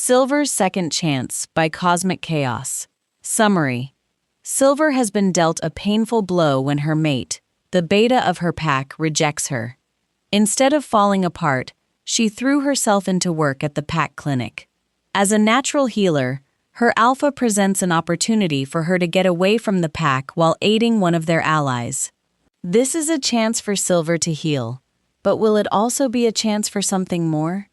Silver's Second Chance by Cosmic Chaos. Summary. Silver has been dealt a painful blow when her mate, the beta of her pack, rejects her. Instead of falling apart, she threw herself into work at the pack clinic. As a natural healer, her alpha presents an opportunity for her to get away from the pack while aiding one of their allies. This is a chance for Silver to heal, but will it also be a chance for something more?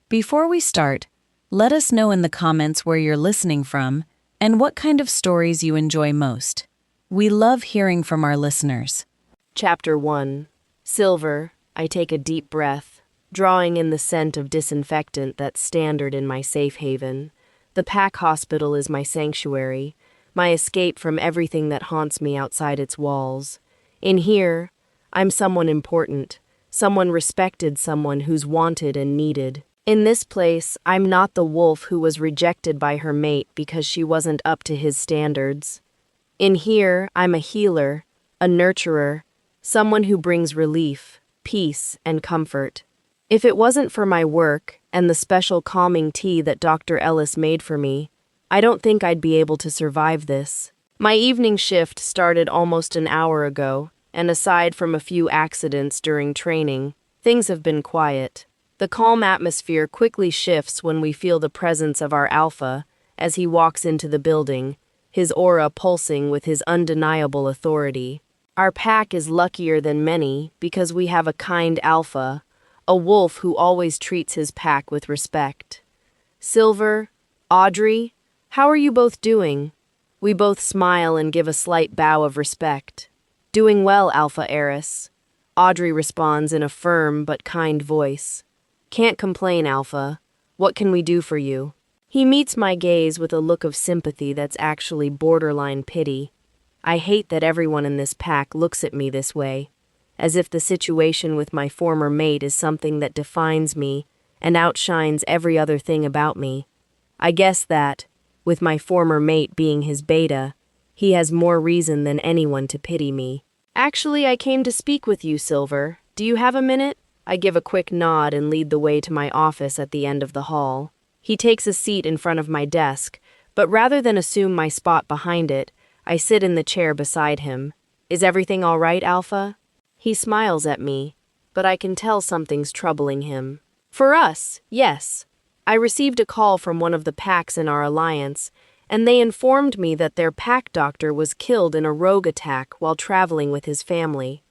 Before we start, let us know in the comments where you're listening from and what kind of stories you enjoy most. We love hearing from our listeners. Chapter 1. Silver, I take a deep breath, drawing in the scent of disinfectant that's standard in my safe haven. The pack hospital is my sanctuary, my escape from everything that haunts me outside its walls. In here, I'm someone important, someone respected, someone who's wanted and needed. In this place, I'm not the wolf who was rejected by her mate because she wasn't up to his standards. In here, I'm a healer, a nurturer, someone who brings relief, peace, and comfort. If it wasn't for my work and the special calming tea that Dr. Ellis made for me, I don't think I'd be able to survive this. My evening shift started almost an hour ago, and aside from a few accidents during training, things have been quiet. The calm atmosphere quickly shifts when we feel the presence of our alpha as he walks into the building, his aura pulsing with his undeniable authority. Our pack is luckier than many because we have a kind alpha, a wolf who always treats his pack with respect. Silver, Audrey, how are you both doing? We both smile and give a slight bow of respect. Doing well, Alpha Heiress. Audrey responds in a firm but kind voice. Can't complain, Alpha. What can we do for you? He meets my gaze with a look of sympathy that's actually borderline pity. I hate that everyone in this pack looks at me this way, as if the situation with my former mate is something that defines me and outshines every other thing about me. I guess that, with my former mate being his beta, he has more reason than anyone to pity me. Actually, I came to speak with you, Silver. Do you have a minute? I give a quick nod and lead the way to my office at the end of the hall. He takes a seat in front of my desk, but rather than assume my spot behind it, I sit in the chair beside him. Is everything all right, Alpha? He smiles at me, but I can tell something's troubling him. For us, yes. I received a call from one of the packs in our alliance, and they informed me that their pack doctor was killed in a rogue attack while traveling with his family.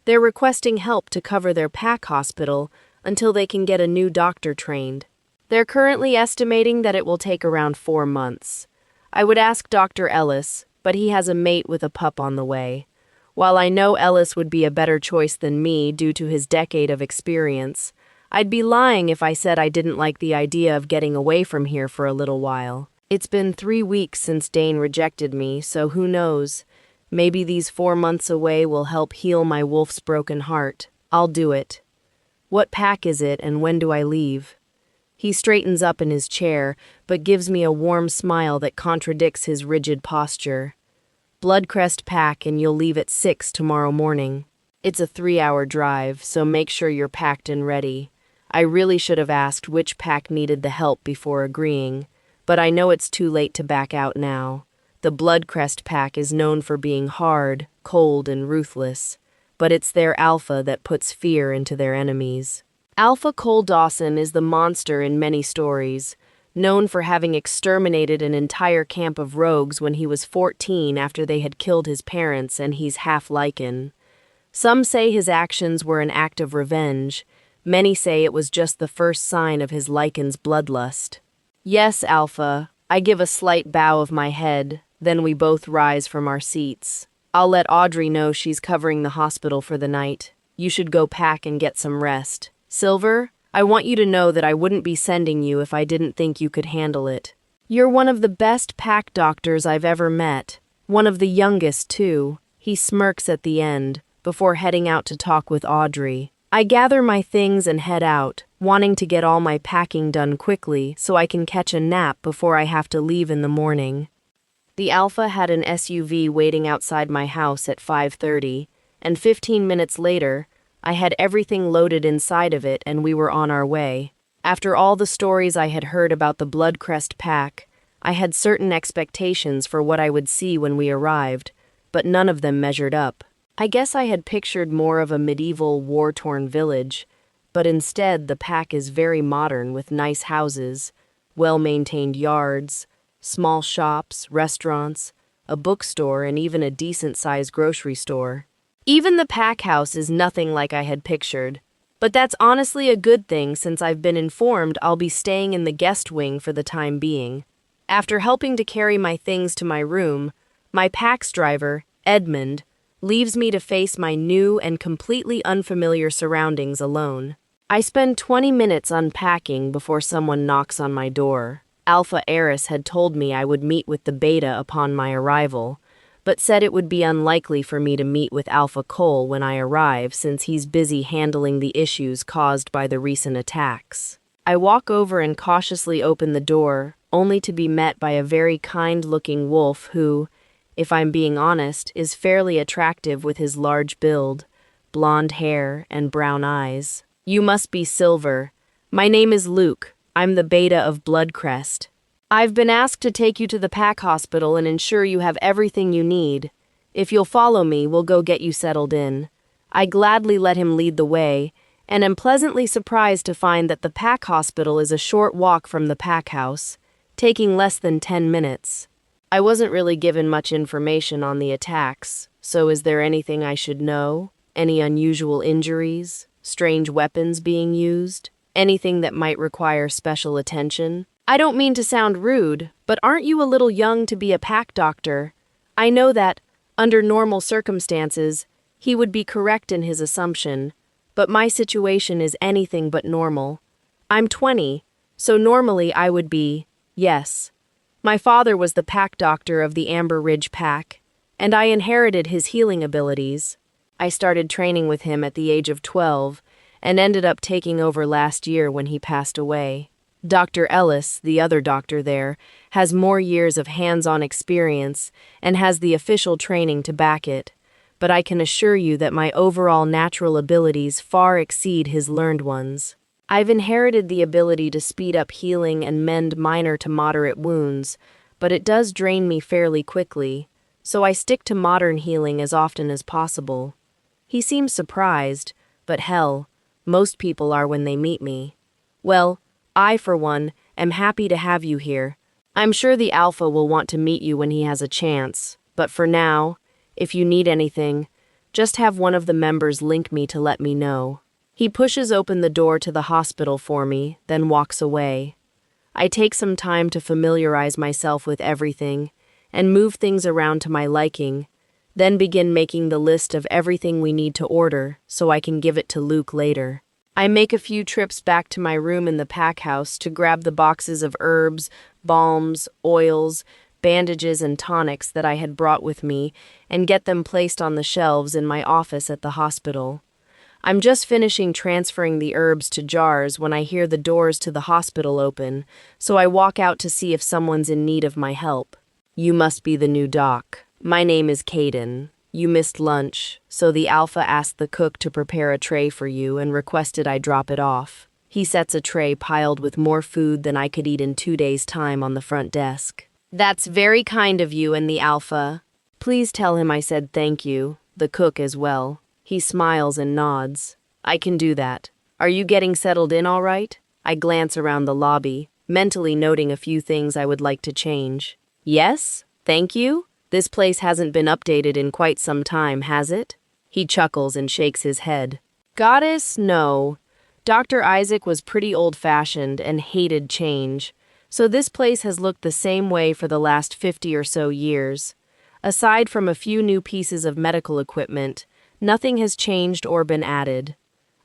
They're requesting help to cover their pack hospital until they can get a new doctor trained. They're currently estimating that it will take around 4 months. I would ask Dr. Ellis, but he has a mate with a pup on the way. While I know Ellis would be a better choice than me due to his decade of experience, I'd be lying if I said I didn't like the idea of getting away from here for a little while. It's been 3 weeks since Dane rejected me, so who knows? Maybe these 4 months away will help heal my wolf's broken heart. I'll do it. What pack is it and when do I leave? He straightens up in his chair, but gives me a warm smile that contradicts his rigid posture. Bloodcrest pack and you'll leave at 6 tomorrow morning. It's a 3-hour drive, so make sure you're packed and ready. I really should have asked which pack needed the help before agreeing, but I know it's too late to back out now. The Bloodcrest pack is known for being hard, cold, and ruthless, but it's their alpha that puts fear into their enemies. Alpha Cole Dawson is the monster in many stories, known for having exterminated an entire camp of rogues when he was 14 after they had killed his parents, and he's half Lycan. Some say his actions were an act of revenge. Many say it was just the first sign of his Lycan's bloodlust. Yes, Alpha. I give a slight bow of my head, then we both rise from our seats. I'll let Audrey know she's covering the hospital for the night. You should go pack and get some rest. Silver, I want you to know that I wouldn't be sending you if I didn't think you could handle it. You're one of the best pack doctors I've ever met. One of the youngest, too. He smirks at the end, before heading out to talk with Audrey. I gather my things and head out, wanting to get all my packing done quickly so I can catch a nap before I have to leave in the morning. The Alpha had an SUV waiting outside my house at 5:30, and 15 minutes later, I had everything loaded inside of it and we were on our way. After all the stories I had heard about the Bloodcrest pack, I had certain expectations for what I would see when we arrived, but none of them measured up. I guess I had pictured more of a medieval, war-torn village, but instead the pack is very modern with nice houses, well-maintained yards, small shops, restaurants, a bookstore, and even a decent-sized grocery store. Even the pack house is nothing like I had pictured, but that's honestly a good thing since I've been informed I'll be staying in the guest wing for the time being. After helping to carry my things to my room, my pack's driver, Edmund, leaves me to face my new and completely unfamiliar surroundings alone. I spend 20 minutes unpacking before someone knocks on my door. Alpha Eris had told me I would meet with the Beta upon my arrival, but said it would be unlikely for me to meet with Alpha Cole when I arrive since he's busy handling the issues caused by the recent attacks. I walk over and cautiously open the door, only to be met by a very kind-looking wolf who, if I'm being honest, is fairly attractive with his large build, blonde hair, and brown eyes. "You must be Silver. My name is Luke. I'm the Beta of Bloodcrest. I've been asked to take you to the pack hospital and ensure you have everything you need. If you'll follow me, we'll go get you settled in." I gladly let him lead the way, and am pleasantly surprised to find that the pack hospital is a short walk from the pack house, taking less than 10 minutes. I wasn't really given much information on the attacks, so is there anything I should know? Any unusual injuries? Strange weapons being used? Anything that might require special attention? I don't mean to sound rude, but aren't you a little young to be a pack doctor? I know that, under normal circumstances, he would be correct in his assumption, but my situation is anything but normal. I'm 20, so normally I would be, yes. My father was the pack doctor of the Amber Ridge pack, and I inherited his healing abilities. I started training with him at the age of 12, and ended up taking over last year when he passed away. Dr. Ellis, the other doctor there, has more years of hands-on experience and has the official training to back it, but I can assure you that my overall natural abilities far exceed his learned ones. I've inherited the ability to speed up healing and mend minor to moderate wounds, but it does drain me fairly quickly, so I stick to modern healing as often as possible. He seems surprised, but hell, most people are when they meet me. Well, I, for one, am happy to have you here. I'm sure the Alpha will want to meet you when he has a chance, but for now, if you need anything, just have one of the members link me to let me know. He pushes open the door to the hospital for me, then walks away. I take some time to familiarize myself with everything and move things around to my liking, then begin making the list of everything we need to order so I can give it to Luke later. I make a few trips back to my room in the pack house to grab the boxes of herbs, balms, oils, bandages, and tonics that I had brought with me and get them placed on the shelves in my office at the hospital. I'm just finishing transferring the herbs to jars when I hear the doors to the hospital open, so I walk out to see if someone's in need of my help. "You must be the new doc. My name is Caden. You missed lunch, so the Alpha asked the cook to prepare a tray for you and requested I drop it off. He sets a tray piled with more food than I could eat in 2 days' time on the front desk." "That's very kind of you and the Alpha. Please tell him I said thank you, the cook as well." He smiles and nods. "I can do that. Are you getting settled in all right?" I glance around the lobby, mentally noting a few things I would like to change. "Yes, thank you. This place hasn't been updated in quite some time, has it?" He chuckles and shakes his head. "Goddess, no. Dr. Isaac was pretty old-fashioned and hated change, so this place has looked the same way for the last 50 or so years. Aside from a few new pieces of medical equipment, nothing has changed or been added."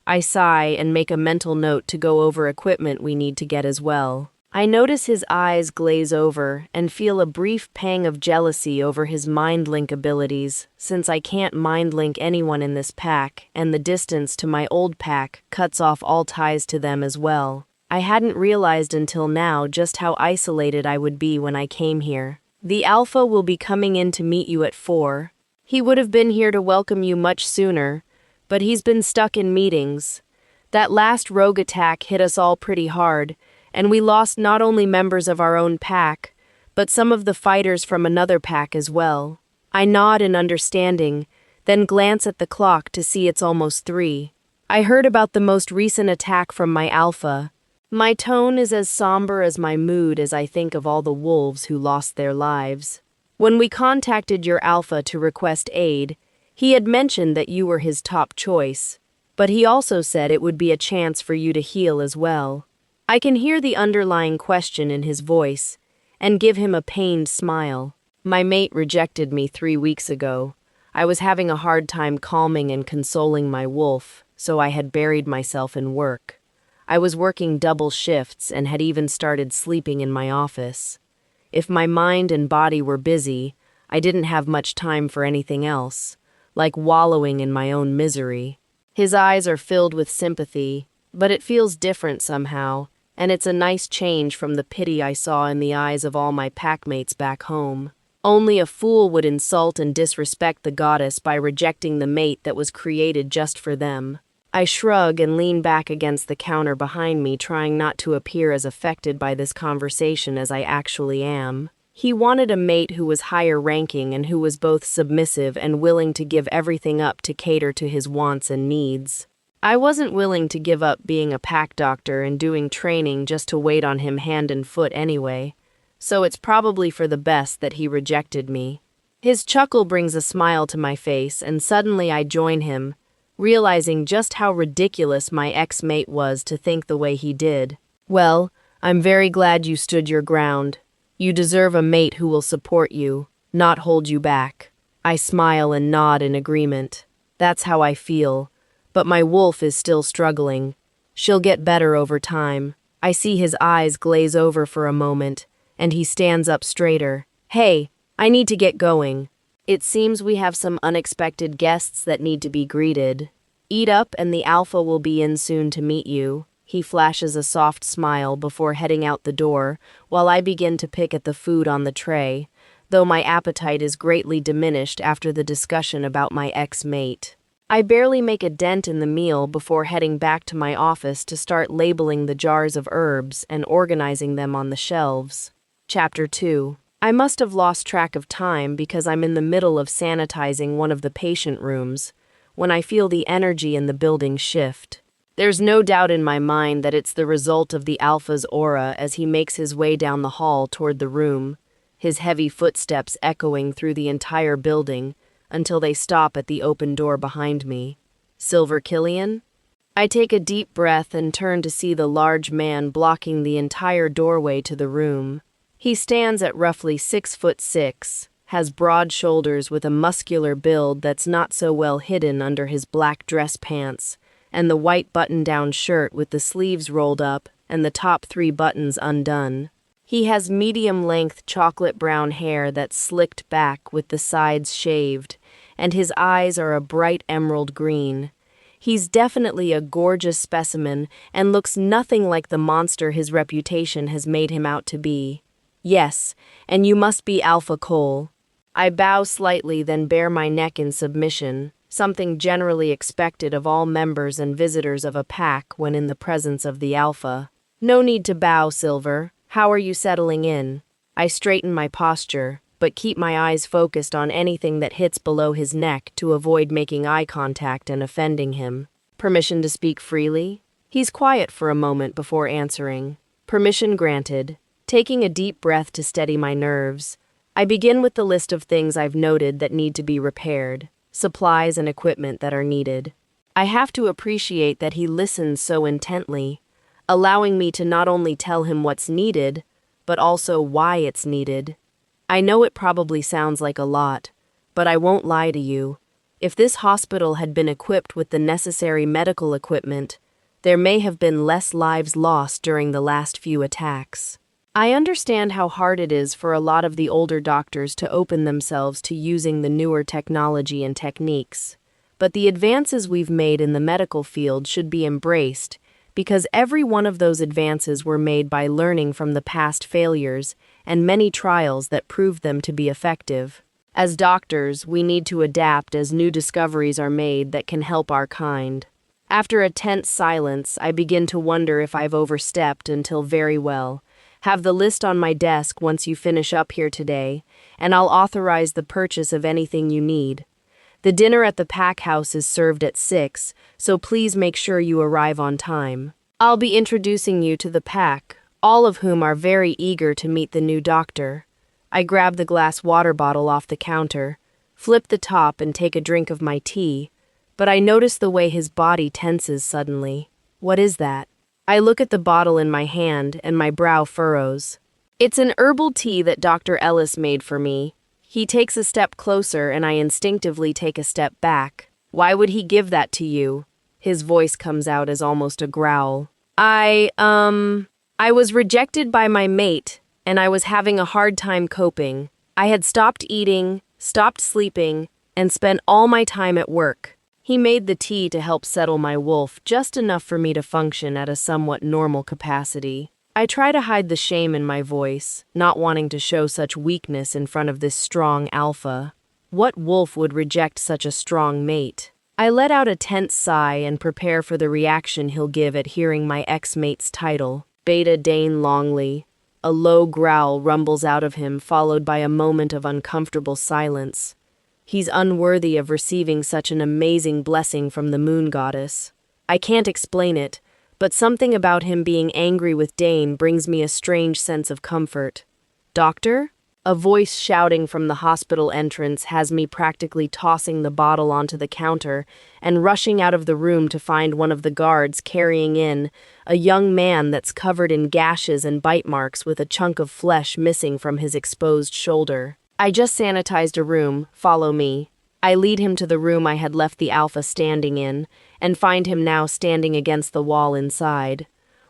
I sigh and make a mental note to go over equipment we need to get as well. I notice his eyes glaze over and feel a brief pang of jealousy over his mind-link abilities, since I can't mind-link anyone in this pack, and the distance to my old pack cuts off all ties to them as well. I hadn't realized until now just how isolated I would be when I came here. "The Alpha will be coming in to meet you at 4. He would have been here to welcome you much sooner, but he's been stuck in meetings. That last rogue attack hit us all pretty hard, and we lost not only members of our own pack, but some of the fighters from another pack as well. I nod in understanding, then glance at the clock to see it's almost 3. I heard about the most recent attack from my alpha. My tone is as somber as my mood as I think of all the wolves who lost their lives. When we contacted your alpha to request aid, he had mentioned that you were his top choice, but he also said it would be a chance for you to heal as well. I can hear the underlying question in his voice, and give him a pained smile. My mate rejected me 3 weeks ago. I was having a hard time calming and consoling my wolf, so I had buried myself in work. I was working double shifts and had even started sleeping in my office. If my mind and body were busy, I didn't have much time for anything else, like wallowing in my own misery. His eyes are filled with sympathy, but it feels different somehow, and it's a nice change from the pity I saw in the eyes of all my packmates back home. Only a fool would insult and disrespect the goddess by rejecting the mate that was created just for them. I shrug and lean back against the counter behind me, trying not to appear as affected by this conversation as I actually am. He wanted a mate who was higher ranking and who was both submissive and willing to give everything up to cater to his wants and needs. I wasn't willing to give up being a pack doctor and doing training just to wait on him hand and foot anyway, so it's probably for the best that he rejected me. His chuckle brings a smile to my face, and suddenly I join him, realizing just how ridiculous my ex-mate was to think the way he did. Well, I'm very glad you stood your ground. You deserve a mate who will support you, not hold you back. I smile and nod in agreement. That's how I feel. But my wolf is still struggling. She'll get better over time. I see his eyes glaze over for a moment, and he stands up straighter. Hey, I need to get going. It seems we have some unexpected guests that need to be greeted. Eat up and the alpha will be in soon to meet you. He flashes a soft smile before heading out the door, while I begin to pick at the food on the tray, though my appetite is greatly diminished after the discussion about my ex-mate. I barely make a dent in the meal before heading back to my office to start labeling the jars of herbs and organizing them on the shelves. Chapter 2. I must have lost track of time because I'm in the middle of sanitizing one of the patient rooms when I feel the energy in the building shift. There's no doubt in my mind that it's the result of the alpha's aura as he makes his way down the hall toward the room, his heavy footsteps echoing through the entire building until they stop at the open door behind me. Silver Killian? I take a deep breath and turn to see the large man blocking the entire doorway to the room. He stands at roughly 6'6", has broad shoulders with a muscular build that's not so well hidden under his black dress pants, and the white button-down shirt with the sleeves rolled up and the top 3 buttons undone. He has medium-length chocolate-brown hair that's slicked back with the sides shaved, and his eyes are a bright emerald green. He's definitely a gorgeous specimen and looks nothing like the monster his reputation has made him out to be. Yes, and you must be Alpha Cole. I bow slightly, then bare my neck in submission, something generally expected of all members and visitors of a pack when in the presence of the Alpha. No need to bow, Silver. How are you settling in? I straighten my posture, but keep my eyes focused on anything that hits below his neck to avoid making eye contact and offending him. Permission to speak freely? He's quiet for a moment before answering. Permission granted. Taking a deep breath to steady my nerves, I begin with the list of things I've noted that need to be repaired, supplies and equipment that are needed. I have to appreciate that he listens so intently, allowing me to not only tell him what's needed, but also why it's needed. I know it probably sounds like a lot, but I won't lie to you. If this hospital had been equipped with the necessary medical equipment, there may have been less lives lost during the last few attacks. I understand how hard it is for a lot of the older doctors to open themselves to using the newer technology and techniques, but the advances we've made in the medical field should be embraced because every one of those advances were made by learning from the past failures and many trials that proved them to be effective. As doctors, we need to adapt as new discoveries are made that can help our kind. After a tense silence, I begin to wonder if I've overstepped until very well. Have the list on my desk once you finish up here today, and I'll authorize the purchase of anything you need. The dinner at the pack house is served at 6, so please make sure you arrive on time. I'll be introducing you to the pack, all of whom are very eager to meet the new doctor. I grab the glass water bottle off the counter, flip the top and take a drink of my tea, but I notice the way his body tenses suddenly. What is that? I look at the bottle in my hand and my brow furrows. It's an herbal tea that Dr. Ellis made for me. He takes a step closer and I instinctively take a step back. Why would he give that to you? His voice comes out as almost a growl. I was rejected by my mate, and I was having a hard time coping. I had stopped eating, stopped sleeping, and spent all my time at work. He made the tea to help settle my wolf, just enough for me to function at a somewhat normal capacity. I try to hide the shame in my voice, not wanting to show such weakness in front of this strong alpha. What wolf would reject such a strong mate? I let out a tense sigh and prepare for the reaction he'll give at hearing my ex-mate's title, 𝑷𝒍𝒂𝒚𝒍𝒊𝒔𝒕. A low growl rumbles out of him, followed by a moment of uncomfortable silence. He's unworthy of receiving such an amazing blessing from the moon goddess. I can't explain it, but something about him being angry with Dane brings me a strange sense of comfort. Doctor? A voice shouting from the hospital entrance has me practically tossing the bottle onto the counter and rushing out of the room to find one of the guards carrying in a young man that's covered in gashes and bite marks with a chunk of flesh missing from his exposed shoulder. I just sanitized a room, follow me. I lead him to the room I had left the alpha standing in and find him now standing against the wall inside.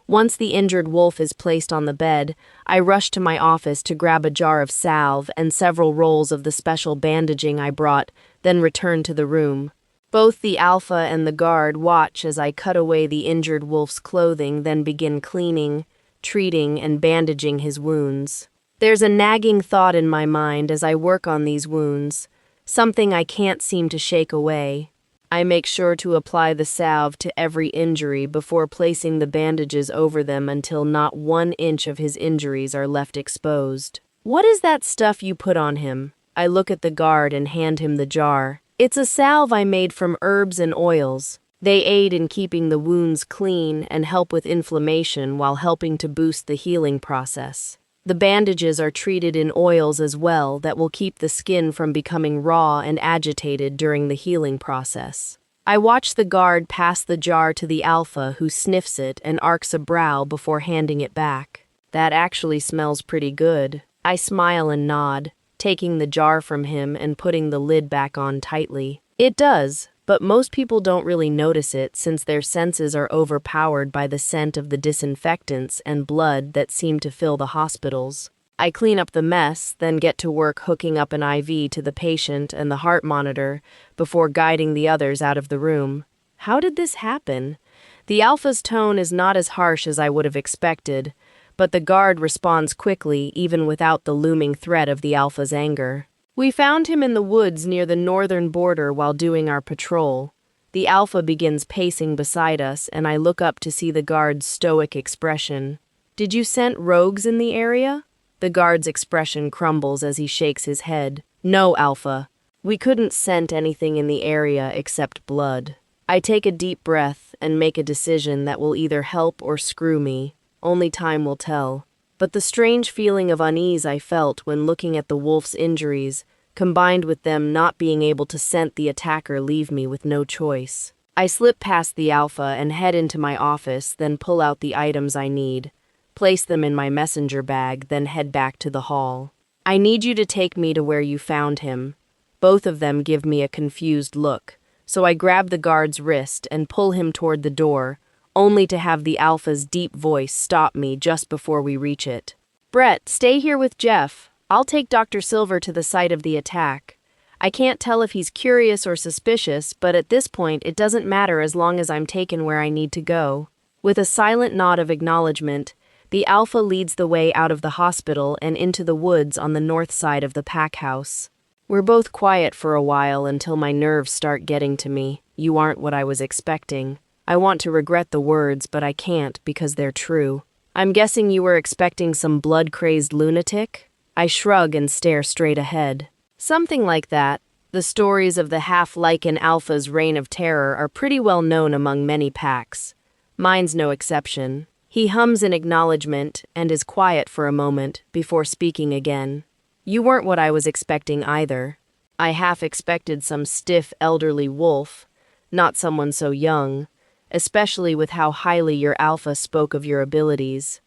Once the injured wolf is placed on the bed, I rush to my office to grab a jar of salve and several rolls of the special bandaging I brought, then return to the room. Both the alpha and the guard watch as I cut away the injured wolf's clothing, then begin cleaning, treating, and bandaging his wounds. There's a nagging thought in my mind as I work on these wounds, something I can't seem to shake away. I make sure to apply the salve to every injury before placing the bandages over them until not 1 inch of his injuries are left exposed. What is that stuff you put on him? I look at the guard and hand him the jar. It's a salve I made from herbs and oils. They aid in keeping the wounds clean and help with inflammation while helping to boost the healing process. The bandages are treated in oils as well that will keep the skin from becoming raw and agitated during the healing process. I watch the guard pass the jar to the alpha, who sniffs it and arcs a brow before handing it back. That actually smells pretty good. I smile and nod, taking the jar from him and putting the lid back on tightly. It does, but most people don't really notice it since their senses are overpowered by the scent of the disinfectants and blood that seem to fill the hospitals. I clean up the mess, then get to work hooking up an IV to the patient and the heart monitor before guiding the others out of the room. How did this happen? The alpha's tone is not as harsh as I would have expected, but the guard responds quickly even without the looming threat of the alpha's anger. We found him in the woods near the northern border while doing our patrol. The alpha begins pacing beside us, and I look up to see the guard's stoic expression. Did you scent rogues in the area? The guard's expression crumbles as he shakes his head. No, Alpha. We couldn't scent anything in the area except blood. I take a deep breath and make a decision that will either help or screw me. Only time will tell. But the strange feeling of unease I felt when looking at the wolf's injuries, combined with them not being able to scent the attacker, leave me with no choice. I slip past the alpha and head into my office, then pull out the items I need, place them in my messenger bag, then head back to the hall. I need you to take me to where you found him. Both of them give me a confused look, so I grab the guard's wrist and pull him toward the door, only to have the alpha's deep voice stop me just before we reach it. Brett, stay here with Jeff. I'll take Dr. Silver to the site of the attack. I can't tell if he's curious or suspicious, but at this point it doesn't matter as long as I'm taken where I need to go. With a silent nod of acknowledgement, the alpha leads the way out of the hospital and into the woods on the north side of the pack house. We're both quiet for a while until my nerves start getting to me. You aren't what I was expecting. I want to regret the words, but I can't because they're true. I'm guessing you were expecting some blood-crazed lunatic? I shrug and stare straight ahead. Something like that. The stories of the half-lichen alpha's reign of terror are pretty well known among many packs. Mine's no exception. He hums in acknowledgement and is quiet for a moment before speaking again. You weren't what I was expecting either. I half expected some stiff elderly wolf, not someone so young, especially with how highly your alpha spoke of your abilities.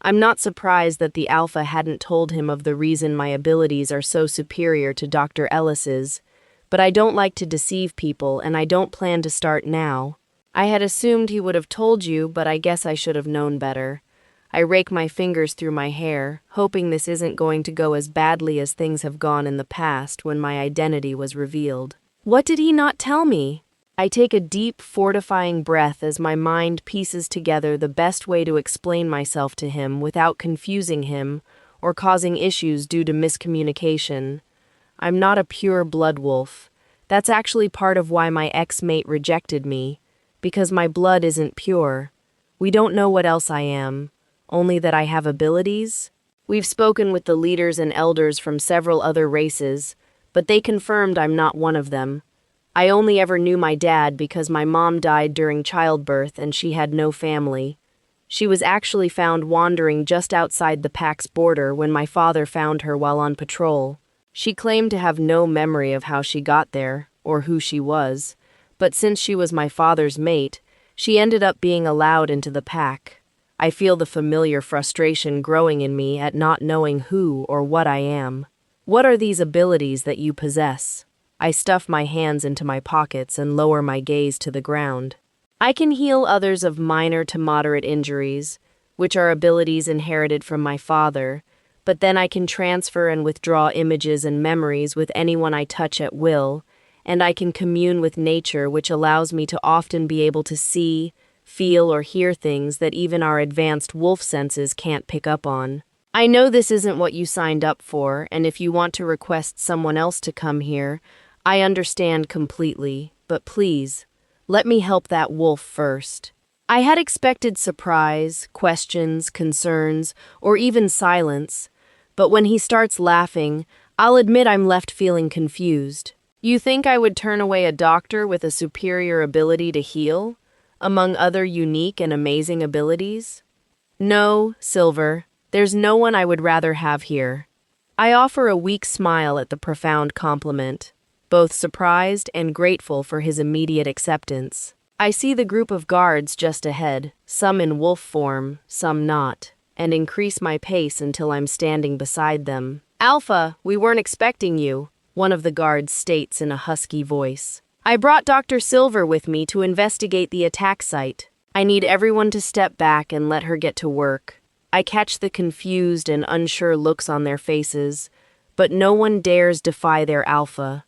I'm not surprised that the alpha hadn't told him of the reason my abilities are so superior to Dr. Ellis's, but I don't like to deceive people and I don't plan to start now. I had assumed he would have told you, but I guess I should have known better. I rake my fingers through my hair, hoping this isn't going to go as badly as things have gone in the past when my identity was revealed. What did he not tell me? I take a deep, fortifying breath as my mind pieces together the best way to explain myself to him without confusing him or causing issues due to miscommunication. I'm not a pure blood wolf. That's actually part of why my ex-mate rejected me, because my blood isn't pure. We don't know what else I am, only that I have abilities. We've spoken with the leaders and elders from several other races, but they confirmed I'm not one of them. I only ever knew my dad because my mom died during childbirth and she had no family. She was actually found wandering just outside the pack's border when my father found her while on patrol. She claimed to have no memory of how she got there or who she was, but since she was my father's mate, she ended up being allowed into the pack. I feel the familiar frustration growing in me at not knowing who or what I am. What are these abilities that you possess? I stuff my hands into my pockets and lower my gaze to the ground. I can heal others of minor to moderate injuries, which are abilities inherited from my father, but then I can transfer and withdraw images and memories with anyone I touch at will, and I can commune with nature, which allows me to often be able to see, feel, or hear things that even our advanced wolf senses can't pick up on. I know this isn't what you signed up for, and if you want to request someone else to come here, I understand completely, but please, let me help that wolf first. I had expected surprise, questions, concerns, or even silence, but when he starts laughing, I'll admit I'm left feeling confused. You think I would turn away a doctor with a superior ability to heal, among other unique and amazing abilities? No, Silver, there's no one I would rather have here. I offer a weak smile at the profound compliment, both surprised and grateful for his immediate acceptance. I see the group of guards just ahead, some in wolf form, some not, and increase my pace until I'm standing beside them. Alpha, we weren't expecting you, one of the guards states in a husky voice. I brought Dr. Silver with me to investigate the attack site. I need everyone to step back and let her get to work. I catch the confused and unsure looks on their faces, but no one dares defy their alpha.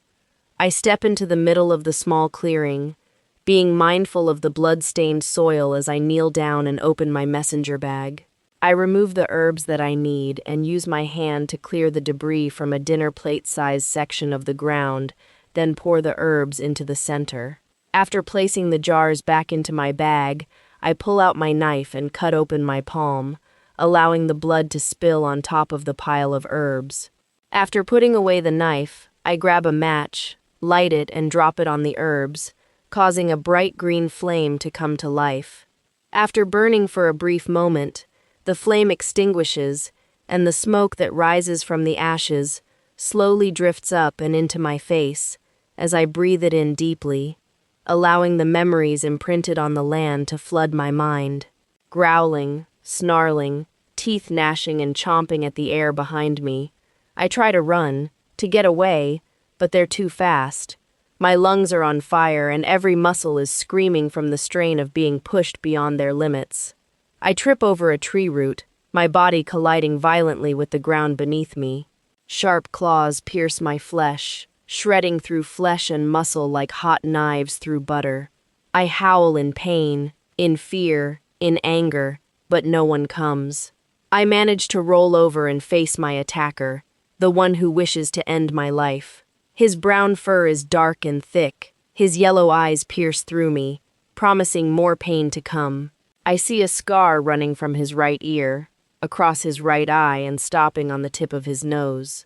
I step into the middle of the small clearing, being mindful of the blood-stained soil as I kneel down and open my messenger bag. I remove the herbs that I need and use my hand to clear the debris from a dinner plate-sized section of the ground, then pour the herbs into the center. After placing the jars back into my bag, I pull out my knife and cut open my palm, allowing the blood to spill on top of the pile of herbs. After putting away the knife, I grab a match, light it, and drop it on the herbs, causing a bright green flame to come to life. After burning for a brief moment, the flame extinguishes, and the smoke that rises from the ashes slowly drifts up and into my face as I breathe it in deeply, allowing the memories imprinted on the land to flood my mind. Growling, snarling, teeth gnashing and chomping at the air behind me, I try to run, to get away, but they're too fast. My lungs are on fire and every muscle is screaming from the strain of being pushed beyond their limits. I trip over a tree root, my body colliding violently with the ground beneath me. Sharp claws pierce my flesh, shredding through flesh and muscle like hot knives through butter. I howl in pain, in fear, in anger, but no one comes. I manage to roll over and face my attacker, the one who wishes to end my life. His brown fur is dark and thick, his yellow eyes pierce through me, promising more pain to come. I see a scar running from his right ear, across his right eye and stopping on the tip of his nose.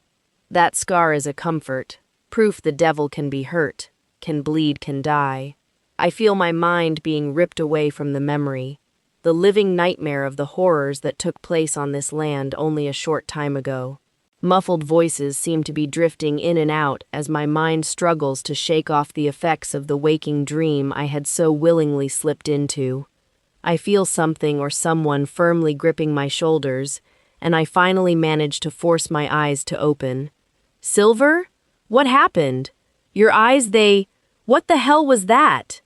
That scar is a comfort, proof the devil can be hurt, can bleed, can die. I feel my mind being ripped away from the memory, the living nightmare of the horrors that took place on this land only a short time ago. Muffled voices seem to be drifting in and out as my mind struggles to shake off the effects of the waking dream I had so willingly slipped into. I feel something or someone firmly gripping my shoulders, and I finally manage to force my eyes to open. Silver? What happened? Your eyes, what the hell was that?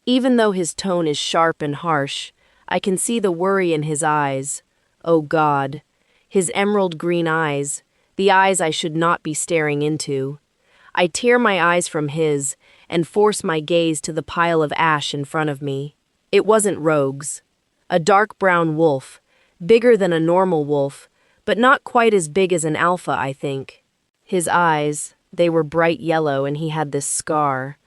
Even though his tone is sharp and harsh, I can see the worry in his eyes. Oh God, his emerald green eyes, the eyes I should not be staring into. I tear my eyes from his and force my gaze to the pile of ash in front of me. It wasn't rogues. A dark brown wolf, bigger than a normal wolf, but not quite as big as an alpha, I think. His eyes, they were bright yellow and he had this scar.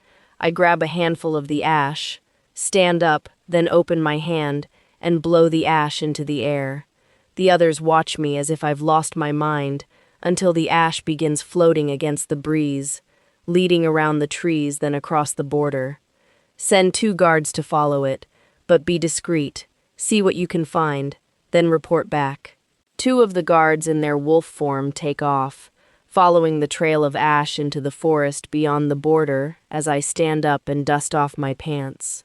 I grab a handful of the ash, stand up, then open my hand and blow the ash into the air. The others watch me as if I've lost my mind until the ash begins floating against the breeze, leading around the trees then across the border. Send 2 guards to follow it, but be discreet, see what you can find, then report back. 2 of the guards in their wolf form take off, following the trail of ash into the forest beyond the border as I stand up and dust off my pants.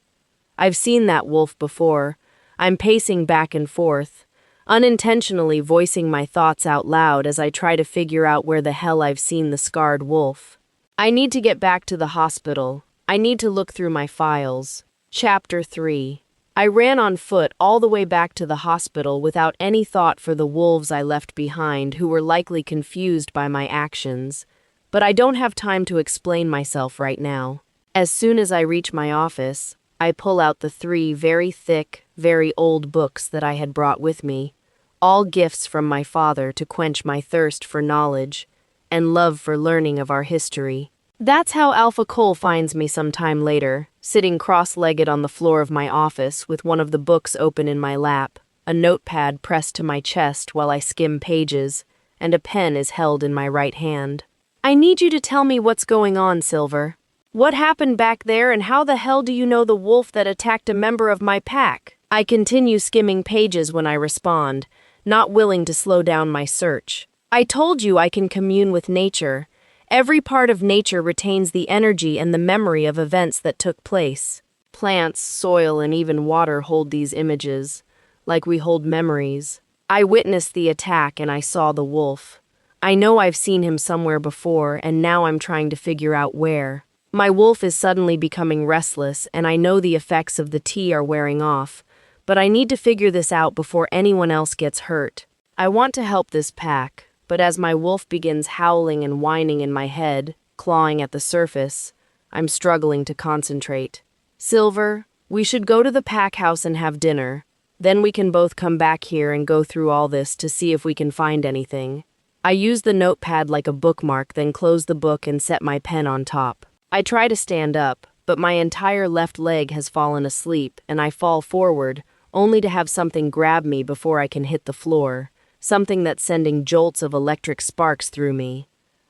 I've seen that wolf before. I'm pacing back and forth, unintentionally voicing my thoughts out loud as I try to figure out where the hell I've seen the scarred wolf. I need to get back to the hospital. I need to look through my files. Chapter 3. I ran on foot all the way back to the hospital without any thought for the wolves I left behind who were likely confused by my actions. But I don't have time to explain myself right now. As soon as I reach my office, I pull out the 3 very thick, very old books that I had brought with me, all gifts from my father to quench my thirst for knowledge and love for learning of our history. That's how Alpha Cole finds me some time later, sitting cross-legged on the floor of my office with one of the books open in my lap, a notepad pressed to my chest while I skim pages, and a pen is held in my right hand. I need you to tell me what's going on, Silver. What happened back there and how the hell do you know the wolf that attacked a member of my pack? I continue skimming pages when I respond, not willing to slow down my search. I told you I can commune with nature. Every part of nature retains the energy and the memory of events that took place. Plants, soil, and even water hold these images, like we hold memories. I witnessed the attack and I saw the wolf. I know I've seen him somewhere before, and now I'm trying to figure out where. My wolf is suddenly becoming restless, and I know the effects of the tea are wearing off, but I need to figure this out before anyone else gets hurt. I want to help this pack, but as my wolf begins howling and whining in my head, clawing at the surface, I'm struggling to concentrate. Silver, we should go to the pack house and have dinner. Then we can both come back here and go through all this to see if we can find anything. I use the notepad like a bookmark, then close the book and set my pen on top. I try to stand up, but my entire left leg has fallen asleep, and I fall forward, only to have something grab me before I can hit the floor, something that's sending jolts of electric sparks through me.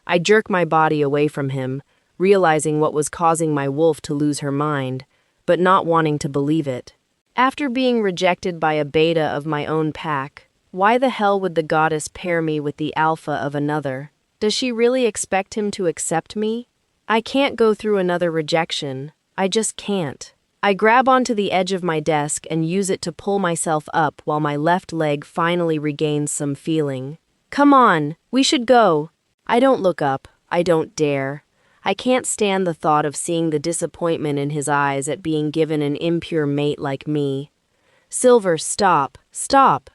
I jerk my body away from him, realizing what was causing my wolf to lose her mind, but not wanting to believe it. After being rejected by a beta of my own pack, why the hell would the goddess pair me with the alpha of another? Does she really expect him to accept me? I can't go through another rejection. I just can't. I grab onto the edge of my desk and use it to pull myself up while my left leg finally regains some feeling. Come on, we should go. I don't look up. I don't dare. I can't stand the thought of seeing the disappointment in his eyes at being given an impure mate like me. Silver, stop. Stop.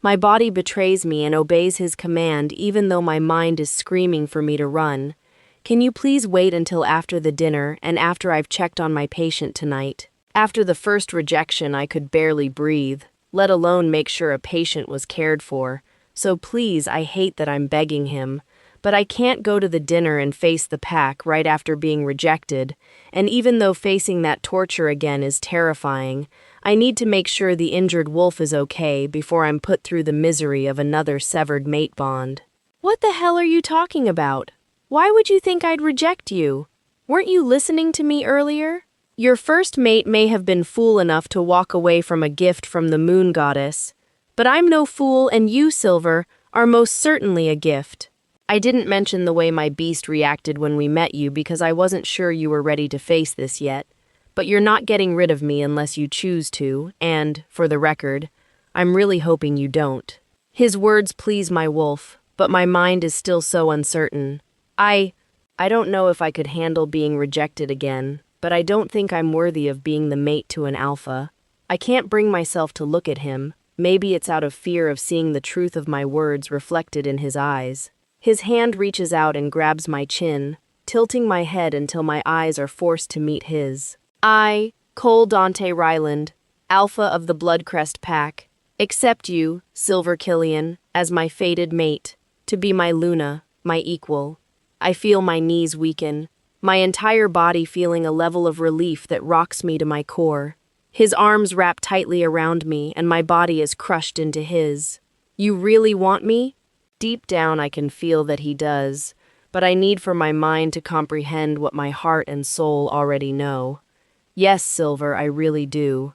My body betrays me and obeys his command even though my mind is screaming for me to run. Can you please wait until after the dinner and after I've checked on my patient tonight? After the first rejection, I could barely breathe, let alone make sure a patient was cared for. So please, I hate that I'm begging him, but I can't go to the dinner and face the pack right after being rejected, and even though facing that torture again is terrifying, I need to make sure the injured wolf is okay before I'm put through the misery of another severed mate bond. What the hell are you talking about? Why would you think I'd reject you? Weren't you listening to me earlier? Your first mate may have been fool enough to walk away from a gift from the moon goddess, but I'm no fool, and you, Silver, are most certainly a gift. I didn't mention the way my beast reacted when we met you because I wasn't sure you were ready to face this yet, but you're not getting rid of me unless you choose to, and, for the record, I'm really hoping you don't. His words please my wolf, but my mind is still so uncertain. I don't know if I could handle being rejected again, but I don't think I'm worthy of being the mate to an alpha. I can't bring myself to look at him. Maybe it's out of fear of seeing the truth of my words reflected in his eyes. His hand reaches out and grabs my chin, tilting my head until my eyes are forced to meet his. I, Cole Dante Ryland, alpha of the Bloodcrest pack, accept you, Silver Killian, as my fated mate, to be my Luna, my equal. I feel my knees weaken, my entire body feeling a level of relief that rocks me to my core. His arms wrap tightly around me, and my body is crushed into his. You really want me? Deep down I can feel that he does, but I need for my mind to comprehend what my heart and soul already know. Yes, Silver, I really do.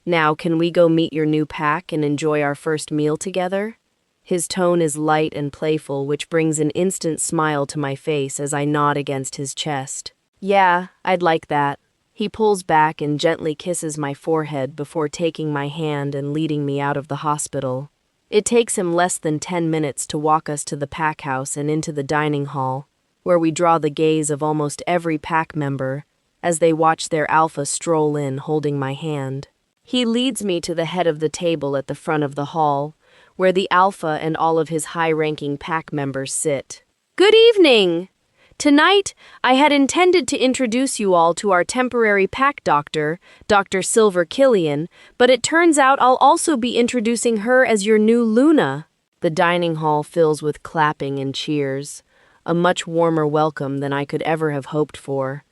Now, can we go meet your new pack and enjoy our first meal together? His tone is light and playful, which brings an instant smile to my face as I nod against his chest. Yeah, I'd like that. He pulls back and gently kisses my forehead before taking my hand and leading me out of the hospital. It takes him less than 10 minutes to walk us to the pack house and into the dining hall, where we draw the gaze of almost every pack member as they watch their alpha stroll in holding my hand. He leads me to the head of the table at the front of the hall, where the alpha and all of his high-ranking pack members sit. Good evening! Tonight, I had intended to introduce you all to our temporary pack doctor, Dr. Silver Killian, but it turns out I'll also be introducing her as your new Luna. The dining hall fills with clapping and cheers, a much warmer welcome than I could ever have hoped for.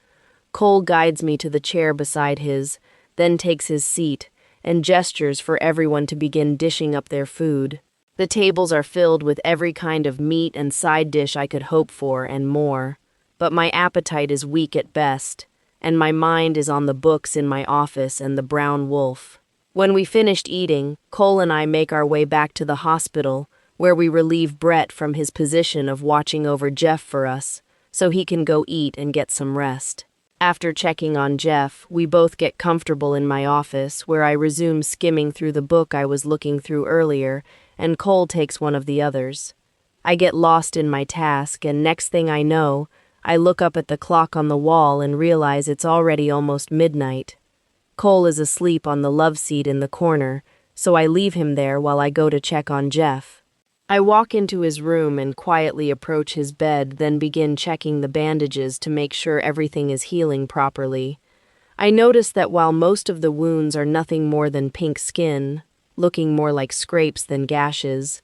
Cole guides me to the chair beside his, then takes his seat, and gestures for everyone to begin dishing up their food. The tables are filled with every kind of meat and side dish I could hope for and more. But my appetite is weak at best, and my mind is on the books in my office and the brown wolf. When we finished eating, Cole and I make our way back to the hospital, where we relieve Brett from his position of watching over Jeff for us, so he can go eat and get some rest. After checking on Jeff, we both get comfortable in my office, where I resume skimming through the book I was looking through earlier, and Cole takes one of the others. I get lost in my task, and next thing I know, I look up at the clock on the wall and realize it's already almost midnight. Cole is asleep on the love seat in the corner, so I leave him there while I go to check on Jeff. I walk into his room and quietly approach his bed, then begin checking the bandages to make sure everything is healing properly. I notice that while most of the wounds are nothing more than pink skin, looking more like scrapes than gashes,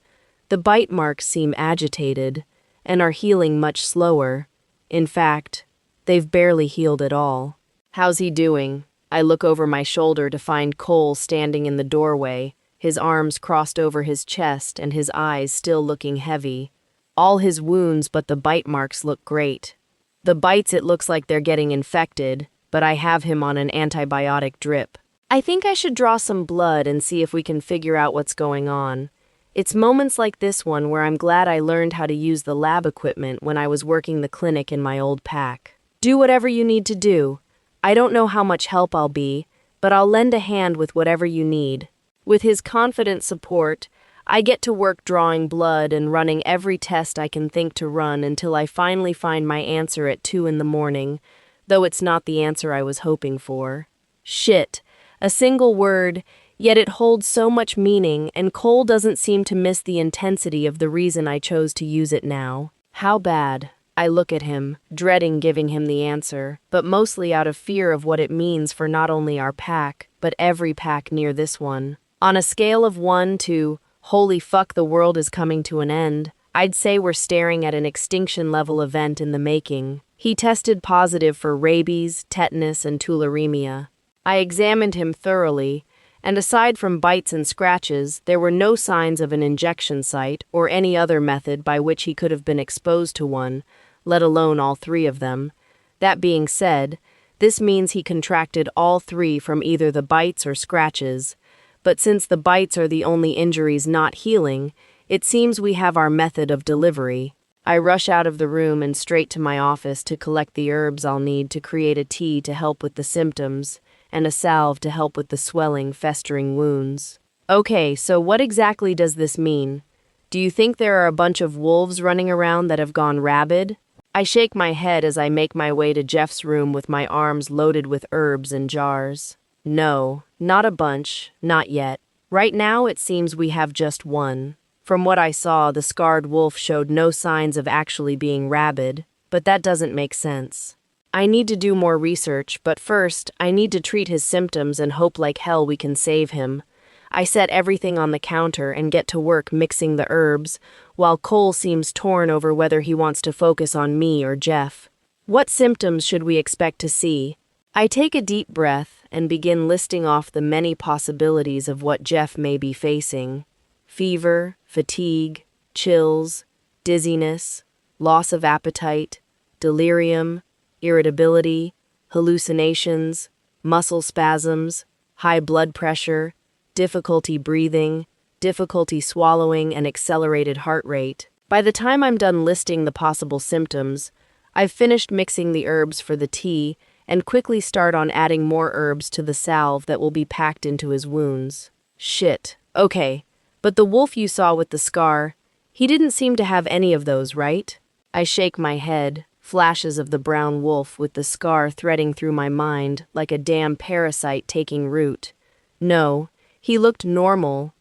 the bite marks seem agitated and are healing much slower. In fact, they've barely healed at all. How's he doing? I look over my shoulder to find Cole standing in the doorway, his arms crossed over his chest and his eyes still looking heavy. All his wounds but the bite marks look great. The bites, it looks like they're getting infected, but I have him on an antibiotic drip. I think I should draw some blood and see if we can figure out what's going on. It's moments like this one where I'm glad I learned how to use the lab equipment when I was working the clinic in my old pack. Do whatever you need to do. I don't know how much help I'll be, but I'll lend a hand with whatever you need. With his confident support, I get to work drawing blood and running every test I can think to run until I finally find my answer at 2 in the morning, though it's not the answer I was hoping for. Shit. A single word, yet it holds so much meaning, and Cole doesn't seem to miss the intensity of the reason I chose to use it now. How bad? I look at him, dreading giving him the answer, but mostly out of fear of what it means for not only our pack, but every pack near this one. On a scale of 1 to, holy fuck, the world is coming to an end, I'd say we're staring at an extinction-level event in the making. He tested positive for rabies, tetanus, and tularemia. I examined him thoroughly, and aside from bites and scratches, there were no signs of an injection site or any other method by which he could have been exposed to one, let alone all three of them. That being said, this means he contracted all three from either the bites or scratches. But since the bites are the only injuries not healing, it seems we have our method of delivery. I rush out of the room and straight to my office to collect the herbs I'll need to create a tea to help with the symptoms, and a salve to help with the swelling, festering wounds. Okay, so what exactly does this mean? Do you think there are a bunch of wolves running around that have gone rabid? I shake my head as I make my way to Jeff's room with my arms loaded with herbs and jars. No, not a bunch, not yet. Right now it seems we have just one. From what I saw, the scarred wolf showed no signs of actually being rabid, but that doesn't make sense. I need to do more research, but first, I need to treat his symptoms and hope like hell we can save him. I set everything on the counter and get to work mixing the herbs, while Cole seems torn over whether he wants to focus on me or Jeff. What symptoms should we expect to see? I take a deep breath and begin listing off the many possibilities of what Jeff may be facing. Fever, fatigue, chills, dizziness, loss of appetite, delirium, irritability, hallucinations, muscle spasms, high blood pressure, difficulty breathing, difficulty swallowing, and accelerated heart rate. By the time I'm done listing the possible symptoms, I've finished mixing the herbs for the tea and quickly start on adding more herbs to the salve that will be packed into his wounds. Shit. Okay. But the wolf you saw with the scar, he didn't seem to have any of those, right? I shake my head, flashes of the brown wolf with the scar threading through my mind like a damn parasite taking root. No, he looked normal,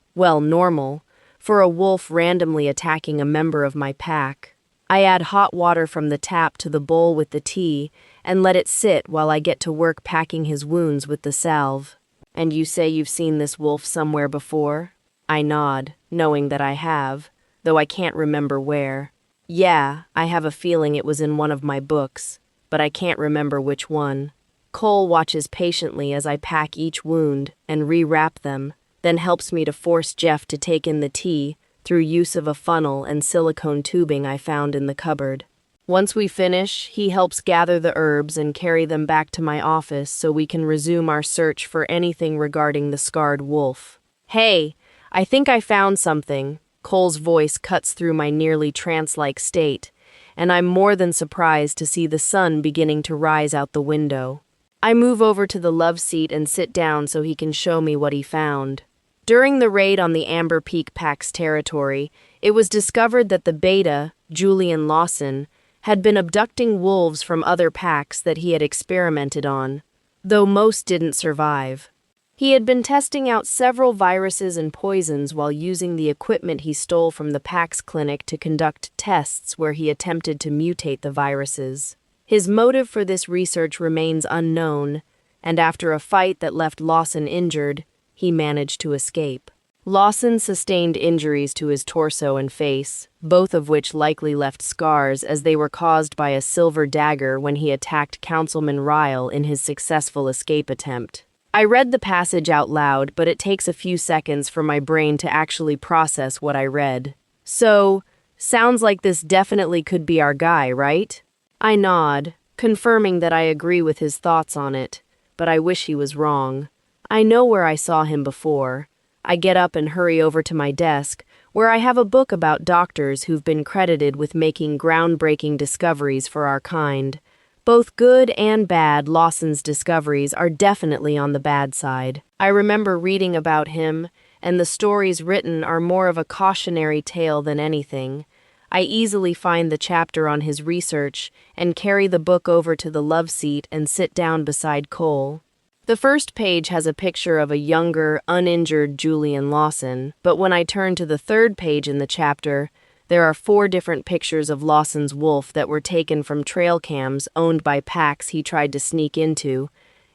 for a wolf randomly attacking a member of my pack. I add hot water from the tap to the bowl with the tea and let it sit while I get to work packing his wounds with the salve. And you say you've seen this wolf somewhere before? I nod, knowing that I have, though I can't remember where. Yeah, I have a feeling it was in one of my books, but I can't remember which one. Cole watches patiently as I pack each wound and rewrap them, then helps me to force Jeff to take in the tea through use of a funnel and silicone tubing I found in the cupboard. Once we finish, he helps gather the herbs and carry them back to my office so we can resume our search for anything regarding the scarred wolf. Hey! I think I found something. Cole's voice cuts through my nearly trance-like state, and I'm more than surprised to see the sun beginning to rise out the window. I move over to the love seat and sit down so he can show me what he found. During the raid on the Amber Peak Pack's territory, it was discovered that the beta, Julian Lawson, had been abducting wolves from other packs that he had experimented on, though most didn't survive. He had been testing out several viruses and poisons while using the equipment he stole from the Pax clinic to conduct tests where he attempted to mutate the viruses. His motive for this research remains unknown, and after a fight that left Lawson injured, he managed to escape. Lawson sustained injuries to his torso and face, both of which likely left scars as they were caused by a silver dagger when he attacked Councilman Ryle in his successful escape attempt. I read the passage out loud, but it takes a few seconds for my brain to actually process what I read. So, sounds like this definitely could be our guy, right? I nod, confirming that I agree with his thoughts on it, but I wish he was wrong. I know where I saw him before. I get up and hurry over to my desk, where I have a book about doctors who've been credited with making groundbreaking discoveries for our kind. Both good and bad, Lawson's discoveries are definitely on the bad side. I remember reading about him, and the stories written are more of a cautionary tale than anything. I easily find the chapter on his research and carry the book over to the love seat and sit down beside Cole. The first page has a picture of a younger, uninjured Julian Lawson, but when I turn to the third page in the chapter, there are 4 different pictures of Lawson's wolf that were taken from trail cams owned by packs he tried to sneak into,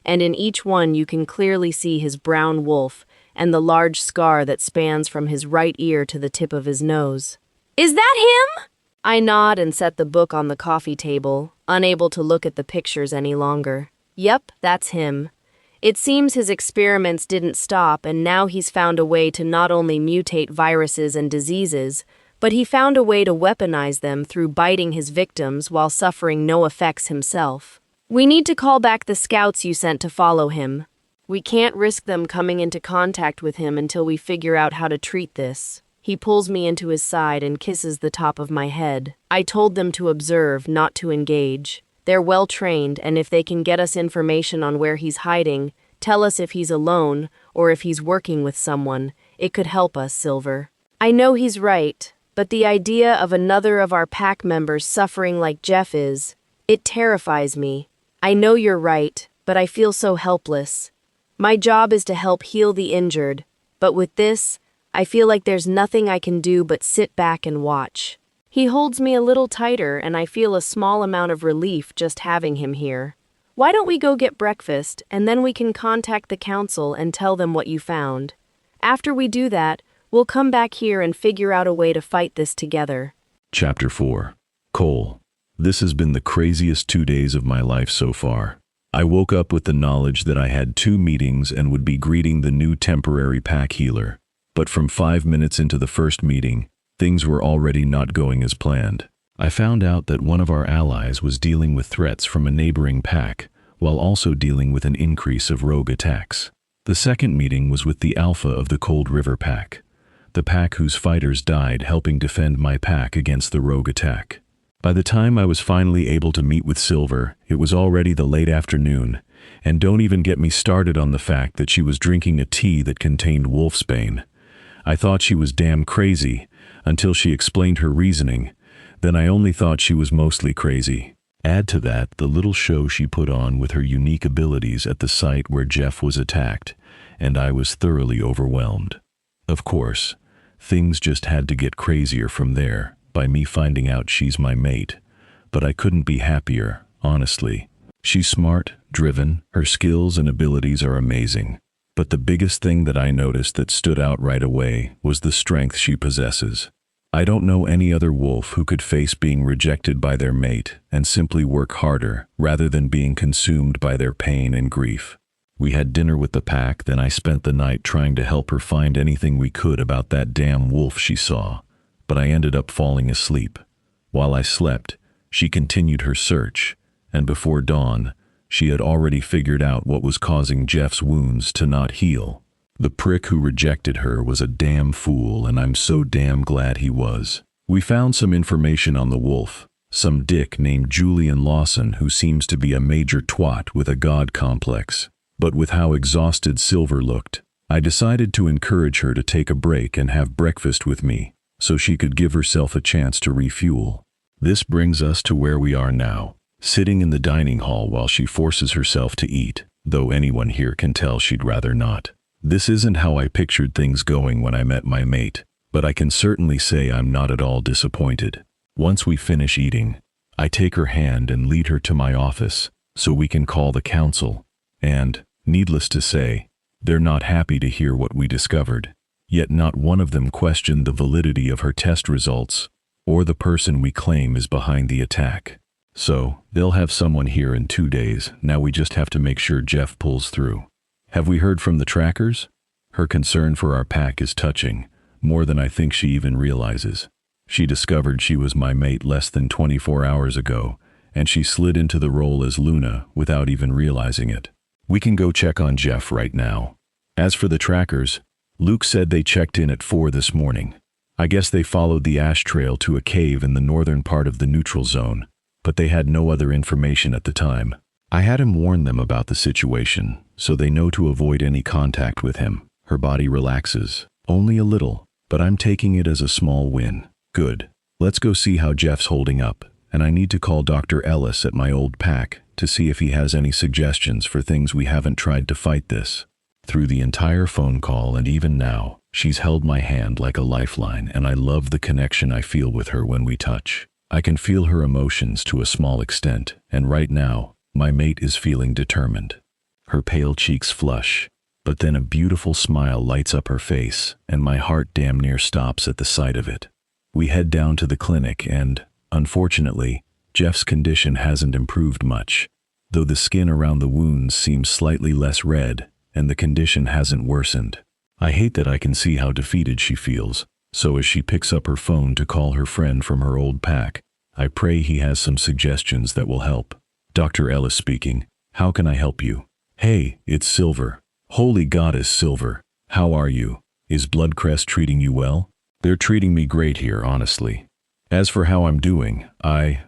and in each one you can clearly see his brown wolf and the large scar that spans from his right ear to the tip of his nose. Is that him? I nod and set the book on the coffee table, unable to look at the pictures any longer. Yep, that's him. It seems his experiments didn't stop, and now he's found a way to not only mutate viruses and diseases, but he found a way to weaponize them through biting his victims while suffering no effects himself. We need to call back the scouts you sent to follow him. We can't risk them coming into contact with him until we figure out how to treat this. He pulls me into his side and kisses the top of my head. I told them to observe, not to engage. They're well trained, and if they can get us information on where he's hiding, tell us if he's alone or if he's working with someone, it could help us, Silver. I know he's right, but the idea of another of our pack members suffering like Jeff is, it terrifies me. I know you're right, but I feel so helpless. My job is to help heal the injured, but with this, I feel like there's nothing I can do but sit back and watch. He holds me a little tighter, and I feel a small amount of relief just having him here. Why don't we go get breakfast, and then we can contact the council and tell them what you found. After we do that, we'll come back here and figure out a way to fight this together. Chapter 4. Cole. This has been the craziest 2 days of my life so far. I woke up with the knowledge that I had 2 meetings and would be greeting the new temporary pack healer. But from 5 minutes into the first meeting, things were already not going as planned. I found out that one of our allies was dealing with threats from a neighboring pack, while also dealing with an increase of rogue attacks. The second meeting was with the alpha of the Cold River pack, the pack whose fighters died helping defend my pack against the rogue attack. By the time I was finally able to meet with Silver, it was already the late afternoon, and don't even get me started on the fact that she was drinking a tea that contained wolfsbane. I thought she was damn crazy, until she explained her reasoning. Then I only thought she was mostly crazy. Add to that the little show she put on with her unique abilities at the site where Jeff was attacked, and I was thoroughly overwhelmed. Of course, things just had to get crazier from there, by me finding out she's my mate. But I couldn't be happier, honestly. She's smart, driven, her skills and abilities are amazing. But the biggest thing that I noticed that stood out right away was the strength she possesses. I don't know any other wolf who could face being rejected by their mate and simply work harder rather than being consumed by their pain and grief. We had dinner with the pack, then I spent the night trying to help her find anything we could about that damn wolf she saw, but I ended up falling asleep. While I slept, she continued her search, and before dawn, she had already figured out what was causing Jeff's wounds to not heal. The prick who rejected her was a damn fool, and I'm so damn glad he was. We found some information on the wolf, some dick named Julian Lawson who seems to be a major twat with a god complex. But with how exhausted Silver looked, I decided to encourage her to take a break and have breakfast with me, so she could give herself a chance to refuel. This brings us to where we are now, sitting in the dining hall while she forces herself to eat, though anyone here can tell she'd rather not. This isn't how I pictured things going when I met my mate, but I can certainly say I'm not at all disappointed. Once we finish eating, I take her hand and lead her to my office so we can call the council. And, needless to say, they're not happy to hear what we discovered. Yet not one of them questioned the validity of her test results or the person we claim is behind the attack. So, they'll have someone here in 2 days. Now we just have to make sure Jeff pulls through. Have we heard from the trackers? Her concern for our pack is touching, more than I think she even realizes. She discovered she was my mate less than 24 hours ago, and she slid into the role as Luna without even realizing it. We can go check on Jeff right now. As for the trackers, Luke said they checked in at 4 this morning. I guess they followed the ash trail to a cave in the northern part of the neutral zone, but they had no other information at the time. I had him warn them about the situation, so they know to avoid any contact with him. Her body relaxes, only a little, but I'm taking it as a small win. Good. Let's go see how Jeff's holding up, and I need to call Dr. Ellis at my old pack to see if he has any suggestions for things we haven't tried to fight this. Through the entire phone call and even now, she's held my hand like a lifeline, and I love the connection I feel with her when we touch. I can feel her emotions to a small extent, and right now, my mate is feeling determined. Her pale cheeks flush, but then a beautiful smile lights up her face, and my heart damn near stops at the sight of it. We head down to the clinic and, unfortunately, Jeff's condition hasn't improved much, though the skin around the wounds seems slightly less red and the condition hasn't worsened. I hate that I can see how defeated she feels, so as she picks up her phone to call her friend from her old pack, I pray he has some suggestions that will help. Dr. Ellis speaking. How can I help you? Hey, it's Silver. Holy goddess Silver. How are you? Is Bloodcrest treating you well? They're treating me great here, honestly. As for how I'm doing, I,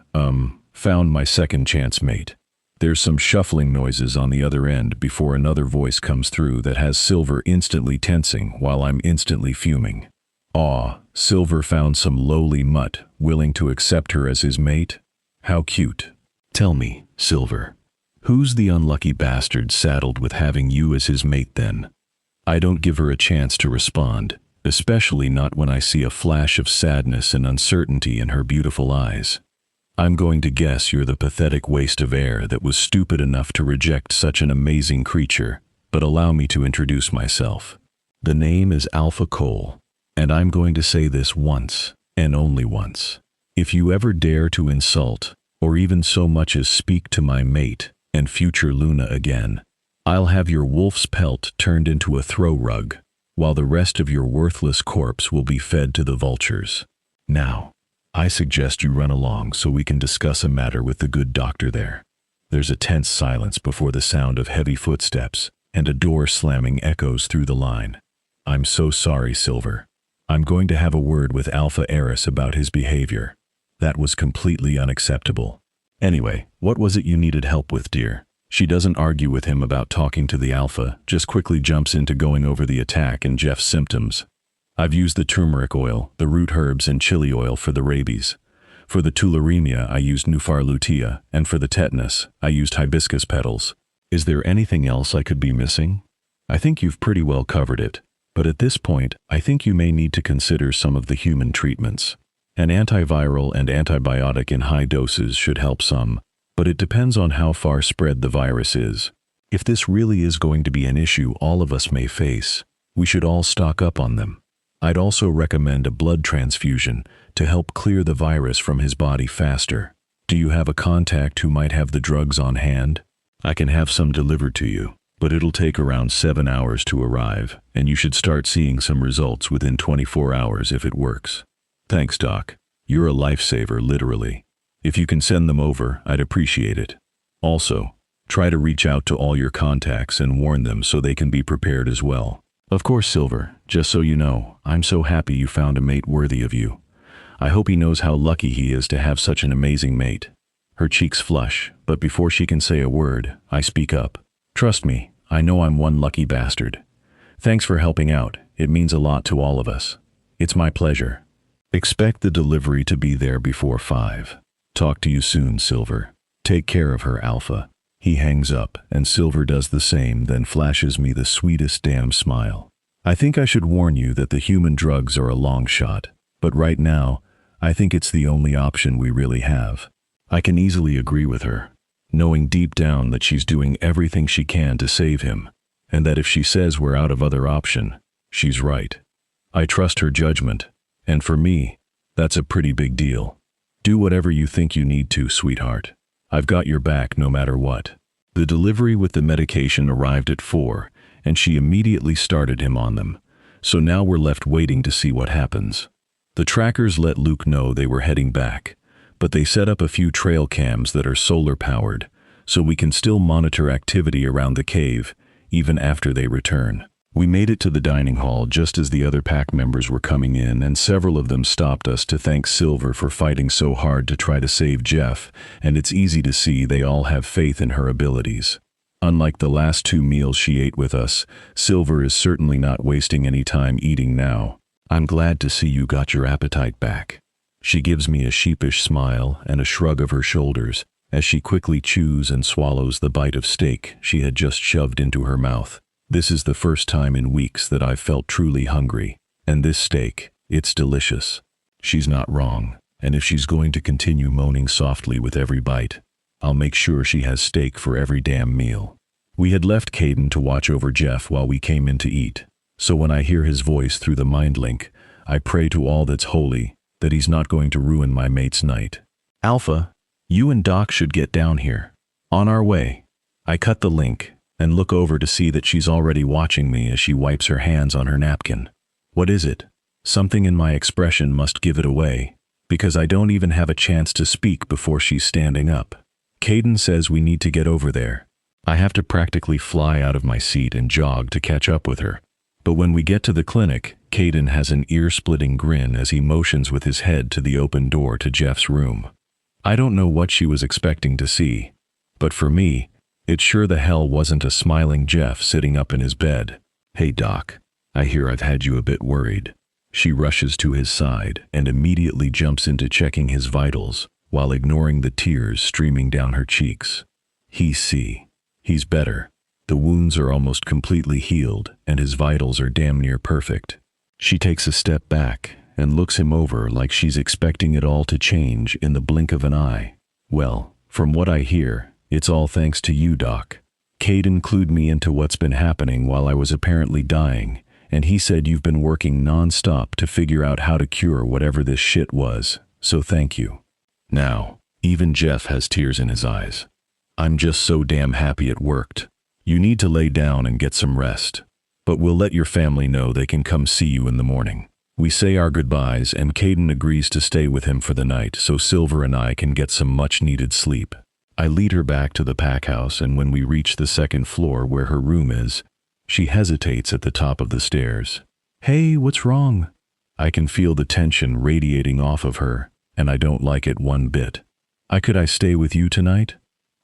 found my second chance mate. There's some shuffling noises on the other end before another voice comes through that has Silver instantly tensing while I'm instantly fuming. Aw, Silver found some lowly mutt willing to accept her as his mate? How cute. Tell me, Silver, who's the unlucky bastard saddled with having you as his mate then? I don't give her a chance to respond, especially not when I see a flash of sadness and uncertainty in her beautiful eyes. I'm going to guess you're the pathetic waste of air that was stupid enough to reject such an amazing creature, but allow me to introduce myself. The name is Alpha Cole, and I'm going to say this once, and only once. If you ever dare to insult, or even so much as speak to my mate and future Luna again, I'll have your wolf's pelt turned into a throw rug, while the rest of your worthless corpse will be fed to the vultures. Now, I suggest you run along so we can discuss a matter with the good doctor there. There's a tense silence before the sound of heavy footsteps, and a door slamming echoes through the line. I'm so sorry, Silver. I'm going to have a word with Alpha Eris about his behavior. That was completely unacceptable. Anyway, what was it you needed help with, dear? She doesn't argue with him about talking to the Alpha, just quickly jumps into going over the attack and Jeff's symptoms. I've used the turmeric oil, the root herbs, and chili oil for the rabies. For the tularemia, I used Nufar lutea, and for the tetanus, I used hibiscus petals. Is there anything else I could be missing? I think you've pretty well covered it, but at this point, I think you may need to consider some of the human treatments. An antiviral and antibiotic in high doses should help some, but it depends on how far spread the virus is. If this really is going to be an issue all of us may face, we should all stock up on them. I'd also recommend a blood transfusion to help clear the virus from his body faster. Do you have a contact who might have the drugs on hand? I can have some delivered to you, but it'll take around 7 hours to arrive, and you should start seeing some results within 24 hours if it works. Thanks, Doc. You're a lifesaver, literally. If you can send them over, I'd appreciate it. Also, try to reach out to all your contacts and warn them so they can be prepared as well. Of course, Silver, just so you know, I'm so happy you found a mate worthy of you. I hope he knows how lucky he is to have such an amazing mate. Her cheeks flush, but before she can say a word, I speak up. Trust me, I know I'm one lucky bastard. Thanks for helping out, it means a lot to all of us. It's my pleasure. Expect the delivery to be there before 5. Talk to you soon, Silver. Take care of her, Alpha. He hangs up, and Silver does the same, then flashes me the sweetest damn smile. I think I should warn you that the human drugs are a long shot, but right now, I think it's the only option we really have. I can easily agree with her, knowing deep down that she's doing everything she can to save him, and that if she says we're out of other option, she's right. I trust her judgment, and for me, that's a pretty big deal. Do whatever you think you need to, sweetheart. I've got your back no matter what. The delivery with the medication arrived at 4, and she immediately started him on them. So now we're left waiting to see what happens. The trackers let Luke know they were heading back, but they set up a few trail cams that are solar powered, so we can still monitor activity around the cave, even after they return. We made it to the dining hall just as the other pack members were coming in, and several of them stopped us to thank Silver for fighting so hard to try to save Jeff, and it's easy to see they all have faith in her abilities. Unlike the last 2 meals she ate with us, Silver is certainly not wasting any time eating now. I'm glad to see you got your appetite back. She gives me a sheepish smile and a shrug of her shoulders as she quickly chews and swallows the bite of steak she had just shoved into her mouth. This is the first time in weeks that I've felt truly hungry, and this steak, it's delicious. She's not wrong, and if she's going to continue moaning softly with every bite, I'll make sure she has steak for every damn meal. We had left Caden to watch over Jeff while we came in to eat, so when I hear his voice through the mind link, I pray to all that's holy that he's not going to ruin my mate's night. Alpha, you and Doc should get down here. On our way. I cut the link and look over to see that she's already watching me as she wipes her hands on her napkin. What is it? Something in my expression must give it away, because I don't even have a chance to speak before she's standing up. Caden says we need to get over there. I have to practically fly out of my seat and jog to catch up with her. But when we get to the clinic, Caden has an ear-splitting grin as he motions with his head to the open door to Jeff's room. I don't know what she was expecting to see, but for me, it sure the hell wasn't a smiling Jeff sitting up in his bed. Hey Doc, I hear I've had you a bit worried. She rushes to his side and immediately jumps into checking his vitals while ignoring the tears streaming down her cheeks. He's better. The wounds are almost completely healed and his vitals are damn near perfect. She takes a step back and looks him over like she's expecting it all to change in the blink of an eye. Well, from what I hear, it's all thanks to you, Doc. Caden clued me into what's been happening while I was apparently dying, and he said you've been working non-stop to figure out how to cure whatever this shit was, so thank you. Now, even Jeff has tears in his eyes. I'm just so damn happy it worked. You need to lay down and get some rest, but we'll let your family know they can come see you in the morning. We say our goodbyes and Caden agrees to stay with him for the night so Silver and I can get some much-needed sleep. I lead her back to the pack house, and when we reach the second floor where her room is, she hesitates at the top of the stairs. Hey, what's wrong? I can feel the tension radiating off of her, and I don't like it one bit. Could I stay with you tonight?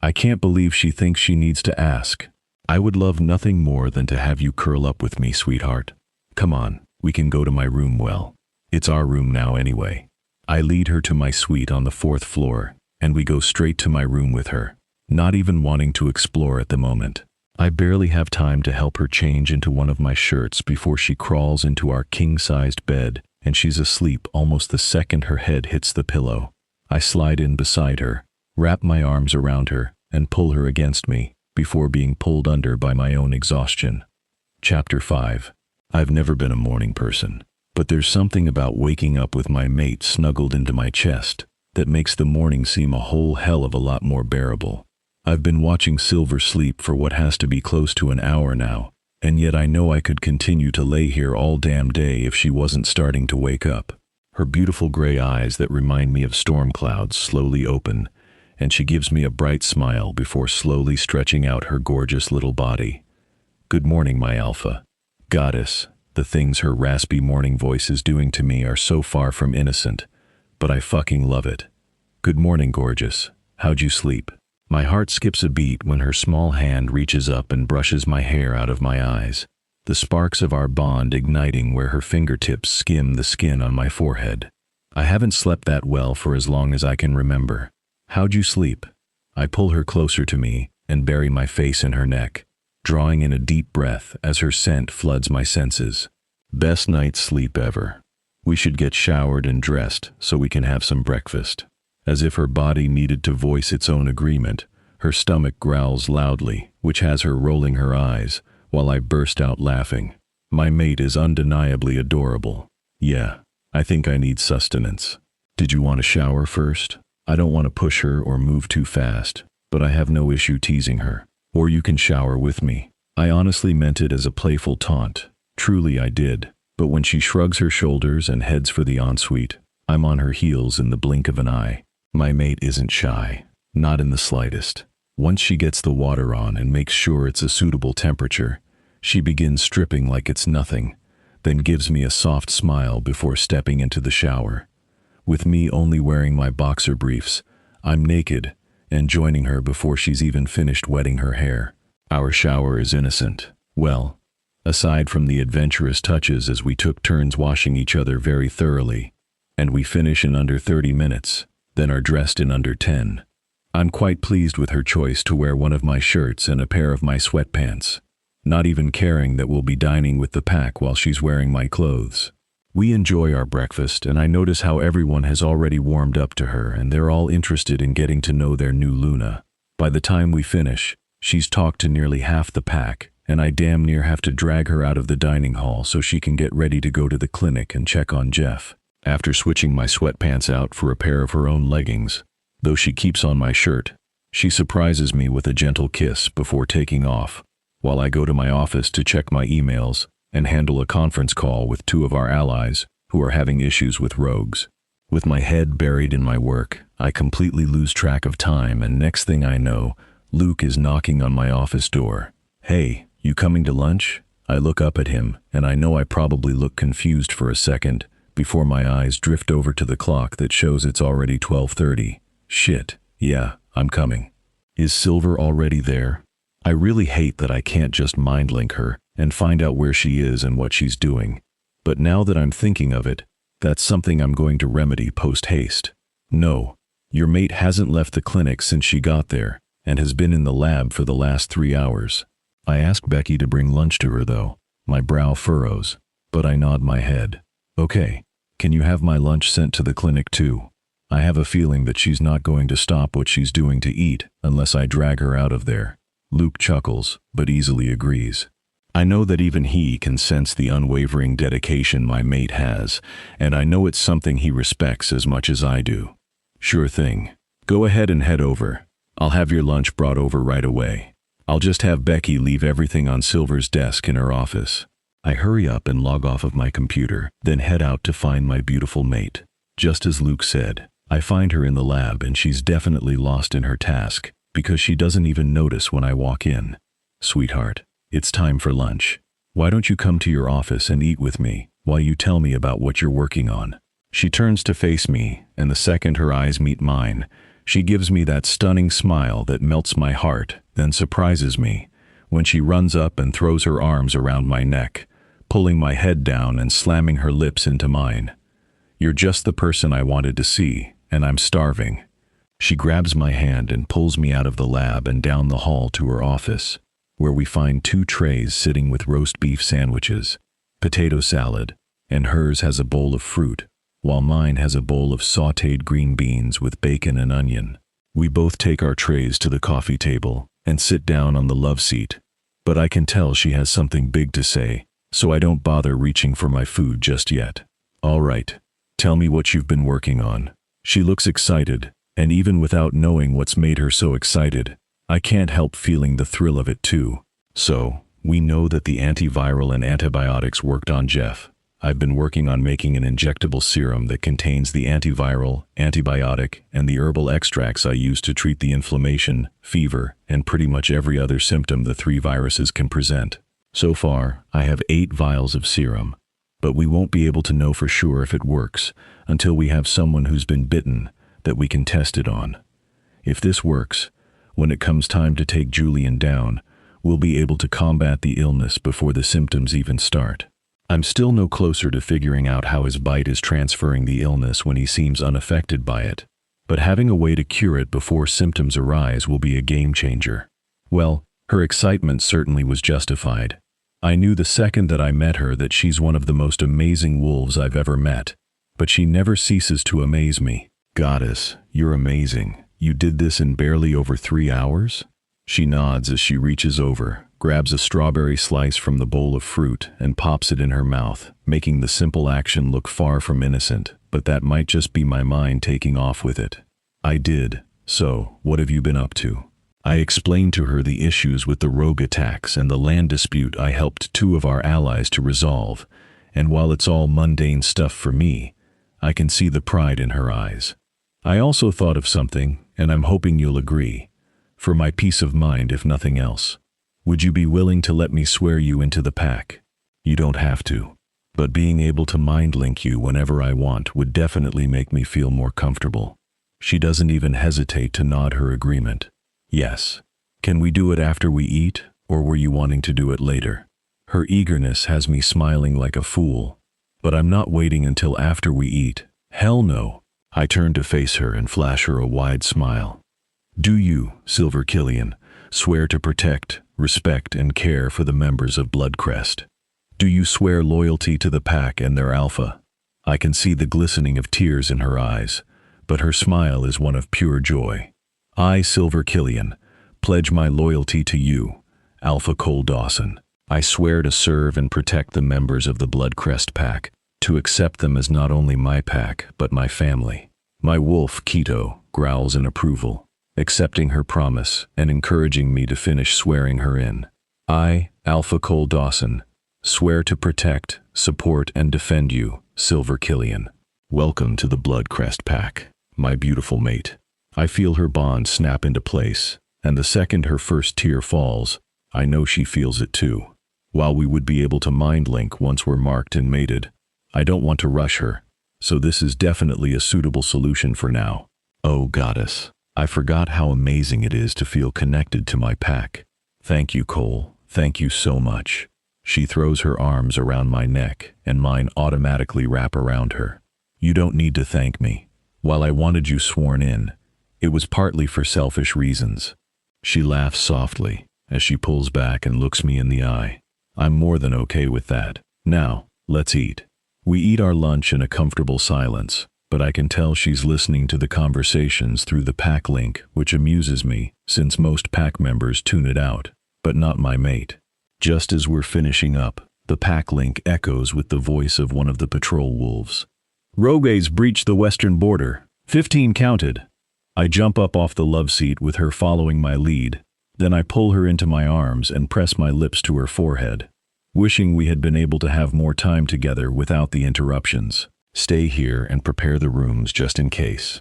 I can't believe she thinks she needs to ask. I would love nothing more than to have you curl up with me, sweetheart. Come on, we can go to my room. Well, it's our room now anyway. I lead her to my suite on the 4th floor, and we go straight to my room with her, not even wanting to explore at the moment. I barely have time to help her change into one of my shirts before she crawls into our king-sized bed, and she's asleep almost the second her head hits the pillow. I slide in beside her, wrap my arms around her, and pull her against me, before being pulled under by my own exhaustion. Chapter 5. I've never been a morning person, but there's something about waking up with my mate snuggled into my chest that makes the morning seem a whole hell of a lot more bearable. I've been watching Silver sleep for what has to be close to an hour now, and yet I know I could continue to lay here all damn day if she wasn't starting to wake up. Her beautiful gray eyes that remind me of storm clouds slowly open, and she gives me a bright smile before slowly stretching out her gorgeous little body. Good morning, my alpha. Goddess, the things her raspy morning voice is doing to me are so far from innocent, but I fucking love it. Good morning, gorgeous. How'd you sleep? My heart skips a beat when her small hand reaches up and brushes my hair out of my eyes, the sparks of our bond igniting where her fingertips skim the skin on my forehead. I haven't slept that well for as long as I can remember. How'd you sleep? I pull her closer to me and bury my face in her neck, drawing in a deep breath as her scent floods my senses. Best night's sleep ever. We should get showered and dressed so we can have some breakfast. As if her body needed to voice its own agreement, her stomach growls loudly, which has her rolling her eyes, while I burst out laughing. My mate is undeniably adorable. Yeah, I think I need sustenance. Did you want to shower first? I don't want to push her or move too fast, but I have no issue teasing her. Or you can shower with me. I honestly meant it as a playful taunt. Truly I did. But when she shrugs her shoulders and heads for the ensuite, I'm on her heels in the blink of an eye. My mate isn't shy. Not in the slightest. Once she gets the water on and makes sure it's a suitable temperature, she begins stripping like it's nothing, then gives me a soft smile before stepping into the shower. With me only wearing my boxer briefs, I'm naked and joining her before she's even finished wetting her hair. Our shower is innocent. Well, aside from the adventurous touches as we took turns washing each other very thoroughly, and we finish in under 30 minutes, then are dressed in under 10. I'm quite pleased with her choice to wear one of my shirts and a pair of my sweatpants, not even caring that we'll be dining with the pack while she's wearing my clothes. We enjoy our breakfast, and I notice how everyone has already warmed up to her and they're all interested in getting to know their new Luna. By the time we finish, she's talked to nearly half the pack, and I damn near have to drag her out of the dining hall so she can get ready to go to the clinic and check on Jeff. after switching my sweatpants out for a pair of her own leggings. Though she keeps on my shirt, she surprises me with a gentle kiss before taking off, while I go to my office to check my emails and handle a conference call with 2 of our allies who are having issues with rogues. With my head buried in my work, I completely lose track of time, and next thing I know, Luke is knocking on my office door. "Hey, you coming to lunch?" I look up at him, and I know I probably look confused for a second before my eyes drift over to the clock that shows it's already 12:30. Shit, yeah, I'm coming. Is Silver already there? I really hate that I can't just mind link her and find out where she is and what she's doing. But now that I'm thinking of it, that's something I'm going to remedy post-haste. No, your mate hasn't left the clinic since she got there and has been in the lab for the last 3 hours. I ask Becky to bring lunch to her though. My brow furrows, but I nod my head. Okay, can you have my lunch sent to the clinic too? I have a feeling that she's not going to stop what she's doing to eat unless I drag her out of there. Luke chuckles, but easily agrees. I know that even he can sense the unwavering dedication my mate has, and I know it's something he respects as much as I do. Sure thing. Go ahead and head over. I'll have your lunch brought over right away. I'll just have Becky leave everything on Silver's desk in her office. I hurry up and log off of my computer, then head out to find my beautiful mate. Just as Luke said, I find her in the lab, and she's definitely lost in her task because she doesn't even notice when I walk in. "Sweetheart, it's time for lunch. Why don't you come to your office and eat with me while you tell me about what you're working on?" She turns to face me, and the second her eyes meet mine, she gives me that stunning smile that melts my heart, then surprises me when she runs up and throws her arms around my neck, pulling my head down and slamming her lips into mine. "You're just the person I wanted to see, and I'm starving." She grabs my hand and pulls me out of the lab and down the hall to her office, where we find 2 trays sitting with roast beef sandwiches, potato salad, and hers has a bowl of fruit, while mine has a bowl of sautéed green beans with bacon and onion. We both take our trays to the coffee table and sit down on the love seat, but I can tell she has something big to say, so I don't bother reaching for my food just yet. "All right, tell me what you've been working on." She looks excited, and even without knowing what's made her so excited, I can't help feeling the thrill of it too. "So, we know that the antiviral and antibiotics worked on Jeff. I've been working on making an injectable serum that contains the antiviral, antibiotic, and the herbal extracts I use to treat the inflammation, fever, and pretty much every other symptom the 3 viruses can present. So far, I have 8 vials of serum, but we won't be able to know for sure if it works until we have someone who's been bitten that we can test it on. If this works, when it comes time to take Julian down, we'll be able to combat the illness before the symptoms even start. I'm still no closer to figuring out how his bite is transferring the illness when he seems unaffected by it, but having a way to cure it before symptoms arise will be a game changer." Well, her excitement certainly was justified. I knew the second that I met her that she's one of the most amazing wolves I've ever met, but she never ceases to amaze me. "Goddess, you're amazing. You did this in barely over 3 hours?" She nods as she reaches over, grabs a strawberry slice from the bowl of fruit, and pops it in her mouth, making the simple action look far from innocent, but that might just be my mind taking off with it. "I did. So, what have you been up to?" I explained to her the issues with the rogue attacks and the land dispute I helped 2 of our allies to resolve, and while it's all mundane stuff for me, I can see the pride in her eyes. "I also thought of something, and I'm hoping you'll agree. For my peace of mind, if nothing else. Would you be willing to let me swear you into the pack? You don't have to, but being able to mind link you whenever I want would definitely make me feel more comfortable." She doesn't even hesitate to nod her agreement. "Yes. Can we do it after we eat, or were you wanting to do it later?" Her eagerness has me smiling like a fool, but I'm not waiting until after we eat. Hell no. I turn to face her and flash her a wide smile. "Do you, Silver Killian, swear to protect, respect, and care for the members of Bloodcrest? Do you swear loyalty to the pack and their alpha?" I can see the glistening of tears in her eyes, but her smile is one of pure joy. "I, Silver Killian, pledge my loyalty to you, Alpha Cole Dawson. I swear to serve and protect the members of the Bloodcrest pack, to accept them as not only my pack, but my family. My wolf, Keto, growls in approval, accepting her promise and encouraging me to finish swearing her in. I, Alpha Cole Dawson, swear to protect, support, and defend you, Silver Killian. Welcome to the Bloodcrest Pack, my beautiful mate. I feel her bond snap into place, and the second her first tear falls, I know she feels it too. While we would be able to mind link once we're marked and mated, I don't want to rush her, so this is definitely a suitable solution for now. Oh goddess, I forgot how amazing it is to feel connected to my pack. Thank you, Cole. Thank you so much. She throws her arms around my neck, and mine automatically wrap around her. You don't need to thank me. While I wanted you sworn in, it was partly for selfish reasons. She laughs softly as she pulls back and looks me in the eye. I'm more than okay with that. Now, let's eat. We eat our lunch in a comfortable silence, but I can tell she's listening to the conversations through the pack link, which amuses me since most pack members tune it out, but not my mate. Just as we're finishing up, the pack link echoes with the voice of one of the patrol wolves. Rogues breached the western border. 15 counted. I jump up off the love seat with her following my lead. Then I pull her into my arms and press my lips to her forehead, wishing we had been able to have more time together without the interruptions. Stay here and prepare the rooms just in case.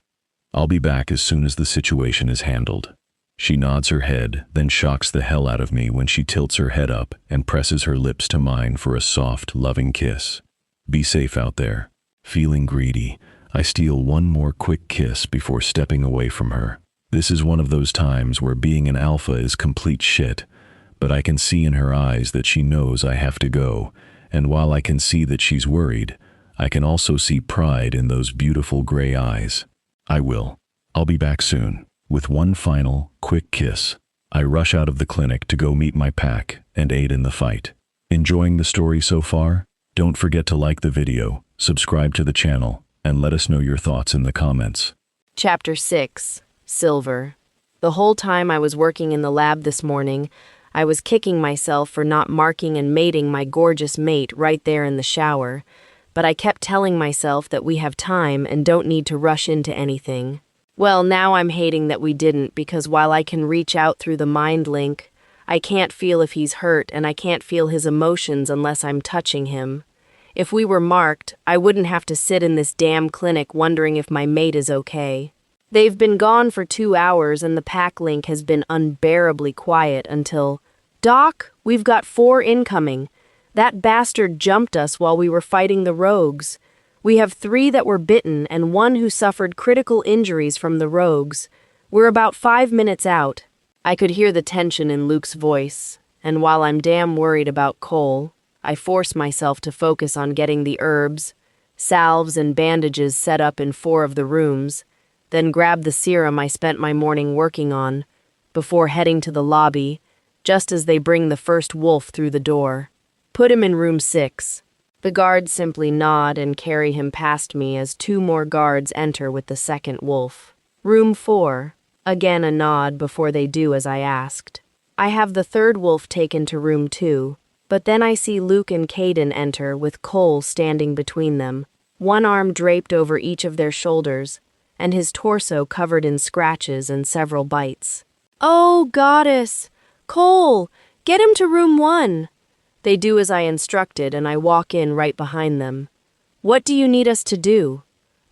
I'll be back as soon as the situation is handled. She nods her head, then shocks the hell out of me when she tilts her head up and presses her lips to mine for a soft, loving kiss. Be safe out there. Feeling greedy, I steal one more quick kiss before stepping away from her. This is one of those times where being an alpha is complete shit, but I can see in her eyes that she knows I have to go, and while I can see that she's worried, I can also see pride in those beautiful gray eyes. I will. I'll be back soon. With one final, quick kiss, I rush out of the clinic to go meet my pack and aid in the fight. Enjoying the story so far? Don't forget to like the video, subscribe to the channel, and let us know your thoughts in the comments. Chapter 6. Silver. The whole time I was working in the lab this morning, I was kicking myself for not marking and mating my gorgeous mate right there in the shower, but I kept telling myself that we have time and don't need to rush into anything. Well, now I'm hating that we didn't, because while I can reach out through the mind link, I can't feel if he's hurt and I can't feel his emotions unless I'm touching him. If we were marked, I wouldn't have to sit in this damn clinic wondering if my mate is okay. They've been gone for 2 hours and the pack link has been unbearably quiet until, "Doc, we've got 4 incoming. That bastard jumped us while we were fighting the rogues. We have 3 that were bitten and 1 who suffered critical injuries from the rogues. We're about 5 minutes out." I could hear the tension in Luke's voice, and while I'm damn worried about Cole, I force myself to focus on getting the herbs, salves, and bandages set up in 4 of the rooms, then grab the serum I spent my morning working on, before heading to the lobby, just as they bring the first wolf through the door. Put him in room 6. The guards simply nod and carry him past me as 2 more guards enter with the second wolf. Room 4. Again a nod before they do as I asked. I have the 3rd wolf taken to room 2, but then I see Luke and Caden enter with Cole standing between them, one arm draped over each of their shoulders, and his torso covered in scratches and several bites. "Oh, goddess! Cole, get him to room 1. They do as I instructed, and I walk in right behind them. "What do you need us to do?"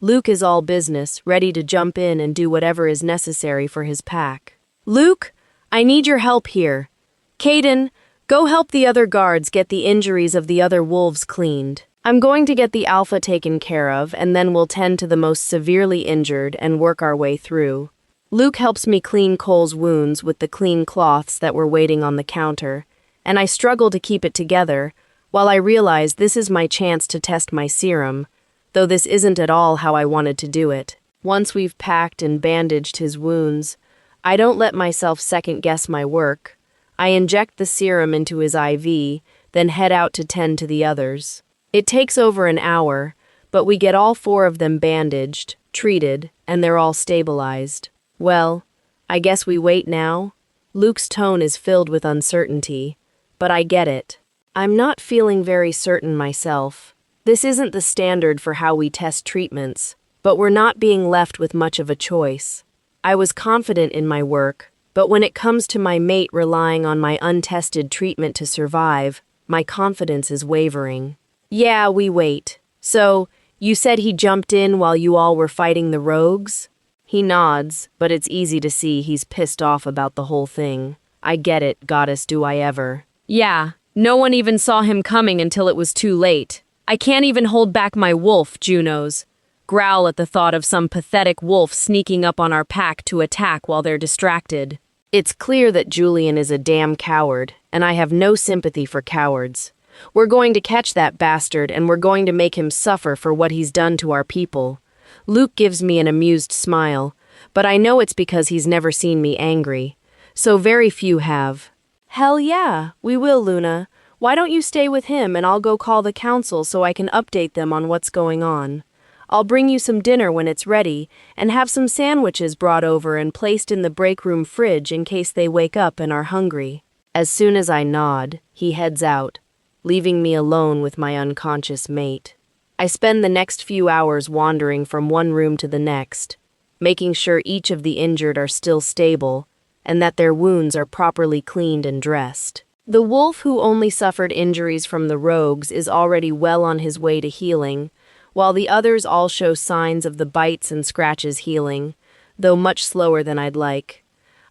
Luke is all business, ready to jump in and do whatever is necessary for his pack. "Luke, I need your help here. Caden, go help the other guards get the injuries of the other wolves cleaned. I'm going to get the alpha taken care of, and then we'll tend to the most severely injured and work our way through." Luke helps me clean Cole's wounds with the clean cloths that were waiting on the counter, and I struggle to keep it together while I realize this is my chance to test my serum, though this isn't at all how I wanted to do it. Once we've packed and bandaged his wounds, I don't let myself second-guess my work. I inject the serum into his IV, then head out to tend to the others. It takes over an hour, but we get all 4 of them bandaged, treated, and they're all stabilized. Well, I guess we wait now? Luke's tone is filled with uncertainty, but I get it. I'm not feeling very certain myself. This isn't the standard for how we test treatments, but we're not being left with much of a choice. I was confident in my work, but when it comes to my mate relying on my untested treatment to survive, my confidence is wavering. Yeah, we wait. So, you said he jumped in while you all were fighting the rogues? He nods, but it's easy to see he's pissed off about the whole thing. I get it, goddess, do I ever. Yeah, no one even saw him coming until it was too late. I can't even hold back my wolf, Junos. Growl at the thought of some pathetic wolf sneaking up on our pack to attack while they're distracted. It's clear that Julian is a damn coward, and I have no sympathy for cowards. We're going to catch that bastard, and we're going to make him suffer for what he's done to our people. Luke gives me an amused smile, but I know it's because he's never seen me angry. So very few have. Hell yeah, we will, Luna. Why don't you stay with him and I'll go call the council so I can update them on what's going on. I'll bring you some dinner when it's ready, and have some sandwiches brought over and placed in the break room fridge in case they wake up and are hungry. As soon as I nod, he heads out, leaving me alone with my unconscious mate. I spend the next few hours wandering from one room to the next, making sure each of the injured are still stable, and that their wounds are properly cleaned and dressed. The wolf who only suffered injuries from the rogues is already well on his way to healing, while the others all show signs of the bites and scratches healing, though much slower than I'd like.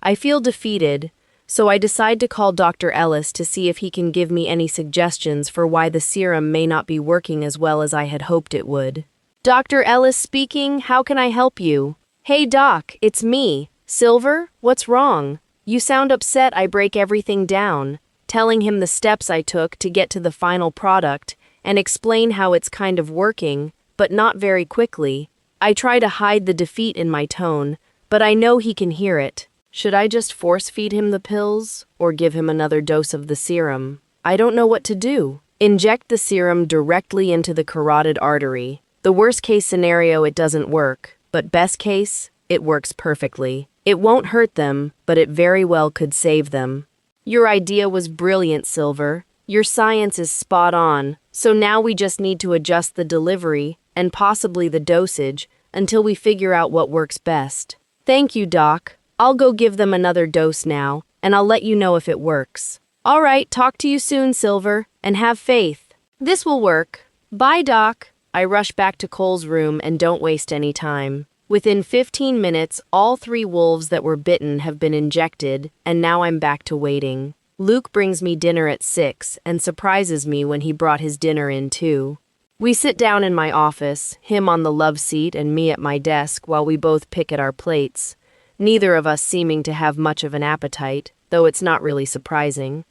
I feel defeated, so I decide to call Dr. Ellis to see if he can give me any suggestions for why the serum may not be working as well as I had hoped it would. Dr. Ellis speaking, how can I help you? Hey Doc, it's me. Silver, what's wrong? You sound upset I break everything down, telling him the steps I took to get to the final product, and explain how it's kind of working, but not very quickly. I try to hide the defeat in my tone, but I know he can hear it. Should I just force-feed him the pills, or give him another dose of the serum? I don't know what to do. Inject the serum directly into the carotid artery. The worst-case scenario, it doesn't work, but best case, it works perfectly. It won't hurt them, but it very well could save them. Your idea was brilliant, Silver. Your science is spot on, so now we just need to adjust the delivery, and possibly the dosage, until we figure out what works best. Thank you, Doc. I'll go give them another dose now, and I'll let you know if it works. All right, talk to you soon, Silver, and have faith. This will work. Bye, Doc. I rush back to Cole's room and don't waste any time. Within 15 minutes, all 3 wolves that were bitten have been injected, and now I'm back to waiting. Luke brings me dinner at 6 and surprises me when he brought his dinner in too. We sit down in my office, him on the love seat and me at my desk while we both pick at our plates, neither of us seeming to have much of an appetite, though it's not really surprising.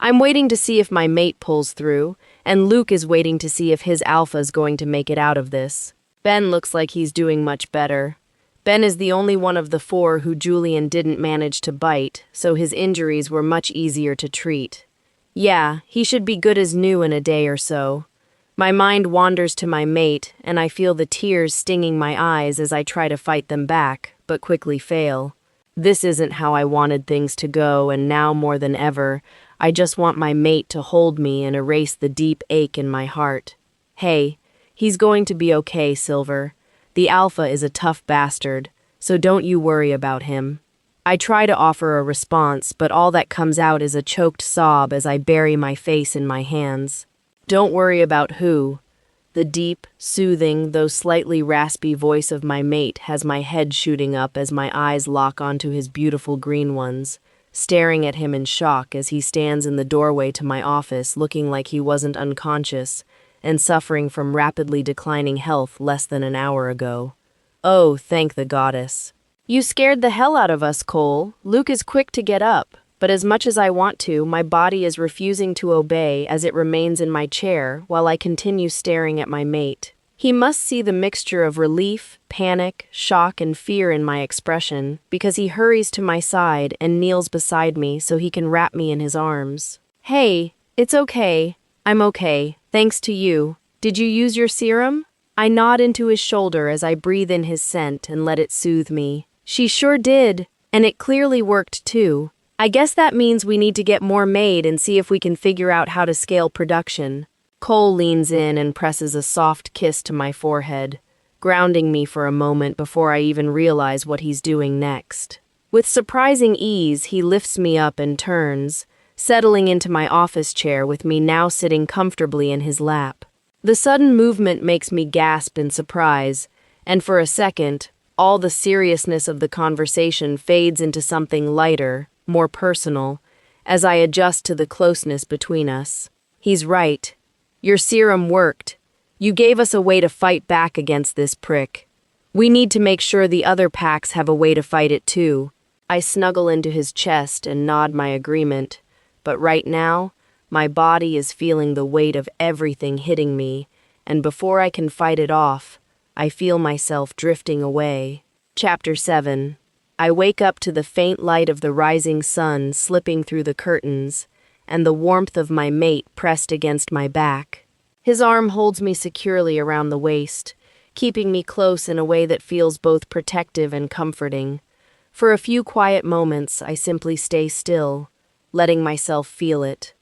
I'm waiting to see if my mate pulls through, and Luke is waiting to see if his alpha's going to make it out of this. Ben looks like he's doing much better. Ben is the only one of the 4 who Julian didn't manage to bite, so his injuries were much easier to treat. Yeah, he should be good as new in a day or so. My mind wanders to my mate, and I feel the tears stinging my eyes as I try to fight them back, but quickly fail. This isn't how I wanted things to go, and now more than ever, I just want my mate to hold me and erase the deep ache in my heart. Hey, he's going to be okay, Silver. The alpha is a tough bastard, so don't you worry about him. I try to offer a response, but all that comes out is a choked sob as I bury my face in my hands. Don't worry about who. The deep, soothing, though slightly raspy voice of my mate has my head shooting up as my eyes lock onto his beautiful green ones, staring at him in shock as he stands in the doorway to my office looking like he wasn't unconscious and suffering from rapidly declining health less than an hour ago. Oh, thank the goddess. You scared the hell out of us, Cole. Luke is quick to get up, but as much as I want to, my body is refusing to obey as it remains in my chair while I continue staring at my mate. He must see the mixture of relief, panic, shock, and fear in my expression because he hurries to my side and kneels beside me so he can wrap me in his arms. Hey, it's okay. I'm okay. Thanks to you. Did you use your serum? I nod into his shoulder as I breathe in his scent and let it soothe me. She sure did, and it clearly worked too. I guess that means we need to get more made and see if we can figure out how to scale production. Cole leans in and presses a soft kiss to my forehead, grounding me for a moment before I even realize what he's doing next. With surprising ease, he lifts me up and turns, settling into my office chair with me now sitting comfortably in his lap. The sudden movement makes me gasp in surprise, and for a second, all the seriousness of the conversation fades into something lighter, more personal, as I adjust to the closeness between us. He's right. Your serum worked. You gave us a way to fight back against this prick. We need to make sure the other packs have a way to fight it too. I snuggle into his chest and nod my agreement, but right now, my body is feeling the weight of everything hitting me, and before I can fight it off, I feel myself drifting away. Chapter 7. I wake up to the faint light of the rising sun slipping through the curtains, and the warmth of my mate pressed against my back. His arm holds me securely around the waist, keeping me close in a way that feels both protective and comforting. For a few quiet moments, I simply stay still, letting myself feel it.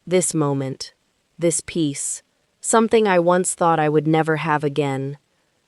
This moment, this peace, something I once thought I would never have again.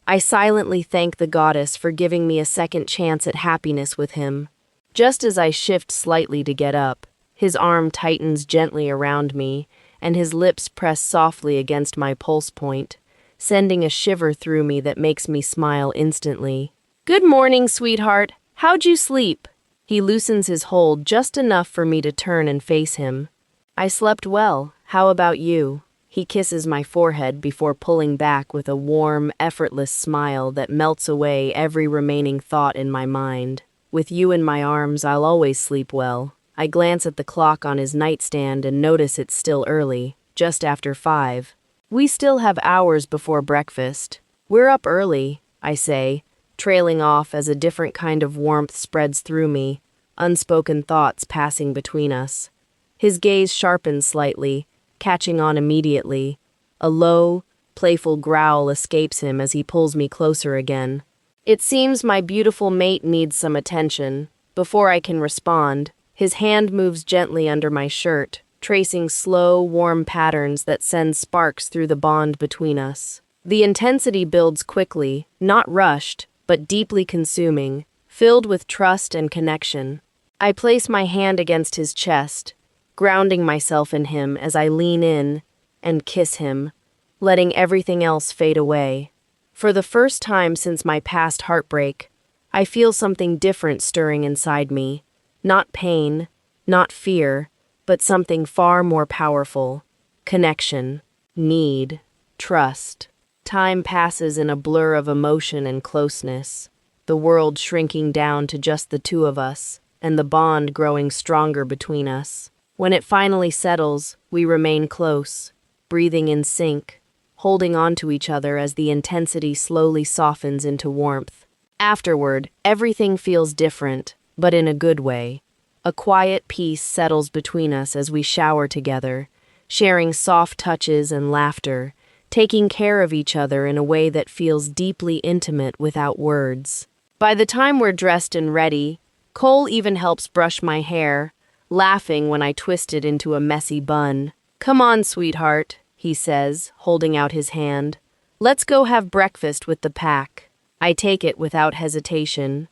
I silently thank the goddess for giving me a second chance at happiness with him. Just as I shift slightly to get up, his arm tightens gently around me, and his lips press softly against my pulse point, sending a shiver through me that makes me smile instantly. "Good morning, sweetheart. How'd you sleep?" He loosens his hold just enough for me to turn and face him. "I slept well. How about you?" He kisses my forehead before pulling back with a warm, effortless smile that melts away every remaining thought in my mind. With you in my arms, I'll always sleep well. I glance at the clock on his nightstand and notice it's still early, just after 5. We still have hours before breakfast. We're up early, I say, trailing off as a different kind of warmth spreads through me, unspoken thoughts passing between us. His gaze sharpens slightly, catching on immediately. A low, playful growl escapes him as he pulls me closer again. It seems my beautiful mate needs some attention. Before I can respond, his hand moves gently under my shirt, tracing slow, warm patterns that send sparks through the bond between us. The intensity builds quickly, not rushed, but deeply consuming, filled with trust and connection. I place my hand against his chest, grounding myself in him as I lean in and kiss him, letting everything else fade away. For the first time since my past heartbreak, I feel something different stirring inside me. Not pain, not fear, but something far more powerful. Connection, need, trust. Time passes in a blur of emotion and closeness, the world shrinking down to just the two of us, and the bond growing stronger between us. When it finally settles, we remain close, breathing in sync, holding on to each other as the intensity slowly softens into warmth. Afterward, everything feels different, but in a good way. A quiet peace settles between us as we shower together, sharing soft touches and laughter, taking care of each other in a way that feels deeply intimate without words. By the time we're dressed and ready, Cole even helps brush my hair, laughing when I twist it into a messy bun. "Come on, sweetheart," he says, holding out his hand. "Let's go have breakfast with the pack." I take it without hesitation.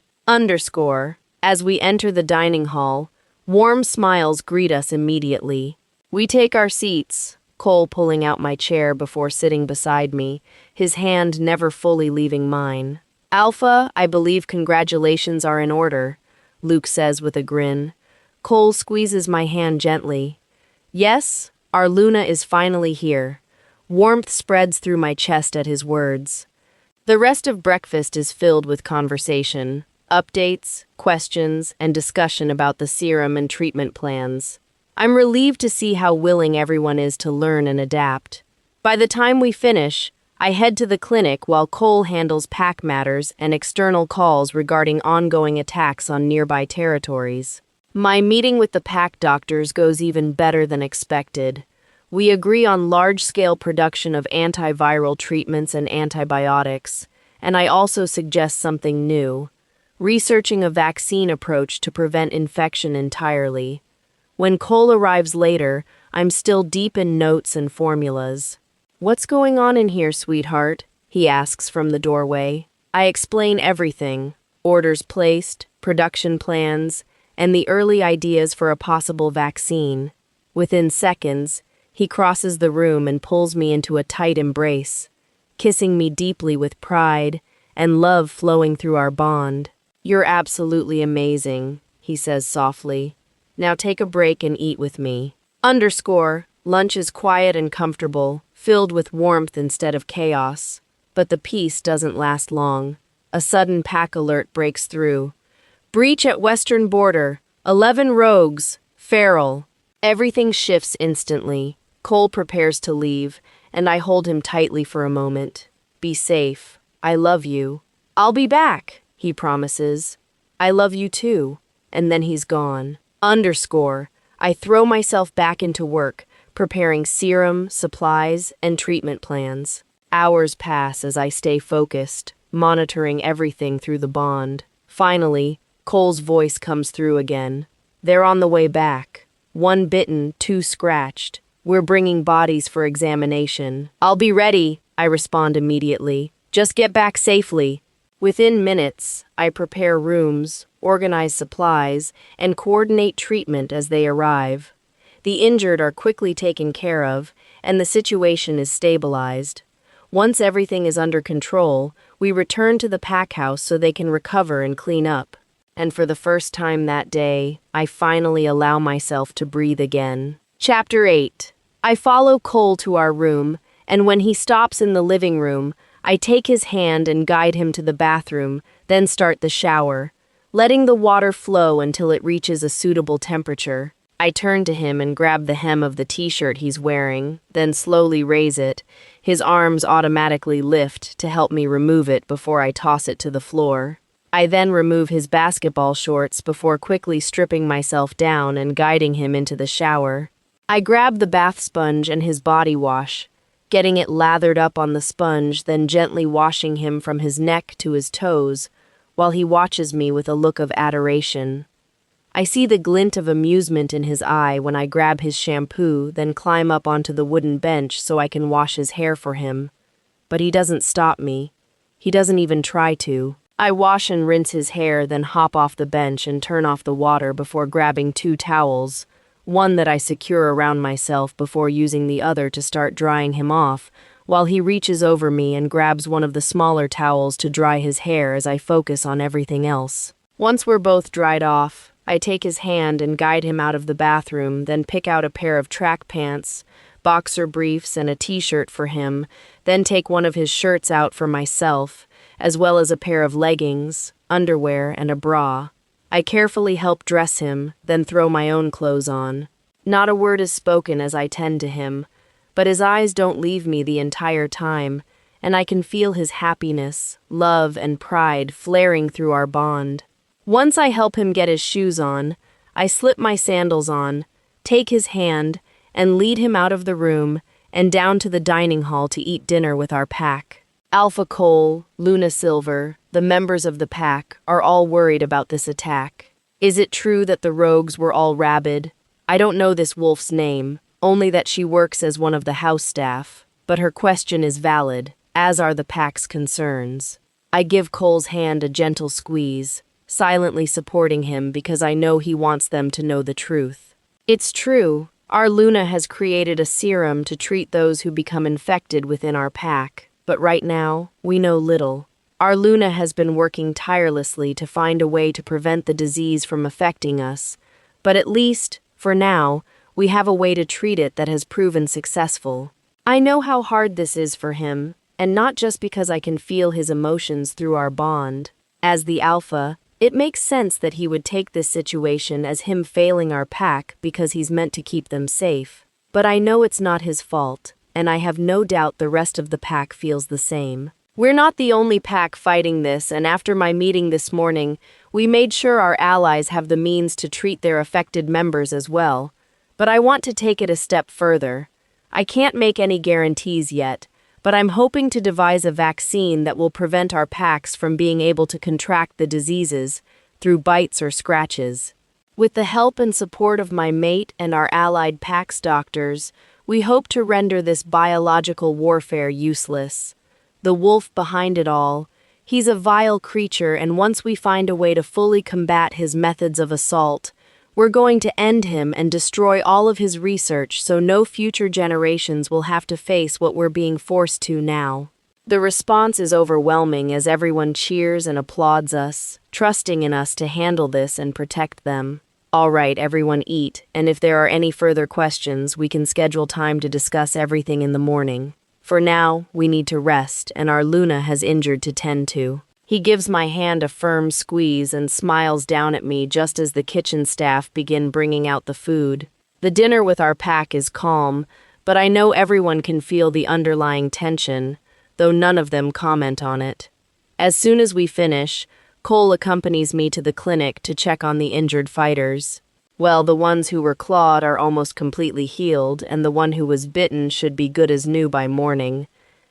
As we enter the dining hall, warm smiles greet us immediately. We take our seats, Cole pulling out my chair before sitting beside me, his hand never fully leaving mine. "Alpha, I believe congratulations are in order," Luke says with a grin. Cole squeezes my hand gently. "Yes, our Luna is finally here." Warmth spreads through my chest at his words. The rest of breakfast is filled with conversation, updates, questions, and discussion about the serum and treatment plans. I'm relieved to see how willing everyone is to learn and adapt. By the time we finish, I head to the clinic while Cole handles pack matters and external calls regarding ongoing attacks on nearby territories. My meeting with the pack doctors goes even better than expected. We agree on large-scale production of antiviral treatments and antibiotics, and I also suggest something new, researching a vaccine approach to prevent infection entirely. When Cole arrives later, I'm still deep in notes and formulas. "What's going on in here, sweetheart?" he asks from the doorway. I explain everything: orders placed, production plans, and the early ideas for a possible vaccine. Within seconds, he crosses the room and pulls me into a tight embrace, kissing me deeply with pride and love flowing through our bond. "You're absolutely amazing," he says softly. "Now take a break and eat with me." Lunch is quiet and comfortable, filled with warmth instead of chaos. But the peace doesn't last long. A sudden pack alert breaks through. "Breach at western border. 11 rogues. Feral." Everything shifts instantly. Cole prepares to leave, and I hold him tightly for a moment. "Be safe. I love you." "I'll be back," he promises. "I love you too." And then he's gone. I throw myself back into work, preparing serum, supplies, and treatment plans. Hours pass as I stay focused, monitoring everything through the bond. Finally, Cole's voice comes through again. "They're on the way back. 1 bitten, 2 scratched. We're bringing bodies for examination." "I'll be ready," I respond immediately. "Just get back safely." Within minutes, I prepare rooms, organize supplies, and coordinate treatment as they arrive. The injured are quickly taken care of, and the situation is stabilized. Once everything is under control, we return to the pack house so they can recover and clean up. And for the first time that day, I finally allow myself to breathe again. Chapter 8. I follow Cole to our room, and when he stops in the living room, I take his hand and guide him to the bathroom, then start the shower, letting the water flow until it reaches a suitable temperature. I turn to him and grab the hem of the t-shirt he's wearing, then slowly raise it. His arms automatically lift to help me remove it before I toss it to the floor. I then remove his basketball shorts before quickly stripping myself down and guiding him into the shower. I grab the bath sponge and his body wash, getting it lathered up on the sponge, then gently washing him from his neck to his toes, while he watches me with a look of adoration. I see the glint of amusement in his eye when I grab his shampoo, then climb up onto the wooden bench so I can wash his hair for him. But he doesn't stop me. He doesn't even try to. I wash and rinse his hair, then hop off the bench and turn off the water before grabbing 2 towels, one that I secure around myself before using the other to start drying him off, while he reaches over me and grabs one of the smaller towels to dry his hair as I focus on everything else. Once we're both dried off, I take his hand and guide him out of the bathroom, then pick out a pair of track pants, boxer briefs, and a t-shirt for him, then take one of his shirts out for myself, as well as a pair of leggings, underwear, and a bra. I carefully help dress him, then throw my own clothes on. Not a word is spoken as I tend to him, but his eyes don't leave me the entire time, and I can feel his happiness, love, and pride flaring through our bond. Once I help him get his shoes on, I slip my sandals on, take his hand, and lead him out of the room and down to the dining hall to eat dinner with our pack. Alpha Cole, Luna Silver, the members of the pack, are all worried about this attack. Is it true that the rogues were all rabid? I don't know this wolf's name, only that she works as one of the house staff, but her question is valid, as are the pack's concerns. I give Cole's hand a gentle squeeze, silently supporting him because I know he wants them to know the truth. It's true, our Luna has created a serum to treat those who become infected within our pack, but right now, we know little. Our Luna has been working tirelessly to find a way to prevent the disease from affecting us, but at least, for now, we have a way to treat it that has proven successful. I know how hard this is for him, and not just because I can feel his emotions through our bond. As the alpha, it makes sense that he would take this situation as him failing our pack because he's meant to keep them safe. But I know it's not his fault, and I have no doubt the rest of the pack feels the same. We're not the only pack fighting this, and after my meeting this morning, we made sure our allies have the means to treat their affected members as well. But I want to take it a step further. I can't make any guarantees yet, but I'm hoping to devise a vaccine that will prevent our packs from being able to contract the diseases through bites or scratches. With the help and support of my mate and our allied pack's doctors, We hope to render this biological warfare useless. The wolf behind it all, he's a vile creature, and once we find a way to fully combat his methods of assault, we're going to end him and destroy all of his research so no future generations will have to face what we're being forced to now. The response is overwhelming as everyone cheers and applauds us, trusting in us to handle this and protect them. All right, everyone eat, and if there are any further questions, we can schedule time to discuss everything in the morning. For now, we need to rest, and our Luna has injured to tend to. He gives my hand a firm squeeze and smiles down at me just as the kitchen staff begin bringing out the food. The dinner with our pack is calm, but I know everyone can feel the underlying tension, though none of them comment on it. As soon as we finish, Cole accompanies me to the clinic to check on the injured fighters. Well, the ones who were clawed are almost completely healed, and the one who was bitten should be good as new by morning.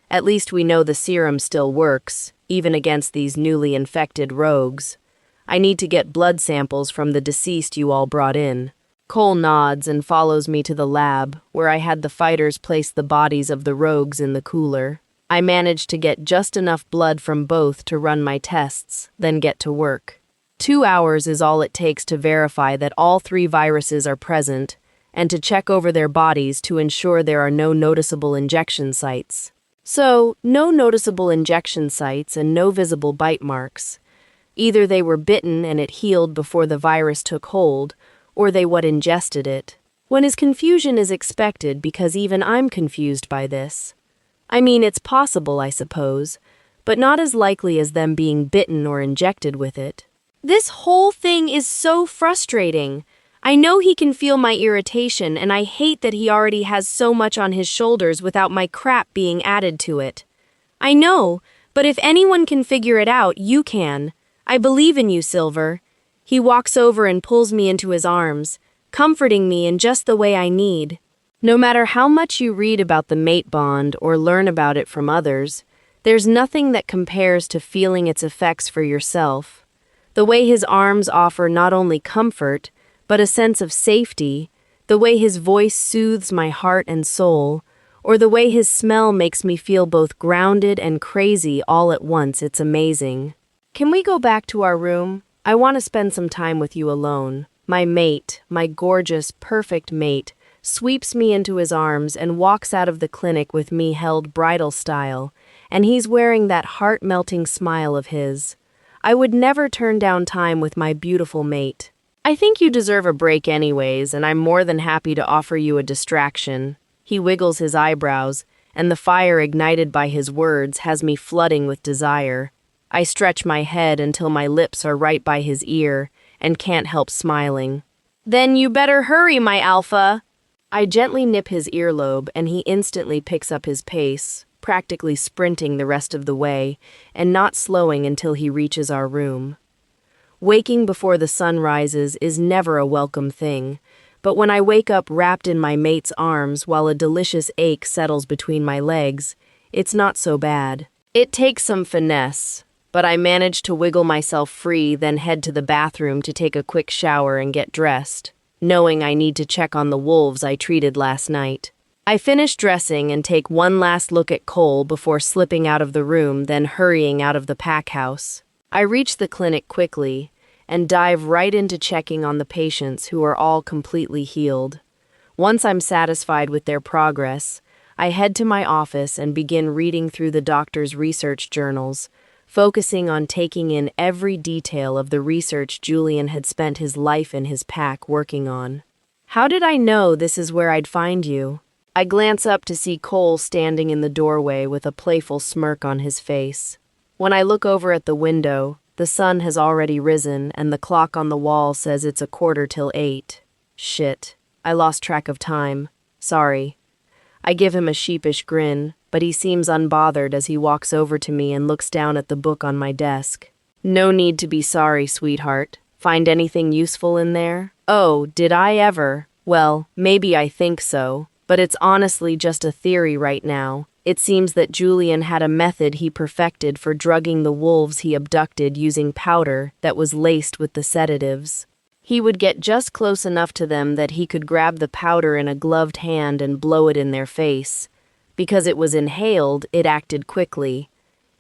At least we know the serum still works, even against these newly infected rogues. I need to get blood samples from the deceased you all brought in. Cole nods and follows me to the lab, where I had the fighters place the bodies of the rogues in the cooler. I managed to get just enough blood from both to run my tests, then get to work. 2 hours is all it takes to verify that all 3 viruses are present, and to check over their bodies to ensure there are no noticeable injection sites. So, no noticeable injection sites and no visible bite marks. Either they were bitten and it healed before the virus took hold, or they what ingested it. When his confusion is expected because even I'm confused by this. I mean, it's possible, I suppose, but not as likely as them being bitten or injected with it. This whole thing is so frustrating. I know he can feel my irritation, and I hate that he already has so much on his shoulders without my crap being added to it. I know, but if anyone can figure it out, you can. I believe in you, Silver. He walks over and pulls me into his arms, comforting me in just the way I need. No matter how much you read about the mate bond or learn about it from others, there's nothing that compares to feeling its effects for yourself. The way his arms offer not only comfort, but a sense of safety, the way his voice soothes my heart and soul, or the way his smell makes me feel both grounded and crazy all at once, it's amazing. Can we go back to our room? I want to spend some time with you alone. My mate, my gorgeous, perfect mate, sweeps me into his arms and walks out of the clinic with me held bridal style, and he's wearing that heart-melting smile of his. I would never turn down time with my beautiful mate. I think you deserve a break anyways, and I'm more than happy to offer you a distraction. He wiggles his eyebrows, and the fire ignited by his words has me flooding with desire. I stretch my head until my lips are right by his ear, and can't help smiling. Then you better hurry, my alpha. I gently nip his earlobe, and he instantly picks up his pace, practically sprinting the rest of the way, and not slowing until he reaches our room. Waking before the sun rises is never a welcome thing, but when I wake up wrapped in my mate's arms while a delicious ache settles between my legs, it's not so bad. It takes some finesse, but I manage to wiggle myself free, then head to the bathroom to take a quick shower and get dressed, knowing I need to check on the wolves I treated last night. I finish dressing and take one last look at Cole before slipping out of the room, then hurrying out of the pack house. I reach the clinic quickly and dive right into checking on the patients who are all completely healed. Once I'm satisfied with their progress, I head to my office and begin reading through the doctor's research journals, focusing on taking in every detail of the research Julian had spent his life in his pack working on. How did I know this is where I'd find you? I glance up to see Cole standing in the doorway with a playful smirk on his face. When I look over at the window, the sun has already risen and the clock on the wall says it's 8:15. Shit, I lost track of time. Sorry. I give him a sheepish grin, but he seems unbothered as he walks over to me and looks down at the book on my desk. No need to be sorry, sweetheart. Find anything useful in there? Oh, did I ever? Well, maybe I think so, but it's honestly just a theory right now. It seems that Julian had a method he perfected for drugging the wolves he abducted using powder that was laced with the sedatives. He would get just close enough to them that he could grab the powder in a gloved hand and blow it in their face. Because it was inhaled, it acted quickly.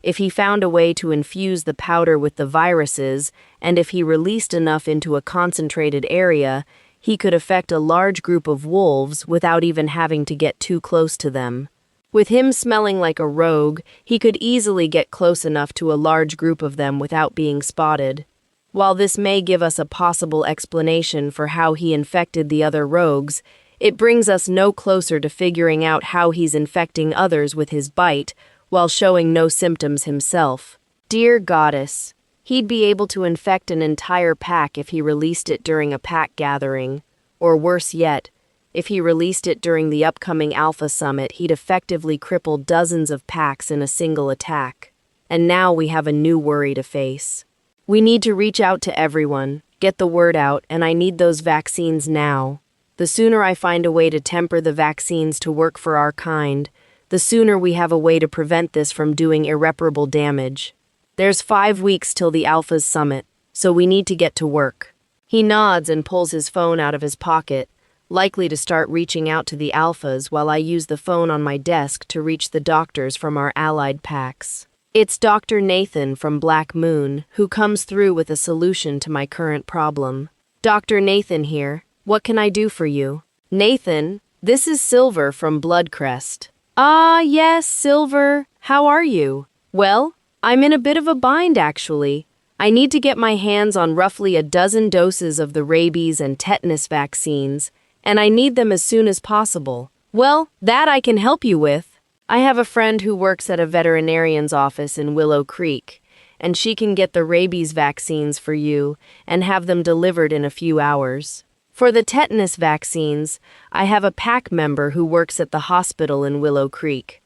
If he found a way to infuse the powder with the viruses, and if he released enough into a concentrated area, he could affect a large group of wolves without even having to get too close to them. With him smelling like a rogue, he could easily get close enough to a large group of them without being spotted. While this may give us a possible explanation for how he infected the other rogues, it brings us no closer to figuring out how he's infecting others with his bite, while showing no symptoms himself. Dear Goddess, he'd be able to infect an entire pack if he released it during a pack gathering. Or worse yet, if he released it during the upcoming Alpha Summit, he'd effectively cripple dozens of packs in a single attack. And now we have a new worry to face. We need to reach out to everyone, get the word out, and I need those vaccines now. The sooner I find a way to temper the vaccines to work for our kind, the sooner we have a way to prevent this from doing irreparable damage. There's 5 weeks till the Alpha's summit, so we need to get to work. He nods and pulls his phone out of his pocket, likely to start reaching out to the Alphas while I use the phone on my desk to reach the doctors from our allied packs. It's Dr. Nathan from Black Moon, who comes through with a solution to my current problem. Dr. Nathan here. What can I do for you? Nathan, this is Silver from Bloodcrest. Ah, yes, Silver. How are you? Well, I'm in a bit of a bind, actually. I need to get my hands on roughly a dozen doses of the rabies and tetanus vaccines, and I need them as soon as possible. Well, that I can help you with. I have a friend who works at a veterinarian's office in Willow Creek, and she can get the rabies vaccines for you and have them delivered in a few hours. For the tetanus vaccines, I have a pack member who works at the hospital in Willow Creek.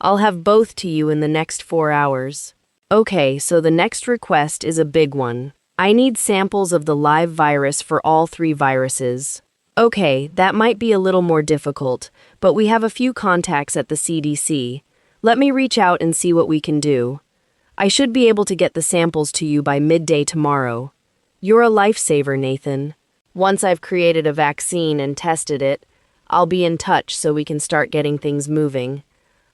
I'll have both to you in the next 4 hours. Okay, so the next request is a big one. I need samples of the live virus for all 3 viruses. Okay, that might be a little more difficult, but we have a few contacts at the CDC. Let me reach out and see what we can do. I should be able to get the samples to you by midday tomorrow. You're a lifesaver, Nathan. Once I've created a vaccine and tested it, I'll be in touch so we can start getting things moving.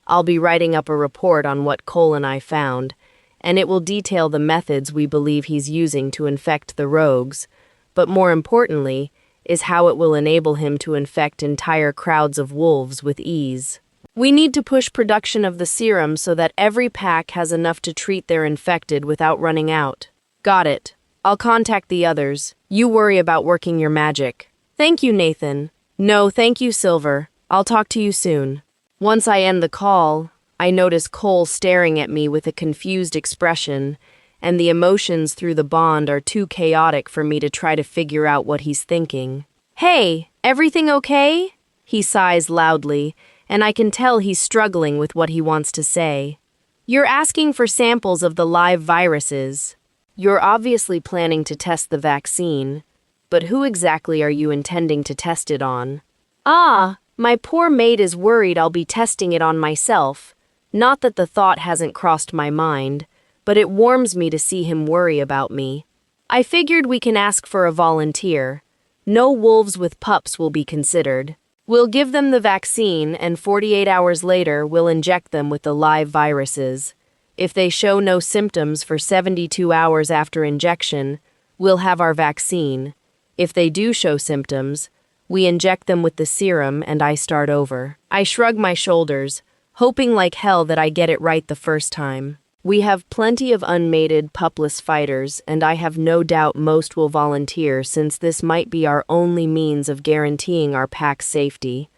I'll be writing up a report on what Cole and I found, and it will detail the methods we believe he's using to infect the rogues, but more importantly, is how it will enable him to infect entire crowds of wolves with ease. We need to push production of the serum so that every pack has enough to treat their infected without running out. Got it. I'll contact the others. You worry about working your magic. Thank you, Nathan. No, thank you, Silver. I'll talk to you soon. Once I end the call, I notice Cole staring at me with a confused expression, and the emotions through the bond are too chaotic for me to try to figure out what he's thinking. Hey, everything okay? He sighs loudly, and I can tell he's struggling with what he wants to say. You're asking for samples of the live viruses. You're obviously planning to test the vaccine, but who exactly are you intending to test it on? Ah, my poor mate is worried I'll be testing it on myself. Not that the thought hasn't crossed my mind, but it warms me to see him worry about me. I figured we can ask for a volunteer. No wolves with pups will be considered. We'll give them the vaccine, and 48 hours later, we'll inject them with the live viruses. If they show no symptoms for 72 hours after injection, we'll have our vaccine. If they do show symptoms, we inject them with the serum and I start over. I shrug my shoulders, hoping like hell that I get it right the first time. We have plenty of unmated, pupless fighters, and I have no doubt most will volunteer since this might be our only means of guaranteeing our pack's safety.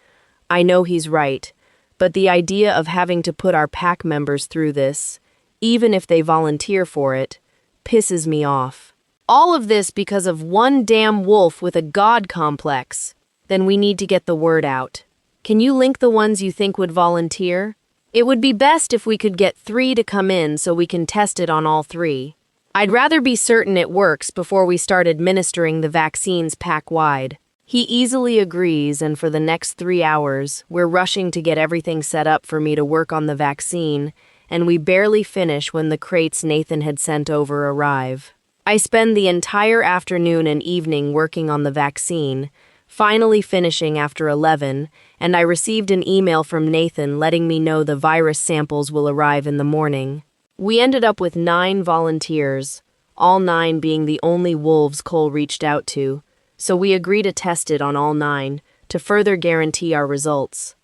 I know he's right, but the idea of having to put our pack members through this, even if they volunteer for it, pisses me off. All of this because of one damn wolf with a god complex. Then we need to get the word out. Can you link the ones you think would volunteer? It would be best if we could get 3 to come in so we can test it on all 3. I'd rather be certain it works before we start administering the vaccines pack-wide. He easily agrees, and for the next 3 hours, we're rushing to get everything set up for me to work on the vaccine, and we barely finish when the crates Nathan had sent over arrive. I spend the entire afternoon and evening working on the vaccine, finally finishing after 11, and I received an email from Nathan letting me know the virus samples will arrive in the morning. We ended up with 9 volunteers, all 9 being the only wolves Cole reached out to, so we agree to test it on all 9 to further guarantee our results.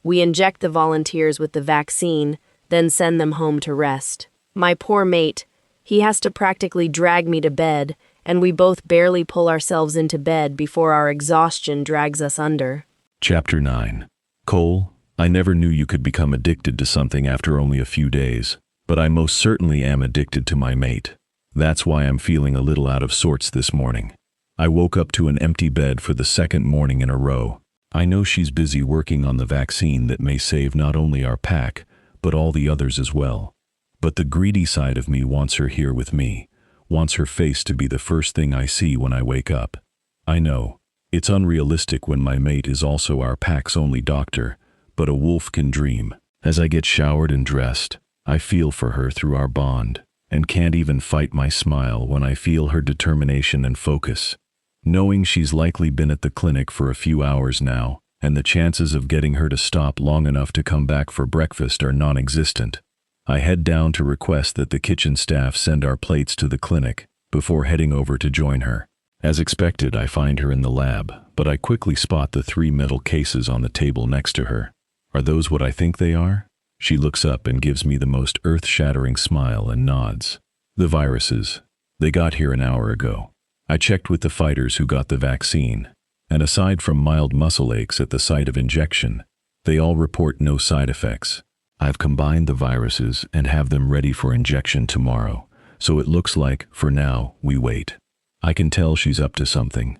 We inject the volunteers with the vaccine, then send them home to rest. My poor mate, he has to practically drag me to bed, and we both barely pull ourselves into bed before our exhaustion drags us under. Chapter 9. Cole, I never knew you could become addicted to something after only a few days, but I most certainly am addicted to my mate. That's why I'm feeling a little out of sorts this morning. I woke up to an empty bed for the second morning in a row. I know she's busy working on the vaccine that may save not only our pack, but all the others as well. But the greedy side of me wants her here with me, wants her face to be the first thing I see when I wake up. I know, it's unrealistic when my mate is also our pack's only doctor, but a wolf can dream. As I get showered and dressed, I feel for her through our bond, and can't even fight my smile when I feel her determination and focus. Knowing she's likely been at the clinic for a few hours now, and the chances of getting her to stop long enough to come back for breakfast are non-existent, I head down to request that the kitchen staff send our plates to the clinic before heading over to join her. As expected, I find her in the lab, but I quickly spot the 3 metal cases on the table next to her. Are those what I think they are? She looks up and gives me the most earth-shattering smile and nods. The viruses. They got here an hour ago. I checked with the fighters who got the vaccine, and aside from mild muscle aches at the site of injection, they all report no side effects. I've combined the viruses and have them ready for injection tomorrow, so it looks like, for now, we wait. I can tell she's up to something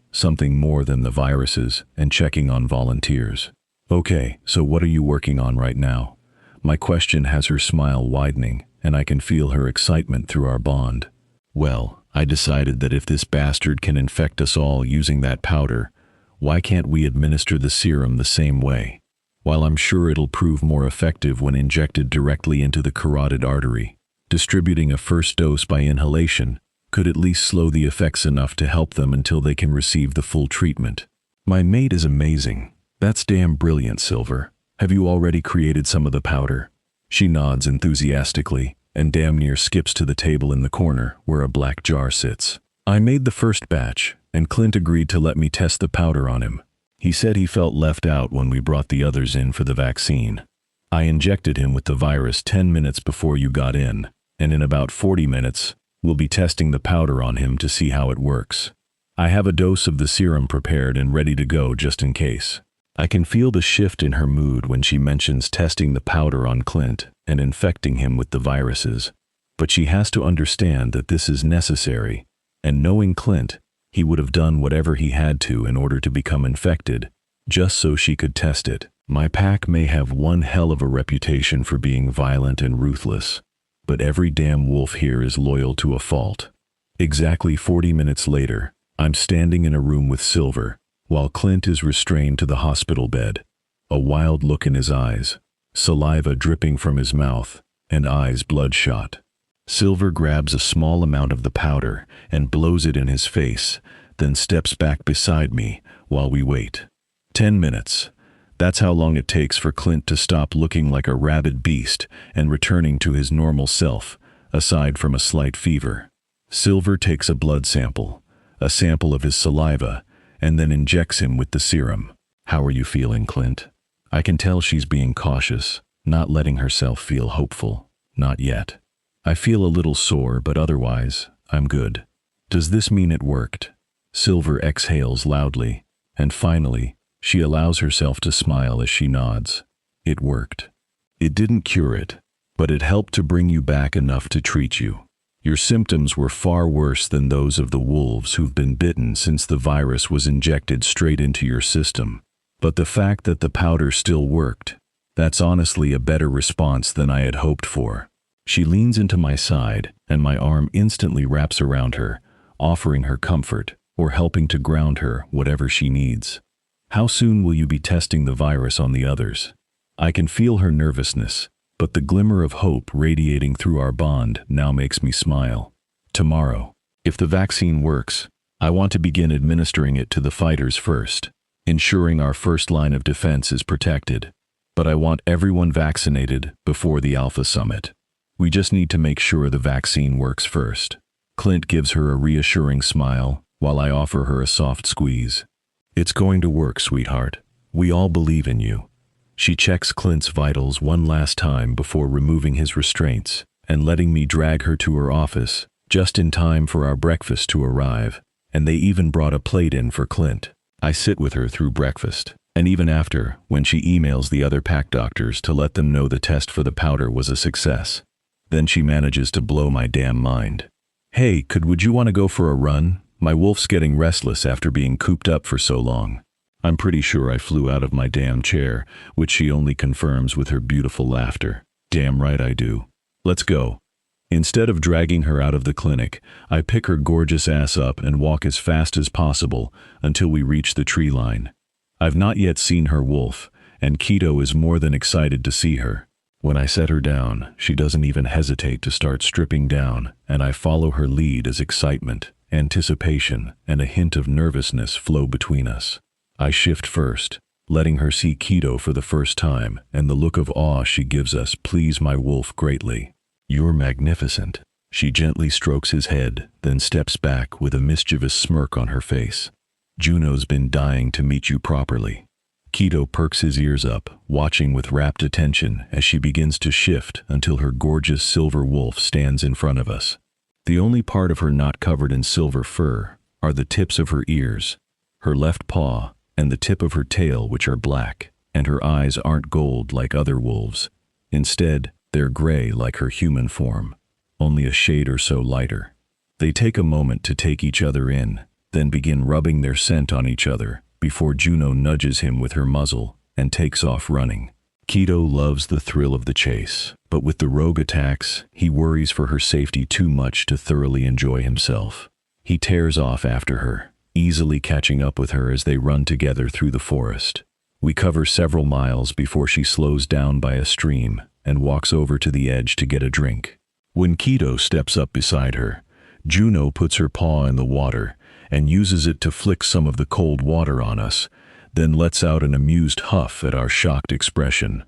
more than the viruses and checking on volunteers. Okay, so what are you working on right now? My question has her smile widening, and I can feel her excitement through our bond. Well, I decided that if this bastard can infect us all using that powder, why can't we administer the serum the same way? While I'm sure it'll prove more effective when injected directly into the carotid artery, distributing a first dose by inhalation could at least slow the effects enough to help them until they can receive the full treatment. My mate is amazing. That's damn brilliant, Silver. Have you already created some of the powder? She nods enthusiastically and damn near skips to the table in the corner where a black jar sits. I made the first batch, and Clint agreed to let me test the powder on him. He said he felt left out when we brought the others in for the vaccine. I injected him with the virus 10 minutes before you got in, and in about 40 minutes, we'll be testing the powder on him to see how it works. I have a dose of the serum prepared and ready to go just in case. I can feel the shift in her mood when she mentions testing the powder on Clint and infecting him with the viruses, but she has to understand that this is necessary, and knowing Clint, he would have done whatever he had to in order to become infected, just so she could test it. My pack may have one hell of a reputation for being violent and ruthless, but every damn wolf here is loyal to a fault. Exactly 40 minutes later, I'm standing in a room with Silver, while Clint is restrained to the hospital bed, a wild look in his eyes, saliva dripping from his mouth, and eyes bloodshot. Silver grabs a small amount of the powder and blows it in his face, then steps back beside me while we wait. 10 minutes. That's how long it takes for Clint to stop looking like a rabid beast and returning to his normal self, aside from a slight fever. Silver takes a blood sample, a sample of his saliva, and then injects him with the serum. How are you feeling, Clint? I can tell she's being cautious, not letting herself feel hopeful. Not yet. I feel a little sore, but otherwise, I'm good. Does this mean it worked? Silver exhales loudly, and finally, she allows herself to smile as she nods. It worked. It didn't cure it, but it helped to bring you back enough to treat you. Your symptoms were far worse than those of the wolves who've been bitten since the virus was injected straight into your system. But the fact that the powder still worked, that's honestly a better response than I had hoped for. She leans into my side, and my arm instantly wraps around her, offering her comfort or helping to ground her, whatever she needs. How soon will you be testing the virus on the others? I can feel her nervousness, but the glimmer of hope radiating through our bond now makes me smile. Tomorrow. If the vaccine works, I want to begin administering it to the fighters first, ensuring our first line of defense is protected. But I want everyone vaccinated before the Alpha Summit. We just need to make sure the vaccine works first. Clint gives her a reassuring smile while I offer her a soft squeeze. It's going to work, sweetheart. We all believe in you. She checks Clint's vitals one last time before removing his restraints and letting me drag her to her office just in time for our breakfast to arrive, and they even brought a plate in for Clint. I sit with her through breakfast, and even after, when she emails the other pack doctors to let them know the test for the powder was a success. Then she manages to blow my damn mind. Hey, would you want to go for a run? My wolf's getting restless after being cooped up for so long. I'm pretty sure I flew out of my damn chair, which she only confirms with her beautiful laughter. Damn right I do. Let's go. Instead of dragging her out of the clinic, I pick her gorgeous ass up and walk as fast as possible until we reach the tree line. I've not yet seen her wolf, and Keto is more than excited to see her. When I set her down, she doesn't even hesitate to start stripping down, and I follow her lead as excitement, anticipation, and a hint of nervousness flow between us. I shift first, letting her see Keto for the first time, and the look of awe she gives us please my wolf greatly. You're magnificent. She gently strokes his head, then steps back with a mischievous smirk on her face. Juno's been dying to meet you properly. Keto perks his ears up, watching with rapt attention as she begins to shift until her gorgeous silver wolf stands in front of us. The only part of her not covered in silver fur are the tips of her ears, her left paw, and the tip of her tail, which are black, and her eyes aren't gold like other wolves. Instead, they're gray like her human form, only a shade or so lighter. They take a moment to take each other in, then begin rubbing their scent on each other before Juno nudges him with her muzzle and takes off running. Keto loves the thrill of the chase, but with the rogue attacks, he worries for her safety too much to thoroughly enjoy himself. He tears off after her, easily catching up with her as they run together through the forest. We cover several miles before she slows down by a stream and walks over to the edge to get a drink. When Keto steps up beside her, Juno puts her paw in the water and uses it to flick some of the cold water on us, then lets out an amused huff at our shocked expression.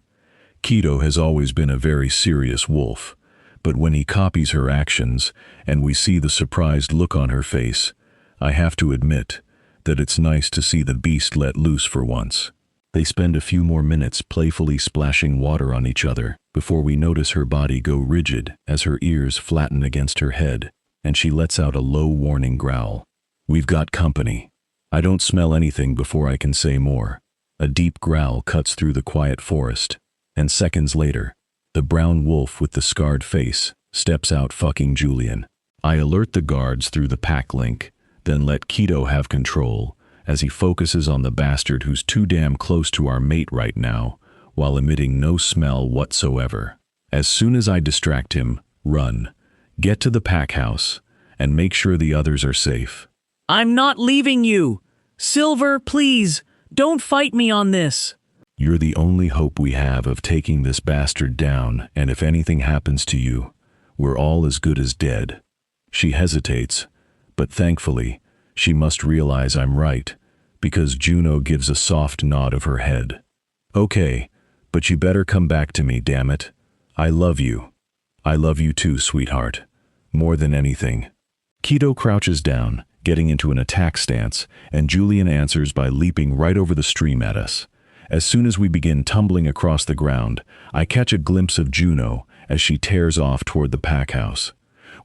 Keto has always been a very serious wolf, but when he copies her actions and we see the surprised look on her face, I have to admit that it's nice to see the beast let loose for once. They spend a few more minutes playfully splashing water on each other before we notice her body go rigid as her ears flatten against her head, and she lets out a low warning growl. We've got company. I don't smell anything before I can say more. A deep growl cuts through the quiet forest, and seconds later, the brown wolf with the scarred face steps out fucking Julian. I alert the guards through the pack link, then let Keto have control as he focuses on the bastard who's too damn close to our mate right now, while emitting no smell whatsoever. As soon as I distract him, run, get to the pack house, and make sure the others are safe. I'm not leaving you! Silver, please, don't fight me on this! You're the only hope we have of taking this bastard down, and if anything happens to you, we're all as good as dead. She hesitates, but thankfully, she must realize I'm right, because Juno gives a soft nod of her head. Okay, but you better come back to me, damn it. I love you. I love you too, sweetheart. More than anything. Keto crouches down, getting into an attack stance, and Julian answers by leaping right over the stream at us. As soon as we begin tumbling across the ground, I catch a glimpse of Juno as she tears off toward the pack house.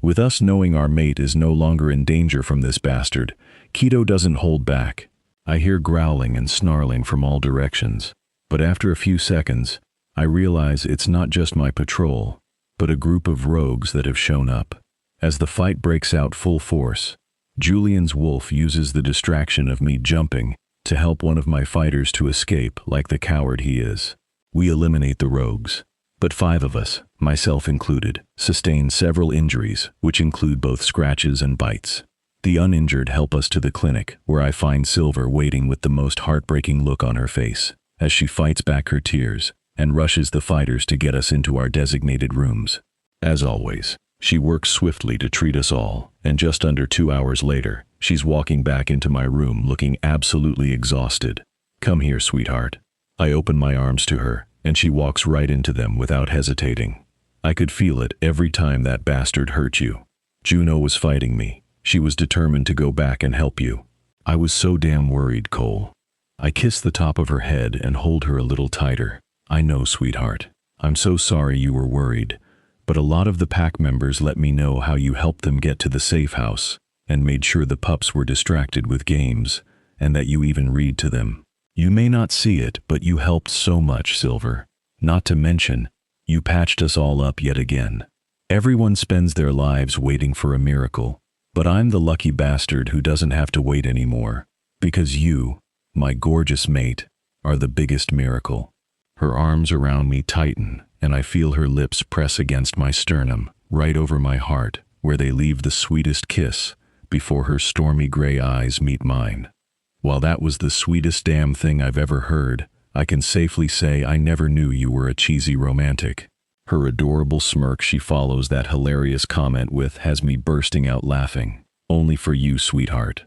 With us knowing our mate is no longer in danger from this bastard, Keto doesn't hold back. I hear growling and snarling from all directions, but after a few seconds, I realize it's not just my patrol, but a group of rogues that have shown up. As the fight breaks out full force, Julian's wolf uses the distraction of me jumping to help one of my fighters to escape like the coward he is. We eliminate the rogues, but 5 of us, myself included, sustain several injuries, which include both scratches and bites. The uninjured help us to the clinic, where I find Silver waiting with the most heartbreaking look on her face, as she fights back her tears and rushes the fighters to get us into our designated rooms. As always, She works swiftly to treat us all, and just under 2 hours later, she's walking back into my room looking absolutely exhausted. Come here, sweetheart. I open my arms to her, and she walks right into them without hesitating. I could feel it every time that bastard hurt you. Juno was fighting me. She was determined to go back and help you. I was so damn worried, Cole. I kiss the top of her head and hold her a little tighter. I know, sweetheart. I'm so sorry you were worried, but a lot of the pack members let me know how you helped them get to the safe house and made sure the pups were distracted with games and that you even read to them. You may not see it, but you helped so much, Silver. Not to mention, you patched us all up yet again. Everyone spends their lives waiting for a miracle, but I'm the lucky bastard who doesn't have to wait anymore, because you, my gorgeous mate, are the biggest miracle. Her arms around me tighten, and I feel her lips press against my sternum, right over my heart, where they leave the sweetest kiss before her stormy gray eyes meet mine. While that was the sweetest damn thing I've ever heard, I can safely say I never knew you were a cheesy romantic. Her adorable smirk she follows that hilarious comment with has me bursting out laughing. Only for you, sweetheart.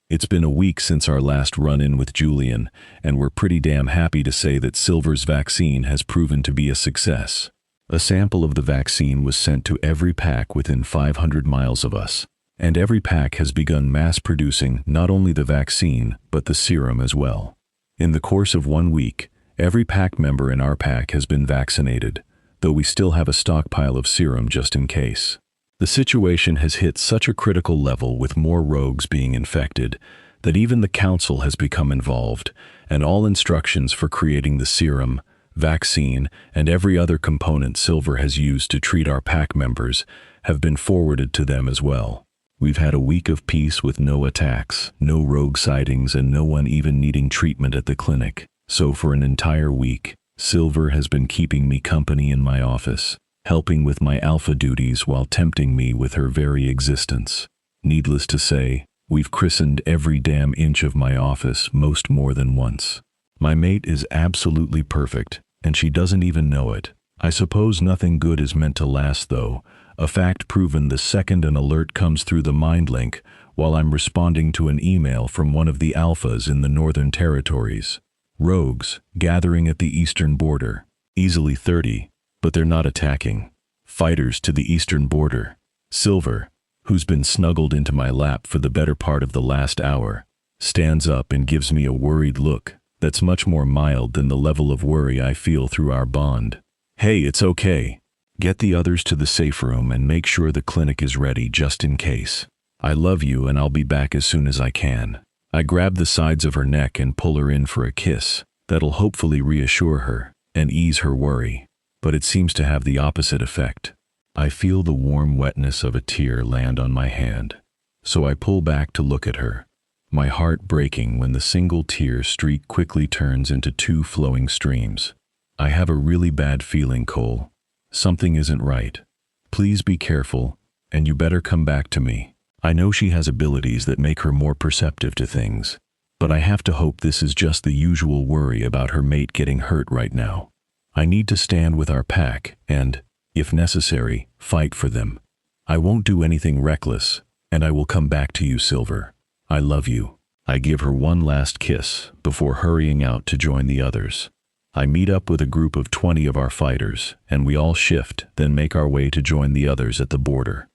It's been a week since our last run-in with Julian, and we're pretty damn happy to say that Silver's vaccine has proven to be a success. A sample of the vaccine was sent to every pack within 500 miles of us, and every pack has begun mass-producing not only the vaccine, but the serum as well. In the course of 1 week, every pack member in our pack has been vaccinated, though we still have a stockpile of serum just in case. The situation has hit such a critical level with more rogues being infected that even the council has become involved, and all instructions for creating the serum, vaccine, and every other component Silver has used to treat our pack members have been forwarded to them as well. We've had a week of peace with no attacks, no rogue sightings, and no one even needing treatment at the clinic. So for an entire week, Silver has been keeping me company in my office, helping with my alpha duties while tempting me with her very existence. Needless to say, we've christened every damn inch of my office most more than once. My mate is absolutely perfect, and she doesn't even know it. I suppose nothing good is meant to last, though, a fact proven the second an alert comes through the mind link while I'm responding to an email from one of the alphas in the Northern Territories. Rogues, gathering at the eastern border, easily 30, but they're not attacking. Fighters to the eastern border. Silver, who's been snuggled into my lap for the better part of the last hour, stands up and gives me a worried look that's much more mild than the level of worry I feel through our bond. Hey, it's okay. Get the others to the safe room and make sure the clinic is ready just in case. I love you and I'll be back as soon as I can. I grab the sides of her neck and pull her in for a kiss that'll hopefully reassure her and ease her worry, but it seems to have the opposite effect. I feel the warm wetness of a tear land on my hand, so I pull back to look at her, my heart breaking when the single tear streak quickly turns into 2 flowing streams. I have a really bad feeling, Cole. Something isn't right. Please be careful, and you better come back to me. I know she has abilities that make her more perceptive to things, but I have to hope this is just the usual worry about her mate getting hurt right now. I need to stand with our pack and, if necessary, fight for them. I won't do anything reckless, and I will come back to you, Silver. I love you. I give her one last kiss before hurrying out to join the others. I meet up with a group of 20 of our fighters, and we all shift, then make our way to join the others at the border.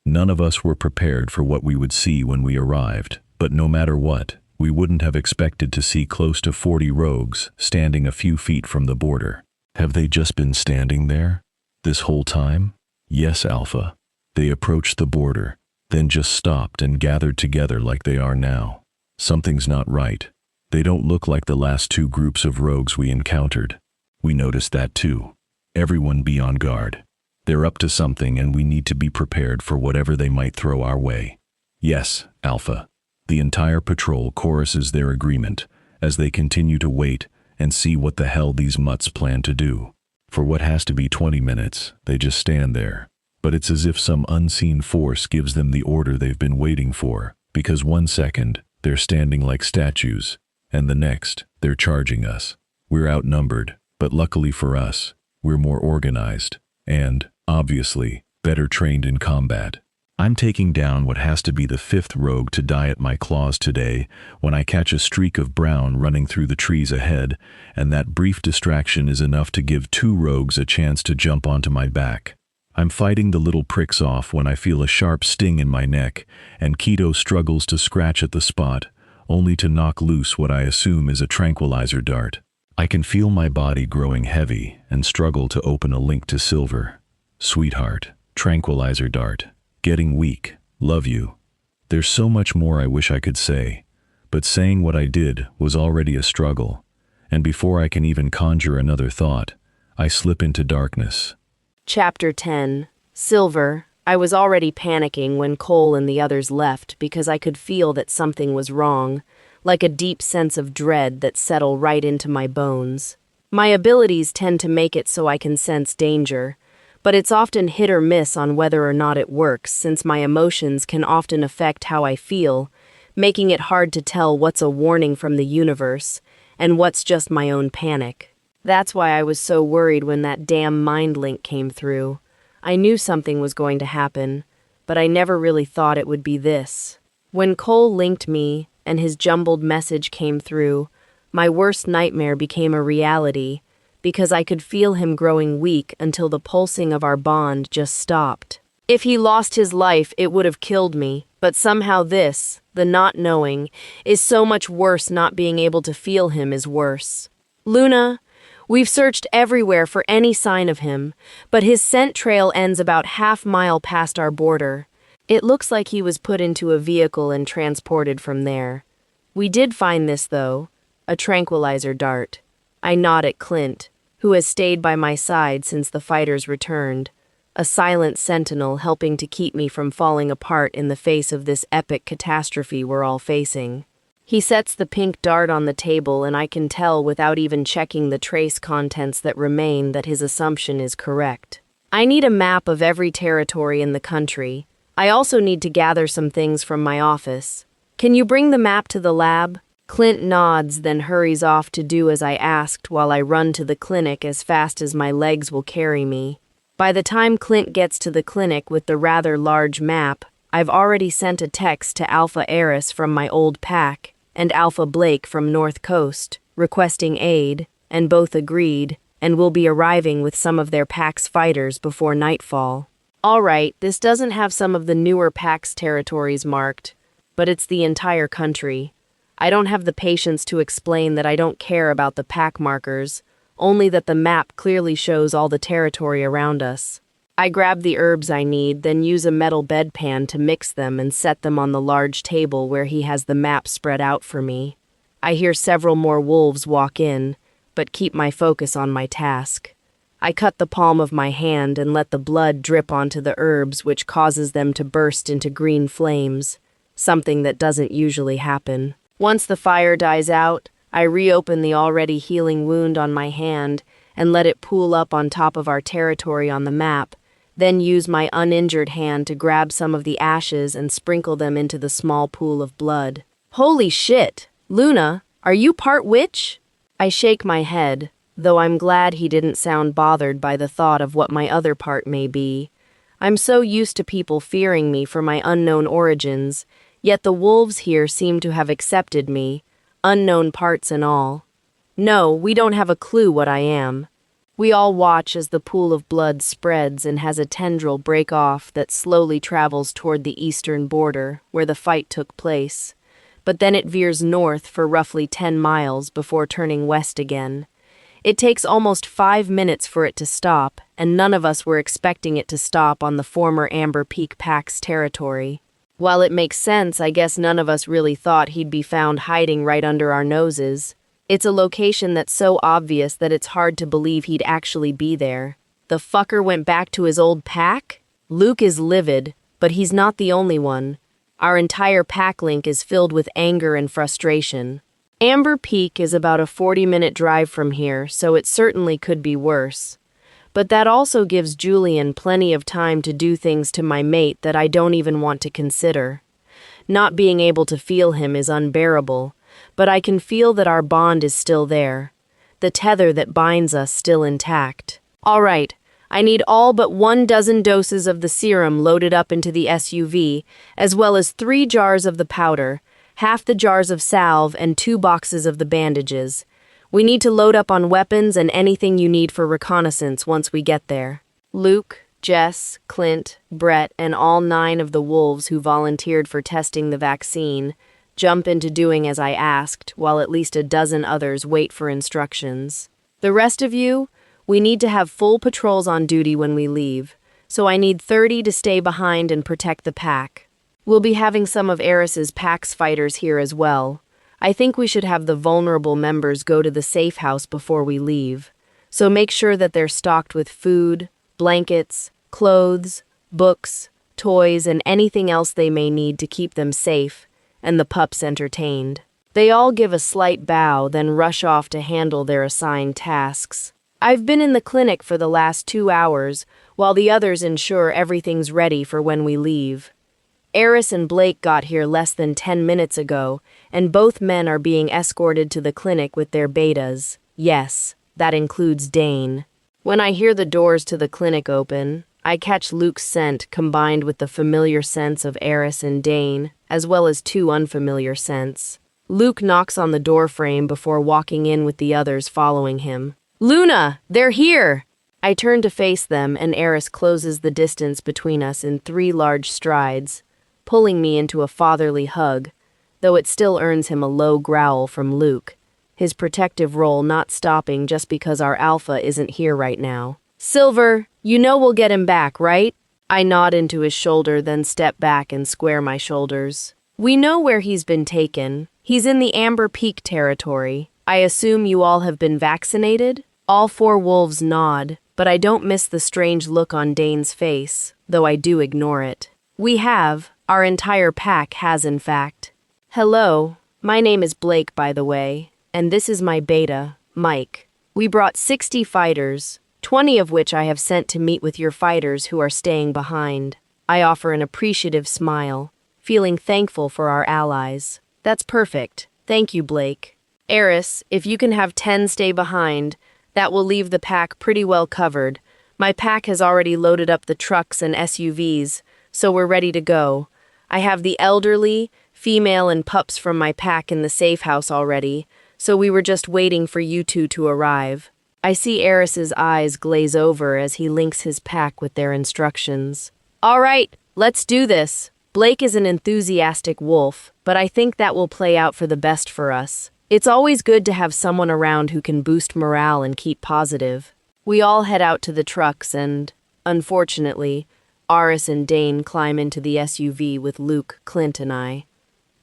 None of us were prepared for what we would see when we arrived, but no matter what, we wouldn't have expected to see close to 40 rogues standing a few feet from the border. Have they just been standing there this whole time? Yes, Alpha. They approached the border, then just stopped and gathered together like they are now. Something's not right. They don't look like the last 2 groups of rogues we encountered. We noticed that too. Everyone be on guard. They're up to something and we need to be prepared for whatever they might throw our way. Yes, Alpha. The entire patrol choruses their agreement as they continue to wait and see what the hell these mutts plan to do. For what has to be 20 minutes, they just stand there. But it's as if some unseen force gives them the order they've been waiting for, because 1 second, they're standing like statues, and the next, they're charging us. We're outnumbered, but luckily for us, we're more organized, and, obviously, better trained in combat. I'm taking down what has to be the 5th rogue to die at my claws today when I catch a streak of brown running through the trees ahead, and that brief distraction is enough to give 2 rogues a chance to jump onto my back. I'm fighting the little pricks off when I feel a sharp sting in my neck, and Keto struggles to scratch at the spot, only to knock loose what I assume is a tranquilizer dart. I can feel my body growing heavy and struggle to open a link to Silver. Sweetheart, tranquilizer dart. Getting weak, love you. There's so much more I wish I could say, but saying what I did was already a struggle, and before I can even conjure another thought, I slip into darkness. Chapter 10. Silver. I was already panicking when Cole and the others left because I could feel that something was wrong, like a deep sense of dread that settled right into my bones. My abilities tend to make it so I can sense danger, but it's often hit or miss on whether or not it works, since my emotions can often affect how I feel, making it hard to tell what's a warning from the universe and what's just my own panic. That's why I was so worried when that damn mind link came through. I knew something was going to happen, but I never really thought it would be this. When Cole linked me and his jumbled message came through, my worst nightmare became a reality, because I could feel him growing weak until the pulsing of our bond just stopped. If he lost his life, it would have killed me, but somehow this, the not knowing, is so much worse. Not being able to feel him is worse. Luna, we've searched everywhere for any sign of him, but his scent trail ends about half-mile past our border. It looks like he was put into a vehicle and transported from there. We did find this, though, a tranquilizer dart. I nod at Clint, who has stayed by my side since the fighters returned, a silent sentinel helping to keep me from falling apart in the face of this epic catastrophe we're all facing. He sets the pink dart on the table, and I can tell without even checking the trace contents that remain that his assumption is correct. I need a map of every territory in the country. I also need to gather some things from my office. Can you bring the map to the lab? Clint nods, then hurries off to do as I asked while I run to the clinic as fast as my legs will carry me. By the time Clint gets to the clinic with the rather large map, I've already sent a text to Alpha Eris from my old pack and Alpha Blake from North Coast, requesting aid, and both agreed, and will be arriving with some of their pack's fighters before nightfall. All right, this doesn't have some of the newer pack's territories marked, but it's the entire country. I don't have the patience to explain that I don't care about the pack markers, only that the map clearly shows all the territory around us. I grab the herbs I need, then use a metal bedpan to mix them and set them on the large table where he has the map spread out for me. I hear several more wolves walk in, but keep my focus on my task. I cut the palm of my hand and let the blood drip onto the herbs, which causes them to burst into green flames, something that doesn't usually happen. Once the fire dies out, I reopen the already healing wound on my hand and let it pool up on top of our territory on the map, then use my uninjured hand to grab some of the ashes and sprinkle them into the small pool of blood. Holy shit! Luna, are you part witch? I shake my head, though I'm glad he didn't sound bothered by the thought of what my other part may be. I'm so used to people fearing me for my unknown origins, yet the wolves here seem to have accepted me, unknown parts and all. No, we don't have a clue what I am. We all watch as the pool of blood spreads and has a tendril break off that slowly travels toward the eastern border, where the fight took place. But then it veers north for roughly 10 miles before turning west again. It takes almost 5 minutes for it to stop, and none of us were expecting it to stop on the former Amber Peak Pack's territory. While it makes sense, I guess none of us really thought he'd be found hiding right under our noses. It's a location that's so obvious that it's hard to believe he'd actually be there. The fucker went back to his old pack? Luke is livid, but he's not the only one. Our entire pack link is filled with anger and frustration. Amber Peak is about a 40-minute drive from here, so it certainly could be worse. But that also gives Julian plenty of time to do things to my mate that I don't even want to consider. Not being able to feel him is unbearable, but I can feel that our bond is still there, the tether that binds us still intact. All right, I need all but 12 doses of the serum loaded up into the SUV, as well as 3 jars of the powder, half the jars of salve, and 2 boxes of the bandages. We need to load up on weapons and anything you need for reconnaissance once we get there. Luke, Jess, Clint, Brett, and all 9 of the wolves who volunteered for testing the vaccine jump into doing as I asked, while at least a dozen others wait for instructions. The rest of you, we need to have full patrols on duty when we leave, so I need 30 to stay behind and protect the pack. We'll be having some of Eris's pack's fighters here as well. I think we should have the vulnerable members go to the safe house before we leave, so make sure that they're stocked with food, blankets, clothes, books, toys, and anything else they may need to keep them safe and the pups entertained. They all give a slight bow, then rush off to handle their assigned tasks. I've been in the clinic for the last 2 hours, while the others ensure everything's ready for when we leave. Eris and Blake got here less than 10 minutes ago, and both men are being escorted to the clinic with their betas. Yes, that includes Dane. When I hear the doors to the clinic open, I catch Luke's scent combined with the familiar scents of Eris and Dane, as well as 2 unfamiliar scents. Luke knocks on the door frame before walking in with the others following him. "Luna, they're here!" I turn to face them, and Eris closes the distance between us in 3 large strides, pulling me into a fatherly hug, though it still earns him a low growl from Luke, his protective role not stopping just because our alpha isn't here right now. "Silver, you know we'll get him back, right?" I nod into his shoulder, then step back and square my shoulders. "We know where he's been taken. He's in the Amber Peak territory. I assume you all have been vaccinated?" All 4 wolves nod, but I don't miss the strange look on Dane's face, though I do ignore it. "We have. Our entire pack has, in fact." "Hello, my name is Blake, by the way, and this is my beta, Mike. We brought 60 fighters, 20 of which I have sent to meet with your fighters who are staying behind." I offer an appreciative smile, feeling thankful for our allies. "That's perfect. Thank you, Blake. Eris, if you can have 10 stay behind, that will leave the pack pretty well covered. My pack has already loaded up the trucks and SUVs, so we're ready to go. I have the elderly, female, and pups from my pack in the safe house already, so we were just waiting for you 2 to arrive." I see Eris's eyes glaze over as he links his pack with their instructions. "All right, let's do this." Blake is an enthusiastic wolf, but I think that will play out for the best for us. It's always good to have someone around who can boost morale and keep positive. We all head out to the trucks and, unfortunately, Eris and Dane climb into the SUV with Luke, Clint, and I.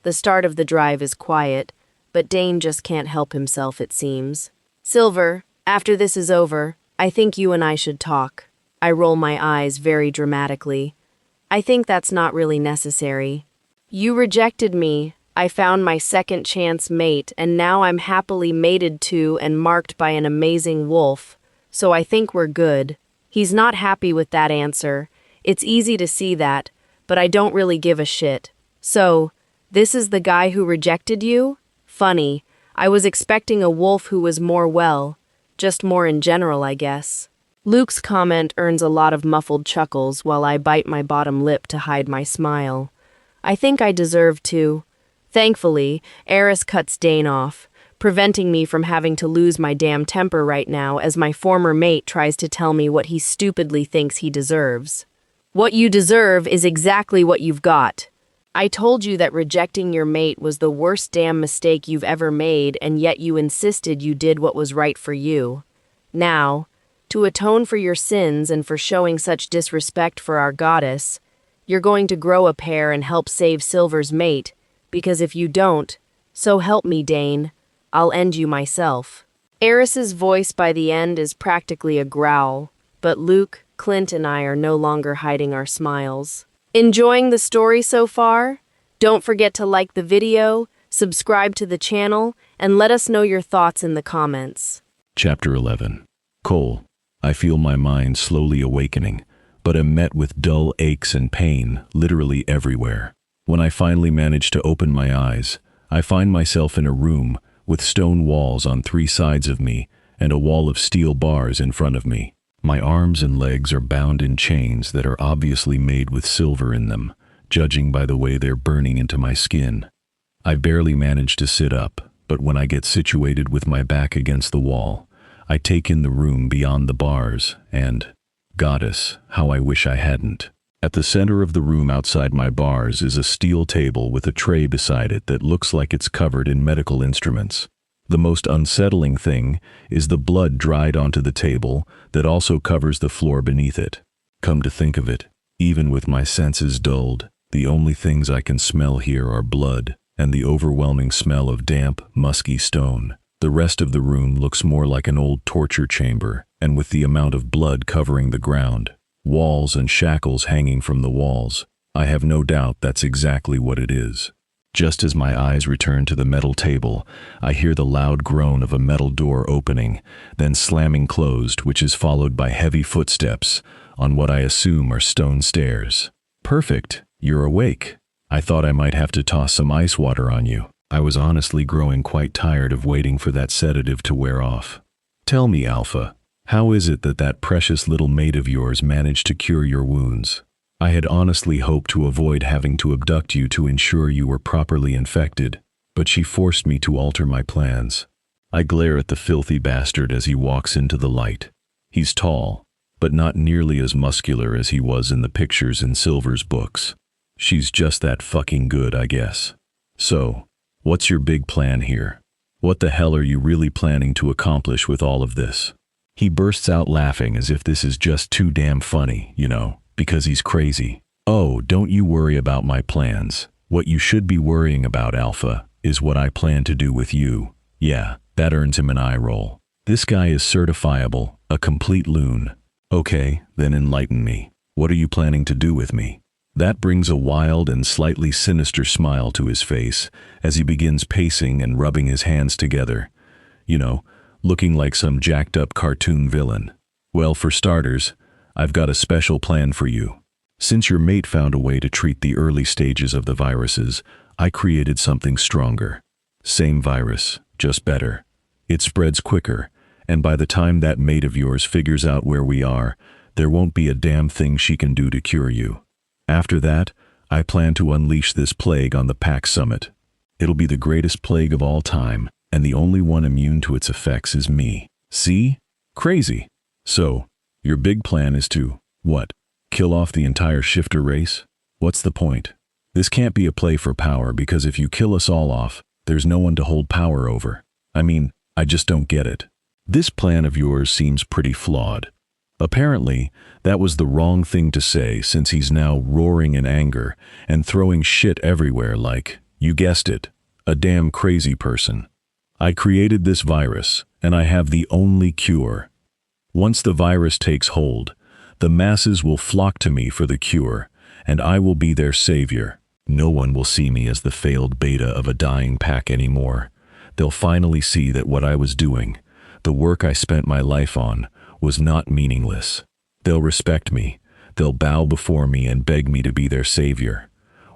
The start of the drive is quiet, but Dane just can't help himself, it seems. "Silver, after this is over, I think you and I should talk." I roll my eyes very dramatically. "I think that's not really necessary. You rejected me. I found my second chance mate, and now I'm happily mated to and marked by an amazing wolf, so I think we're good." He's not happy with that answer. It's easy to see that, but I don't really give a shit. "So, this is the guy who rejected you? Funny. I was expecting a wolf who was more just more in general, I guess." Luke's comment earns a lot of muffled chuckles while I bite my bottom lip to hide my smile. I think I deserve to. Thankfully, Eris cuts Dane off, preventing me from having to lose my damn temper right now as my former mate tries to tell me what he stupidly thinks he deserves. "What you deserve is exactly what you've got. I told you that rejecting your mate was the worst damn mistake you've ever made, and yet you insisted you did what was right for you. Now, to atone for your sins and for showing such disrespect for our goddess, you're going to grow a pair and help save Silver's mate, because if you don't, so help me, Dane, I'll end you myself." Eris's voice by the end is practically a growl, but Luke, Clint, and I are no longer hiding our smiles. Enjoying the story so far? Don't forget to like the video, subscribe to the channel, and let us know your thoughts in the comments. Chapter 11. Cole. I feel my mind slowly awakening, but am met with dull aches and pain literally everywhere. When I finally manage to open my eyes, I find myself in a room with stone walls on 3 sides of me and a wall of steel bars in front of me. My arms and legs are bound in chains that are obviously made with silver in them, judging by the way they're burning into my skin. I barely manage to sit up, but when I get situated with my back against the wall, I take in the room beyond the bars, and, goddess, how I wish I hadn't. At the center of the room outside my bars is a steel table with a tray beside it that looks like it's covered in medical instruments. The most unsettling thing is the blood dried onto the table that also covers the floor beneath it. Come to think of it, even with my senses dulled, the only things I can smell here are blood and the overwhelming smell of damp, musky stone. The rest of the room looks more like an old torture chamber, and with the amount of blood covering the ground, walls and shackles hanging from the walls, I have no doubt that's exactly what it is. Just as my eyes return to the metal table, I hear the loud groan of a metal door opening, then slamming closed, which is followed by heavy footsteps on what I assume are stone stairs. Perfect, you're awake. I thought I might have to toss some ice water on you. I was honestly growing quite tired of waiting for that sedative to wear off. Tell me, Alpha, how is it that that precious little maid of yours managed to cure your wounds? I had honestly hoped to avoid having to abduct you to ensure you were properly infected, but she forced me to alter my plans. I glare at the filthy bastard as he walks into the light. He's tall, but not nearly as muscular as he was in the pictures in Silver's books. She's just that fucking good, I guess. So, what's your big plan here? What the hell are you really planning to accomplish with all of this? He bursts out laughing as if this is just too damn funny, you know, because he's crazy. Oh, don't you worry about my plans. What you should be worrying about, Alpha, is what I plan to do with you. Yeah, that earns him an eye roll. This guy is certifiable, a complete loon. Okay, then enlighten me. What are you planning to do with me? That brings a wild and slightly sinister smile to his face as he begins pacing and rubbing his hands together. You know, looking like some jacked up cartoon villain. Well, for starters, I've got a special plan for you. Since your mate found a way to treat the early stages of the viruses, I created something stronger. Same virus, just better. It spreads quicker, and by the time that mate of yours figures out where we are, there won't be a damn thing she can do to cure you. After that, I plan to unleash this plague on the Pack Summit. It'll be the greatest plague of all time, and the only one immune to its effects is me. See? Crazy. So, your big plan is to, what? Kill off the entire shifter race? What's the point? This can't be a play for power, because if you kill us all off, there's no one to hold power over. I mean, I just don't get it. This plan of yours seems pretty flawed. Apparently, that was the wrong thing to say since he's now roaring in anger and throwing shit everywhere like, you guessed it, a damn crazy person. I created this virus, and I have the only cure. Once the virus takes hold, the masses will flock to me for the cure, and I will be their savior. No one will see me as the failed beta of a dying pack anymore. They'll finally see that what I was doing, the work I spent my life on, was not meaningless. They'll respect me, they'll bow before me and beg me to be their savior.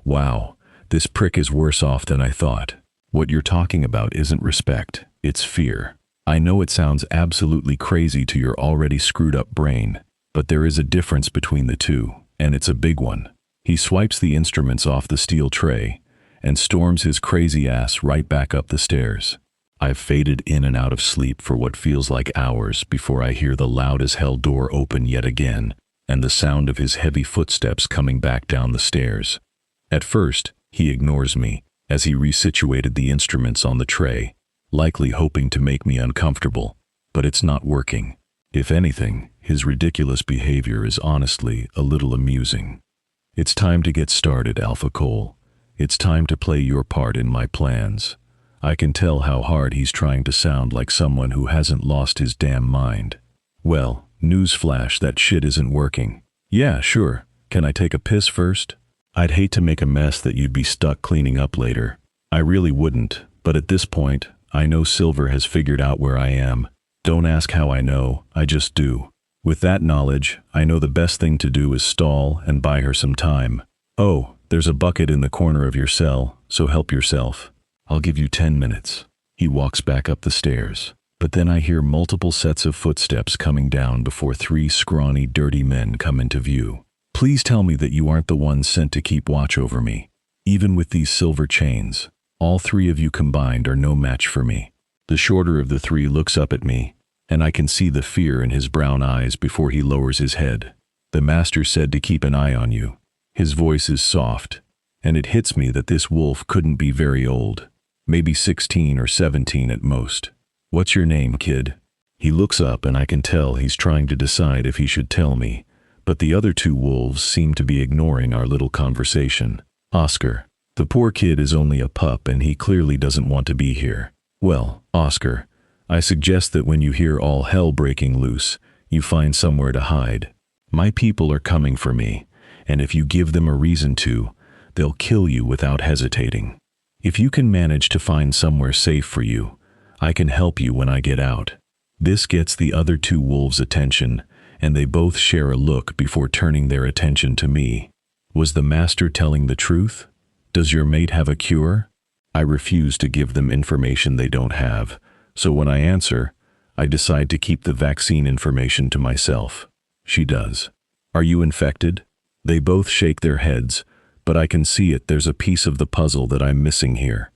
Wow, this prick is worse off than I thought. What you're talking about isn't respect, it's fear. I know it sounds absolutely crazy to your already screwed up brain, but there is a difference between the two, and it's a big one. He swipes the instruments off the steel tray and storms his crazy ass right back up the stairs. I've faded in and out of sleep for what feels like hours before I hear the loud as hell door open yet again and the sound of his heavy footsteps coming back down the stairs. At first, he ignores me as he resituated the instruments on the tray, likely hoping to make me uncomfortable, but it's not working. If anything, his ridiculous behavior is honestly a little amusing. It's time to get started, Alpha Cole. It's time to play your part in my plans. I can tell how hard he's trying to sound like someone who hasn't lost his damn mind. Well, newsflash, that shit isn't working. Yeah, sure. Can I take a piss first? I'd hate to make a mess that you'd be stuck cleaning up later. I really wouldn't, but at this point, I know Silver has figured out where I am. Don't ask how I know, I just do. With that knowledge, I know the best thing to do is stall and buy her some time. Oh, there's a bucket in the corner of your cell, so help yourself. I'll give you 10 minutes. He walks back up the stairs. But then I hear multiple sets of footsteps coming down before 3 scrawny, dirty men come into view. Please tell me that you aren't the ones sent to keep watch over me. Even with these silver chains, all 3 of you combined are no match for me. The shorter of the 3 looks up at me, and I can see the fear in his brown eyes before he lowers his head. The master said to keep an eye on you. His voice is soft, and it hits me that this wolf couldn't be very old, maybe 16 or 17 at most. What's your name, kid? He looks up and I can tell he's trying to decide if he should tell me, but the other 2 wolves seem to be ignoring our little conversation. Oscar. The poor kid is only a pup and he clearly doesn't want to be here. Well, Oscar, I suggest that when you hear all hell breaking loose, you find somewhere to hide. My people are coming for me, and if you give them a reason to, they'll kill you without hesitating. If you can manage to find somewhere safe for you, I can help you when I get out. This gets the other 2 wolves' attention, and they both share a look before turning their attention to me. Was the master telling the truth? Does your mate have a cure? I refuse to give them information they don't have, so when I answer, I decide to keep the vaccine information to myself. She does. Are you infected? They both shake their heads, but I can see there's a piece of the puzzle that I'm missing here.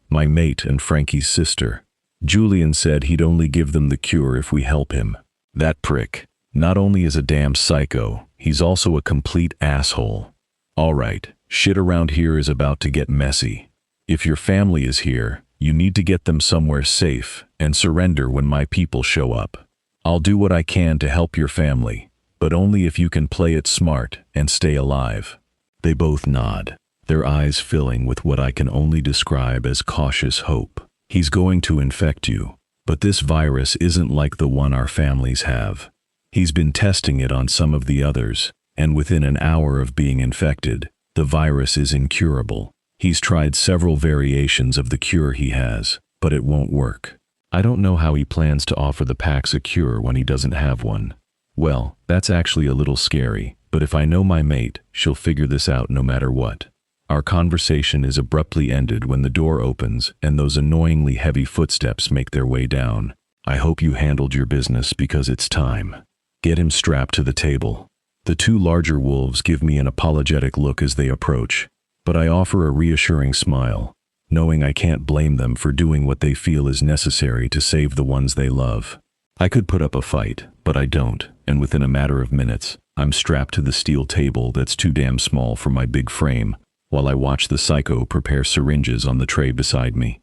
My mate and Frankie's sister. Julian said he'd only give them the cure if we help him. That prick. Not only is a damn psycho, he's also a complete asshole. All right, shit around here is about to get messy. If your family is here, you need to get them somewhere safe and surrender when my people show up. I'll do what I can to help your family, but only if you can play it smart and stay alive. They both nod, their eyes filling with what I can only describe as cautious hope. He's going to infect you, but this virus isn't like the one our families have. He's been testing it on some of the others, and within an hour of being infected, the virus is incurable. He's tried several variations of the cure he has, but it won't work. I don't know how he plans to offer the packs a cure when he doesn't have one. Well, that's actually a little scary, but if I know my mate, she'll figure this out no matter what. Our conversation is abruptly ended when the door opens and those annoyingly heavy footsteps make their way down. I hope you handled your business because it's time. Get him strapped to the table. The 2 larger wolves give me an apologetic look as they approach, but I offer a reassuring smile, knowing I can't blame them for doing what they feel is necessary to save the ones they love. I could put up a fight, but I don't, and within a matter of minutes, I'm strapped to the steel table that's too damn small for my big frame, while I watch the psycho prepare syringes on the tray beside me.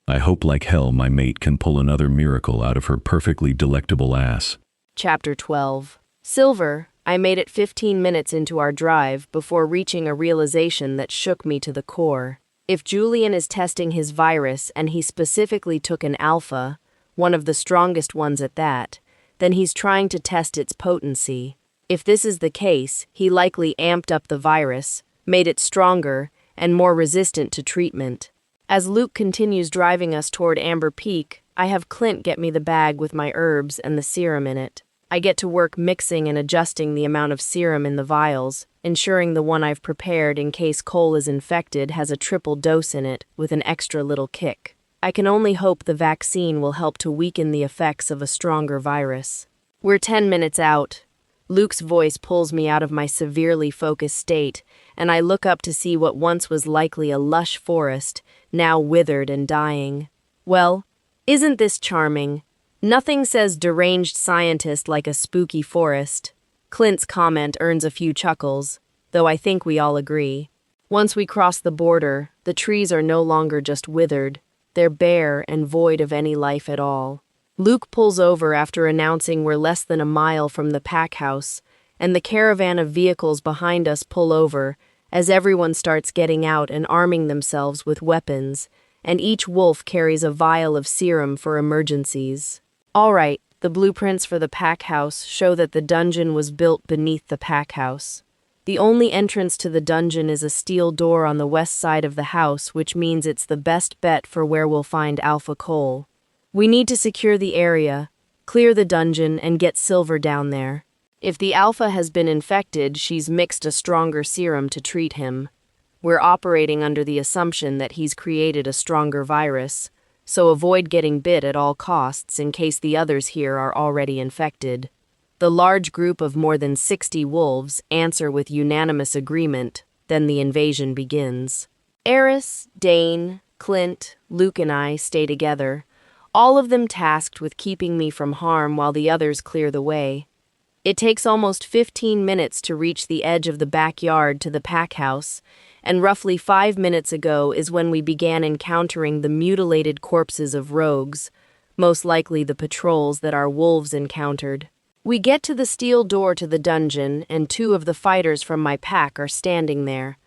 I hope like hell my mate can pull another miracle out of her perfectly delectable ass. Chapter 12. Silver, I made it 15 minutes into our drive before reaching a realization that shook me to the core. If Julian is testing his virus and he specifically took an alpha, one of the strongest ones at that, then he's trying to test its potency. If this is the case, he likely amped up the virus, made it stronger, and more resistant to treatment. As Luke continues driving us toward Amber Peak, I have Clint get me the bag with my herbs and the serum in it. I get to work mixing and adjusting the amount of serum in the vials, ensuring the one I've prepared in case Cole is infected has a triple dose in it with an extra little kick. I can only hope the vaccine will help to weaken the effects of a stronger virus. We're 10 minutes out. Luke's voice pulls me out of my severely focused state, and I look up to see what once was likely a lush forest, now withered and dying. Well, isn't this charming? Nothing says deranged scientist like a spooky forest. Clint's comment earns a few chuckles, though I think we all agree. Once we cross the border, the trees are no longer just withered, they're bare and void of any life at all. Luke pulls over after announcing we're less than a mile from the pack house, and the caravan of vehicles behind us pull over as everyone starts getting out and arming themselves with weapons, and each wolf carries a vial of serum for emergencies. All right, the blueprints for the pack house show that the dungeon was built beneath the pack house. The only entrance to the dungeon is a steel door on the west side of the house, which means it's the best bet for where we'll find Alpha Cole. We need to secure the area, clear the dungeon, and get Silver down there. If the Alpha has been infected, she's mixed a stronger serum to treat him. We're operating under the assumption that he's created a stronger virus, so avoid getting bit at all costs in case the others here are already infected. The large group of more than 60 wolves answer with unanimous agreement, then the invasion begins. Eris, Dane, Clint, Luke and I stay together, all of them tasked with keeping me from harm while the others clear the way. It takes almost 15 minutes to reach the edge of the backyard to the pack house, and roughly 5 minutes ago is when we began encountering the mutilated corpses of rogues, most likely the patrols that our wolves encountered. We get to the steel door to the dungeon, and 2 of the fighters from my pack are standing there,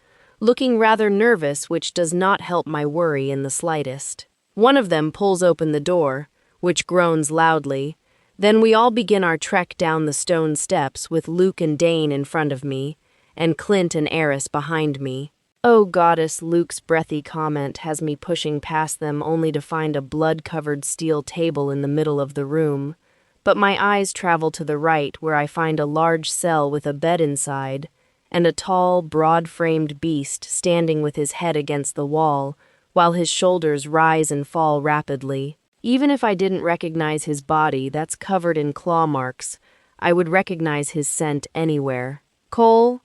looking rather nervous, which does not help my worry in the slightest. One of them pulls open the door, which groans loudly. Then we all begin our trek down the stone steps with Luke and Dane in front of me, and Clint and Eris behind me. Oh goddess, Luke's breathy comment has me pushing past them only to find a blood-covered steel table in the middle of the room. But my eyes travel to the right, where I find a large cell with a bed inside, and a tall, broad-framed beast standing with his head against the wall, while his shoulders rise and fall rapidly. Even if I didn't recognize his body that's covered in claw marks, I would recognize his scent anywhere. Cole?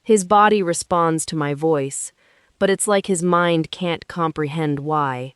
His body responds to my voice, but it's like his mind can't comprehend why.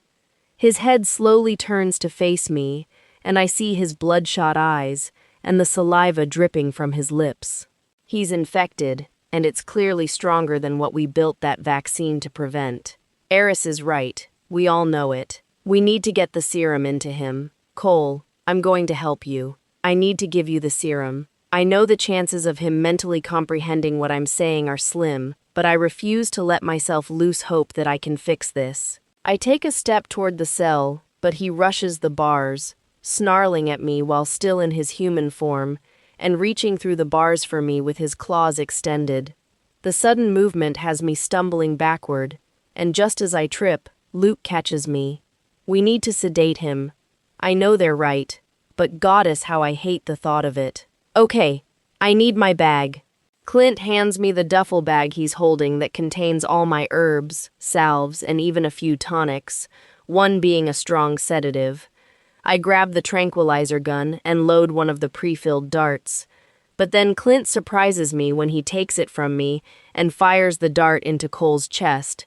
His head slowly turns to face me, and I see his bloodshot eyes and the saliva dripping from his lips. He's infected, and it's clearly stronger than what we built that vaccine to prevent. Eris is right. We all know it. We need to get the serum into him. Cole, I'm going to help you. I need to give you the serum. I know the chances of him mentally comprehending what I'm saying are slim, but I refuse to let myself lose hope that I can fix this. I take a step toward the cell, but he rushes the bars, snarling at me while still in his human form, and reaching through the bars for me with his claws extended. The sudden movement has me stumbling backward, and just as I trip, Luke catches me. We need to sedate him. I know they're right, but goddess, how I hate the thought of it. Okay, I need my bag. Clint hands me the duffel bag he's holding that contains all my herbs, salves, and even a few tonics, one being a strong sedative. I grab the tranquilizer gun and load one of the pre-filled darts. But then Clint surprises me when he takes it from me and fires the dart into Cole's chest,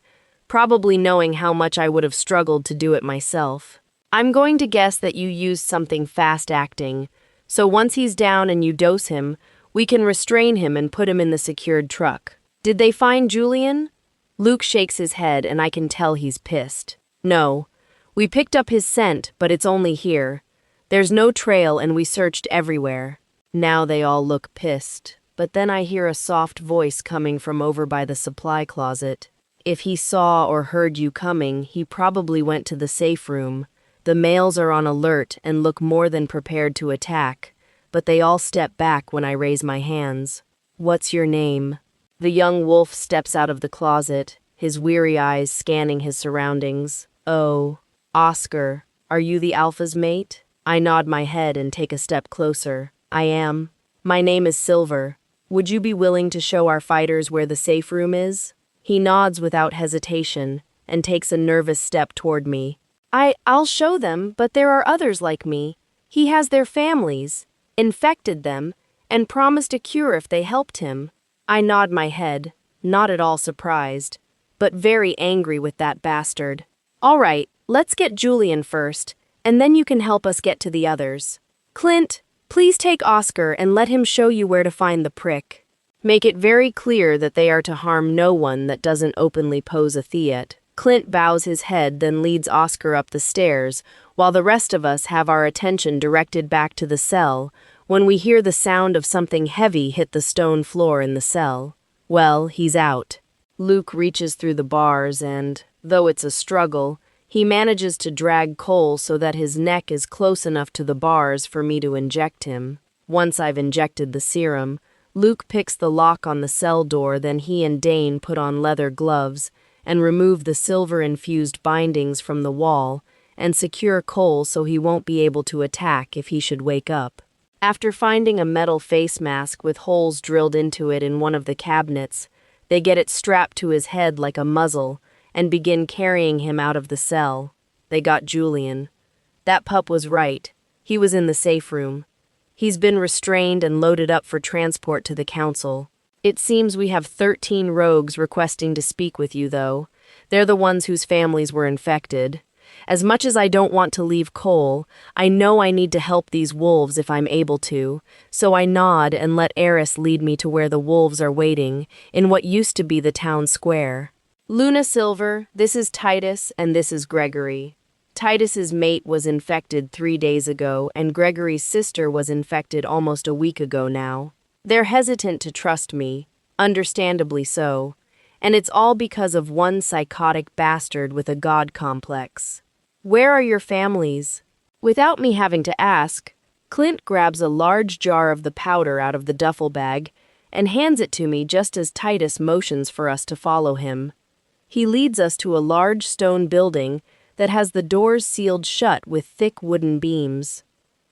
probably knowing how much I would have struggled to do it myself. I'm going to guess that you used something fast-acting, so once he's down and you dose him, we can restrain him and put him in the secured truck. Did they find Julian? Luke shakes his head and I can tell he's pissed. No. We picked up his scent, but it's only here. There's no trail and we searched everywhere. Now they all look pissed, but then I hear a soft voice coming from over by the supply closet. If he saw or heard you coming, he probably went to the safe room. The males are on alert and look more than prepared to attack, but they all step back when I raise my hands. What's your name? The young wolf steps out of the closet, his weary eyes scanning his surroundings. Oh, Oscar, are you the alpha's mate? I nod my head and take a step closer. I am. My name is Silver. Would you be willing to show our fighters where the safe room is? He nods without hesitation and takes a nervous step toward me. I'll show them, but there are others like me. He has their families, infected them, and promised a cure if they helped him. I nod my head, not at all surprised, but very angry with that bastard. All right, let's get Julian first, and then you can help us get to the others. Clint, please take Oscar and let him show you where to find the prick. Make it very clear that they are to harm no one that doesn't openly pose a threat. Clint bows his head, then leads Oscar up the stairs, while the rest of us have our attention directed back to the cell, when we hear the sound of something heavy hit the stone floor in the cell. Well, he's out. Luke reaches through the bars and, though it's a struggle, he manages to drag Cole so that his neck is close enough to the bars for me to inject him. Once I've injected the serum, Luke picks the lock on the cell door, then he and Dane put on leather gloves and remove the silver-infused bindings from the wall and secure Cole so he won't be able to attack if he should wake up. After finding a metal face mask with holes drilled into it in one of the cabinets, they get it strapped to his head like a muzzle and begin carrying him out of the cell. They got Julian. That pup was right. He was in the safe room. He's been restrained and loaded up for transport to the council. It seems we have 13 rogues requesting to speak with you, though. They're the ones whose families were infected. As much as I don't want to leave Cole, I know I need to help these wolves if I'm able to, so I nod and let Eris lead me to where the wolves are waiting, in what used to be the town square. Luna Silver, this is Titus, and this is Gregory. Titus's mate was infected 3 days ago, and Gregory's sister was infected almost a week ago now. They're hesitant to trust me, understandably so, and it's all because of one psychotic bastard with a god complex. Where are your families? Without me having to ask, Clint grabs a large jar of the powder out of the duffel bag and hands it to me just as Titus motions for us to follow him. He leads us to a large stone building that has the doors sealed shut with thick wooden beams.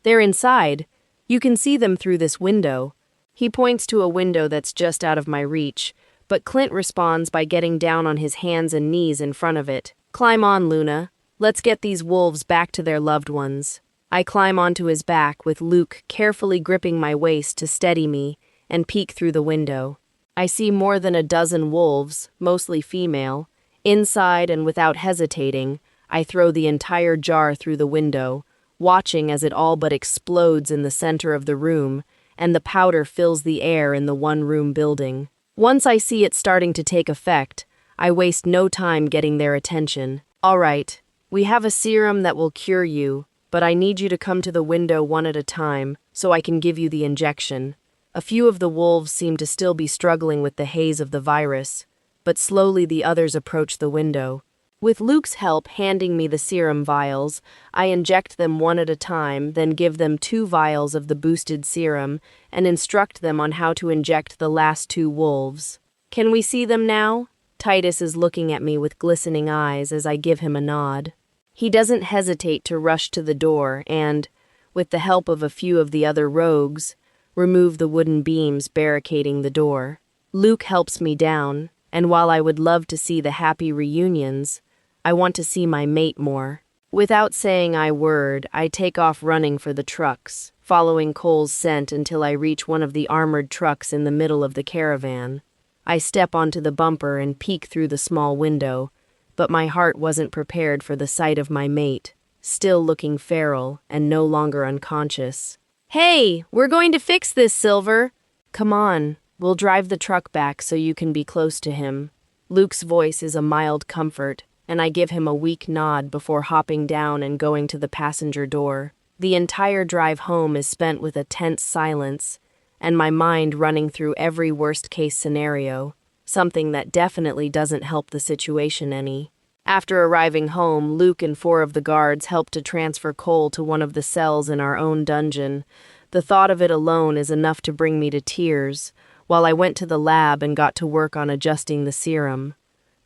They're inside. You can see them through this window. He points to a window that's just out of my reach, but Clint responds by getting down on his hands and knees in front of it. Climb on, Luna. Let's get these wolves back to their loved ones. I climb onto his back with Luke carefully gripping my waist to steady me and peek through the window. I see more than a dozen wolves, mostly female. Inside and without hesitating, I throw the entire jar through the window, watching as it all but explodes in the center of the room, and the powder fills the air in the one-room building. Once I see it starting to take effect, I waste no time getting their attention. All right, we have a serum that will cure you, but I need you to come to the window one at a time so I can give you the injection. A few of the wolves seem to still be struggling with the haze of the virus, but slowly the others approach the window. With Luke's help handing me the serum vials, I inject them one at a time, then give them 2 vials of the boosted serum and instruct them on how to inject the last 2 wolves. Can we see them now? Titus is looking at me with glistening eyes as I give him a nod. He doesn't hesitate to rush to the door and, with the help of a few of the other rogues, remove the wooden beams barricading the door. Luke helps me down, and while I would love to see the happy reunions, I want to see my mate more. Without saying a word, I take off running for the trucks, following Cole's scent until I reach one of the armored trucks in the middle of the caravan. I step onto the bumper and peek through the small window, but my heart wasn't prepared for the sight of my mate, still looking feral and no longer unconscious. Hey, we're going to fix this, Silver. Come on, we'll drive the truck back so you can be close to him. Luke's voice is a mild comfort, and I give him a weak nod before hopping down and going to the passenger door. The entire drive home is spent with a tense silence, and my mind running through every worst-case scenario, something that definitely doesn't help the situation any. After arriving home, Luke and 4 of the guards help to transfer Cole to one of the cells in our own dungeon. The thought of it alone is enough to bring me to tears, while I went to the lab and got to work on adjusting the serum.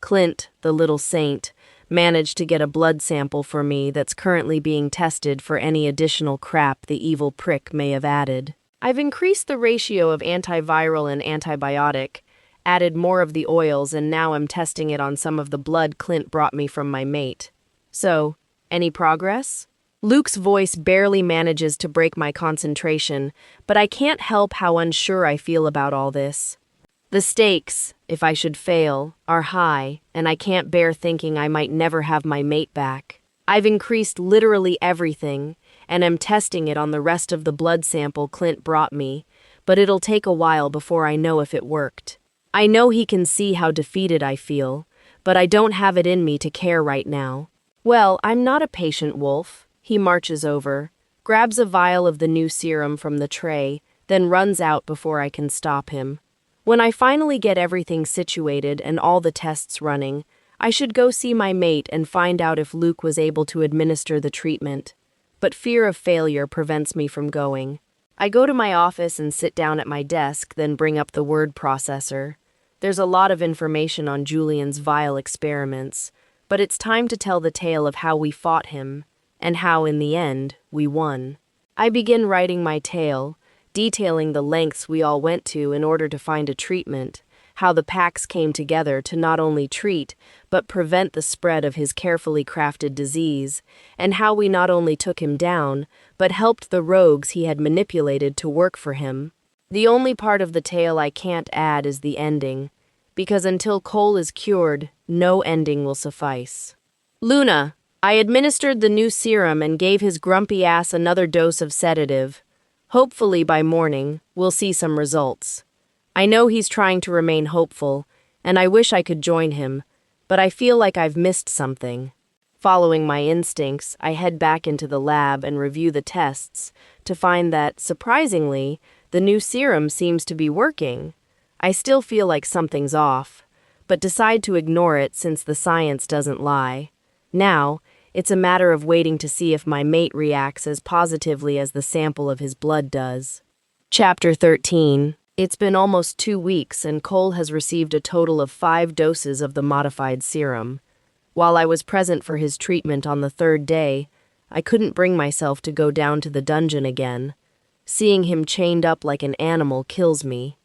Clint, the little saint, managed to get a blood sample for me that's currently being tested for any additional crap the evil prick may have added. I've increased the ratio of antiviral and antibiotic, added more of the oils, and now I'm testing it on some of the blood Clint brought me from my mate. So, any progress? Luke's voice barely manages to break my concentration, but I can't help how unsure I feel about all this. The stakes, if I should fail, are high, and I can't bear thinking I might never have my mate back. I've increased literally everything, and am testing it on the rest of the blood sample Clint brought me, but it'll take a while before I know if it worked. I know he can see how defeated I feel, but I don't have it in me to care right now. Well, I'm not a patient wolf. He marches over, grabs a vial of the new serum from the tray, then runs out before I can stop him. When I finally get everything situated and all the tests running, I should go see my mate and find out if Luke was able to administer the treatment. But fear of failure prevents me from going. I go to my office and sit down at my desk, then bring up the word processor. There's a lot of information on Julian's vile experiments, but it's time to tell the tale of how we fought him, and how, in the end, we won. I begin writing my tale, detailing the lengths we all went to in order to find a treatment, how the packs came together to not only treat, but prevent the spread of his carefully crafted disease, and how we not only took him down, but helped the rogues he had manipulated to work for him. The only part of the tale I can't add is the ending, because until Cole is cured, no ending will suffice. Luna, I administered the new serum and gave his grumpy ass another dose of sedative. Hopefully by morning, we'll see some results. I know he's trying to remain hopeful, and I wish I could join him, but I feel like I've missed something. Following my instincts, I head back into the lab and review the tests to find that, surprisingly, the new serum seems to be working. I still feel like something's off, but decide to ignore it since the science doesn't lie. Now, it's a matter of waiting to see if my mate reacts as positively as the sample of his blood does. Chapter 13. It's been almost 2 weeks and Cole has received a total of 5 doses of the modified serum. While I was present for his treatment on the 3rd day, I couldn't bring myself to go down to the dungeon again. Seeing him chained up like an animal kills me.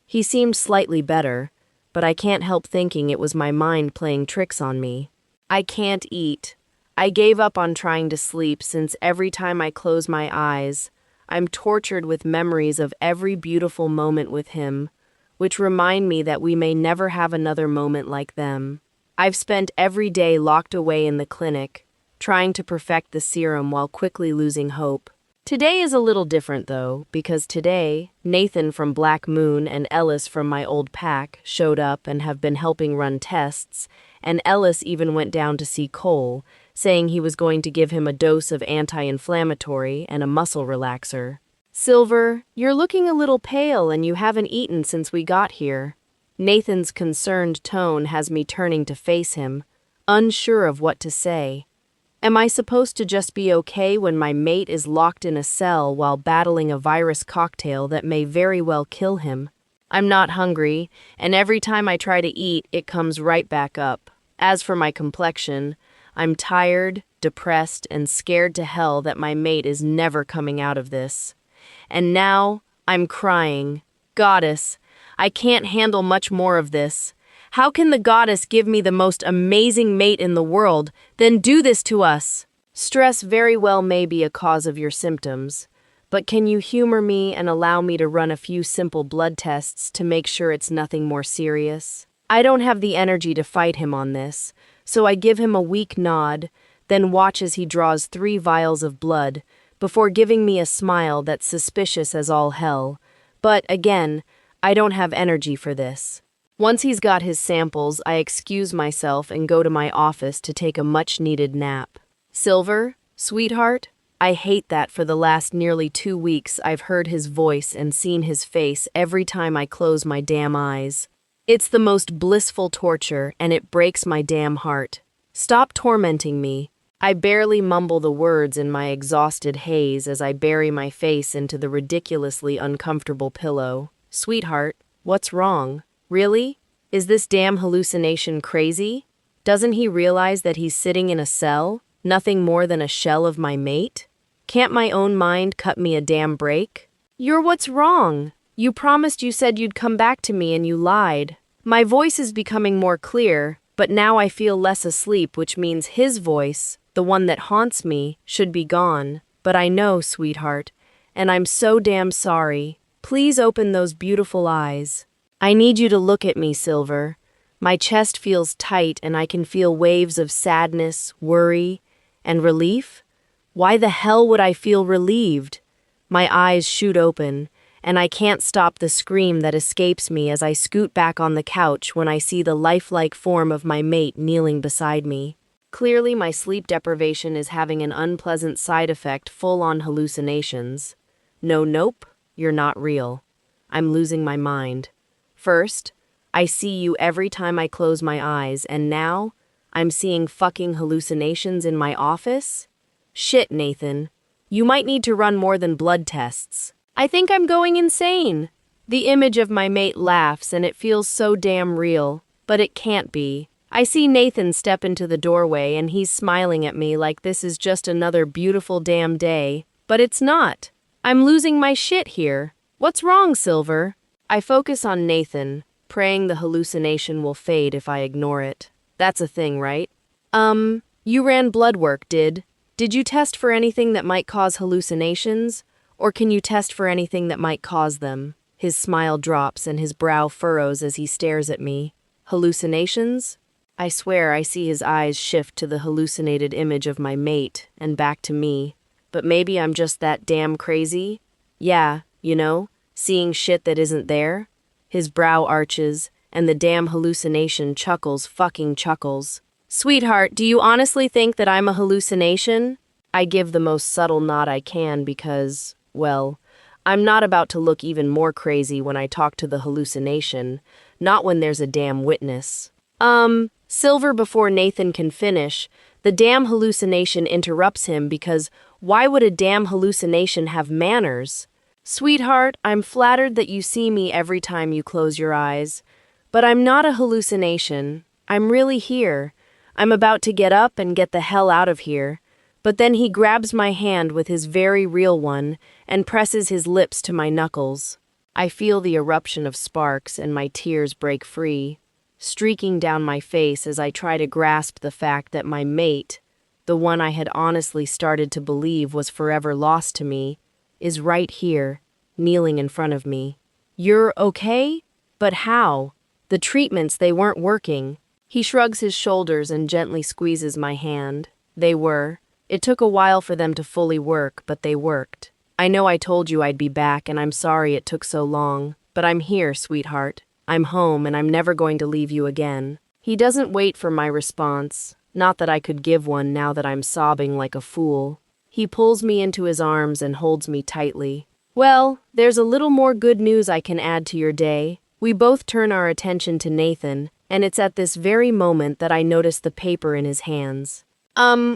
He seemed slightly better, but I can't help thinking it was my mind playing tricks on me. I can't eat. I gave up on trying to sleep since every time I close my eyes, I'm tortured with memories of every beautiful moment with him, which remind me that we may never have another moment like them. I've spent every day locked away in the clinic, trying to perfect the serum while quickly losing hope. Today is a little different though, because today, Nathan from Black Moon and Ellis from my old pack showed up and have been helping run tests, and Ellis even went down to see Cole, saying he was going to give him a dose of anti-inflammatory and a muscle relaxer. Silver, you're looking a little pale and you haven't eaten since we got here. Nathan's concerned tone has me turning to face him, unsure of what to say. Am I supposed to just be okay when my mate is locked in a cell while battling a virus cocktail that may very well kill him? I'm not hungry, and every time I try to eat, it comes right back up. As for my complexion, I'm tired, depressed, and scared to hell that my mate is never coming out of this. And now, I'm crying. Goddess, I can't handle much more of this. How can the goddess give me the most amazing mate in the world, then do this to us? Stress very well may be a cause of your symptoms, but can you humor me and allow me to run a few simple blood tests to make sure it's nothing more serious? I don't have the energy to fight him on this, so I give him a weak nod, then watch as he draws 3 vials of blood, before giving me a smile that's suspicious as all hell. But again, I don't have energy for this. Once he's got his samples, I excuse myself and go to my office to take a much-needed nap. Silver, sweetheart, I hate that for the last nearly 2 weeks I've heard his voice and seen his face every time I close my damn eyes. It's the most blissful torture, and it breaks my damn heart. Stop tormenting me. I barely mumble the words in my exhausted haze as I bury my face into the ridiculously uncomfortable pillow. Sweetheart, what's wrong? Really? Is this damn hallucination crazy? Doesn't he realize that he's sitting in a cell, nothing more than a shell of my mate? Can't my own mind cut me a damn break? You're what's wrong. You promised you said you'd come back to me and you lied. My voice is becoming more clear, but now I feel less asleep, which means his voice, the one that haunts me, should be gone. But I know, sweetheart, and I'm so damn sorry. Please open those beautiful eyes. I need you to look at me, Silver. My chest feels tight and I can feel waves of sadness, worry, and relief. Why the hell would I feel relieved? My eyes shoot open, and I can't stop the scream that escapes me as I scoot back on the couch when I see the lifelike form of my mate kneeling beside me. Clearly, my sleep deprivation is having an unpleasant side effect, full-on hallucinations. Nope, you're not real. I'm losing my mind. First, I see you every time I close my eyes, and now, I'm seeing fucking hallucinations in my office? Shit, Nathan. You might need to run more than blood tests. I think I'm going insane. The image of my mate laughs, and it feels so damn real, but it can't be. I see Nathan step into the doorway, and he's smiling at me like this is just another beautiful damn day, but it's not. I'm losing my shit here. What's wrong, Silver? I focus on Nathan, praying the hallucination will fade if I ignore it. That's a thing, right? You ran blood work, Did you test for anything that might cause hallucinations? Or can you test for anything that might cause them? His smile drops and his brow furrows as he stares at me. Hallucinations? I swear I see his eyes shift to the hallucinated image of my mate and back to me. But maybe I'm just that damn crazy? Yeah, seeing shit that isn't there? His brow arches, and the damn hallucination fucking chuckles. Sweetheart, do you honestly think that I'm a hallucination? I give the most subtle nod I can because, well, I'm not about to look even more crazy when I talk to the hallucination, not when there's a damn witness. Silver, before Nathan can finish, the damn hallucination interrupts him because why would a damn hallucination have manners? Sweetheart, I'm flattered that you see me every time you close your eyes, but I'm not a hallucination. I'm really here. I'm about to get up and get the hell out of here. But then he grabs my hand with his very real one and presses his lips to my knuckles. I feel the eruption of sparks and my tears break free, streaking down my face as I try to grasp the fact that my mate, the one I had honestly started to believe was forever lost to me, is right here, kneeling in front of me. You're okay? But how? The treatments, they weren't working. He shrugs his shoulders and gently squeezes my hand. They were. It took a while for them to fully work, but they worked. I know I told you I'd be back, and I'm sorry it took so long, but I'm here, sweetheart. I'm home, and I'm never going to leave you again. He doesn't wait for my response, not that I could give one now that I'm sobbing like a fool. He pulls me into his arms and holds me tightly. Well, there's a little more good news I can add to your day. We both turn our attention to Nathan, and it's at this very moment that I notice the paper in his hands.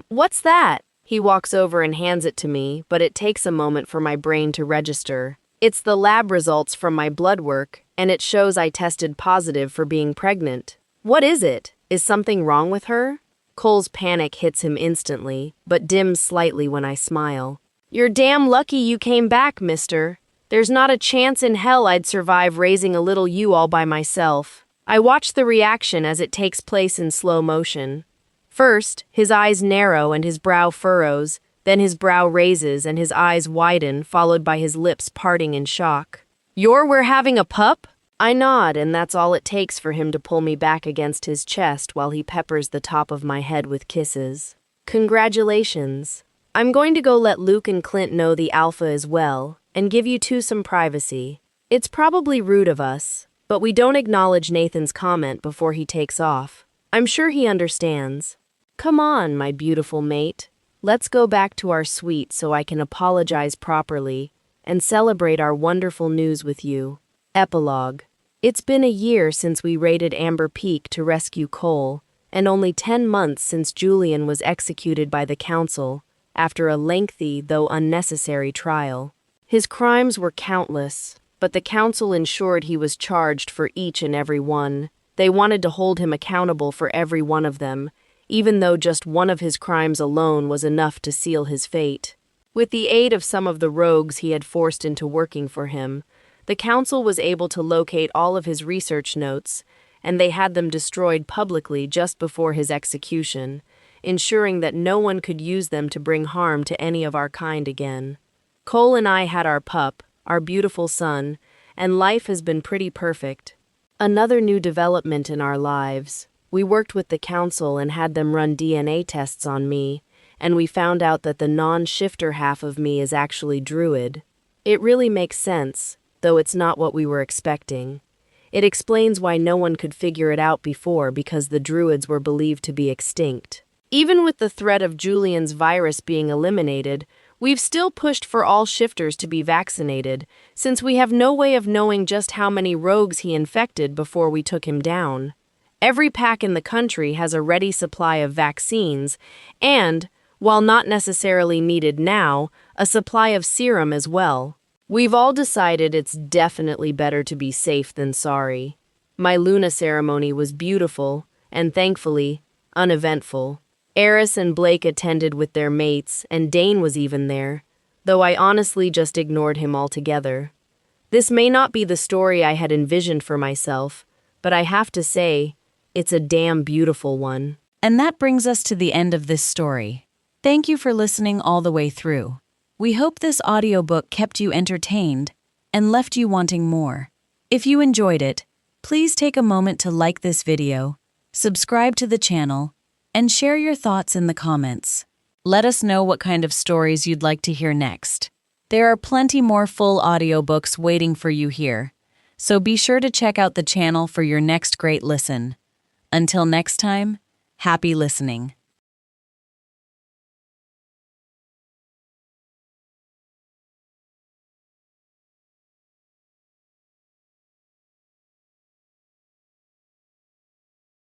What's that? He walks over and hands it to me, but it takes a moment for my brain to register. It's the lab results from my blood work, and it shows I tested positive for being pregnant. What is it? Is something wrong with her? Cole's panic hits him instantly, but dims slightly when I smile. You're damn lucky you came back, mister. There's not a chance in hell I'd survive raising a little you all by myself. I watch the reaction as it takes place in slow motion. First, his eyes narrow and his brow furrows, then his brow raises and his eyes widen, followed by his lips parting in shock. We're having a pup? I nod, and that's all it takes for him to pull me back against his chest while he peppers the top of my head with kisses. Congratulations. I'm going to go let Luke and Clint know the alpha as well, and give you two some privacy. It's probably rude of us, but we don't acknowledge Nathan's comment before he takes off. I'm sure he understands. Come on, my beautiful mate. Let's go back to our suite so I can apologize properly and celebrate our wonderful news with you. Epilogue. It's been a year since we raided Amber Peak to rescue Cole, and only 10 months since Julian was executed by the council after a lengthy, though unnecessary, trial. His crimes were countless, but the council ensured he was charged for each and every one. They wanted to hold him accountable for every one of them, even though just one of his crimes alone was enough to seal his fate. With the aid of some of the rogues he had forced into working for him, the council was able to locate all of his research notes, and they had them destroyed publicly just before his execution, ensuring that no one could use them to bring harm to any of our kind again. Cole and I had our pup, our beautiful son, and life has been pretty perfect. Another new development in our lives. We worked with the council and had them run DNA tests on me, and we found out that the non-shifter half of me is actually druid. It really makes sense, though it's not what we were expecting. It explains why no one could figure it out before because the druids were believed to be extinct. Even with the threat of Julian's virus being eliminated, we've still pushed for all shifters to be vaccinated, since we have no way of knowing just how many rogues he infected before we took him down. Every pack in the country has a ready supply of vaccines and, while not necessarily needed now, a supply of serum as well. We've all decided it's definitely better to be safe than sorry. My Luna ceremony was beautiful and, thankfully, uneventful. Eris and Blake attended with their mates, and Dane was even there, though I honestly just ignored him altogether. This may not be the story I had envisioned for myself, but I have to say, It's a damn beautiful one. And that brings us to the end of this story. Thank you for listening all the way through. We hope this audiobook kept you entertained and left you wanting more. If you enjoyed it, please take a moment to like this video, subscribe to the channel, and share your thoughts in the comments. Let us know what kind of stories you'd like to hear next. There are plenty more full audiobooks waiting for you here, so be sure to check out the channel for your next great listen. Until next time, happy listening.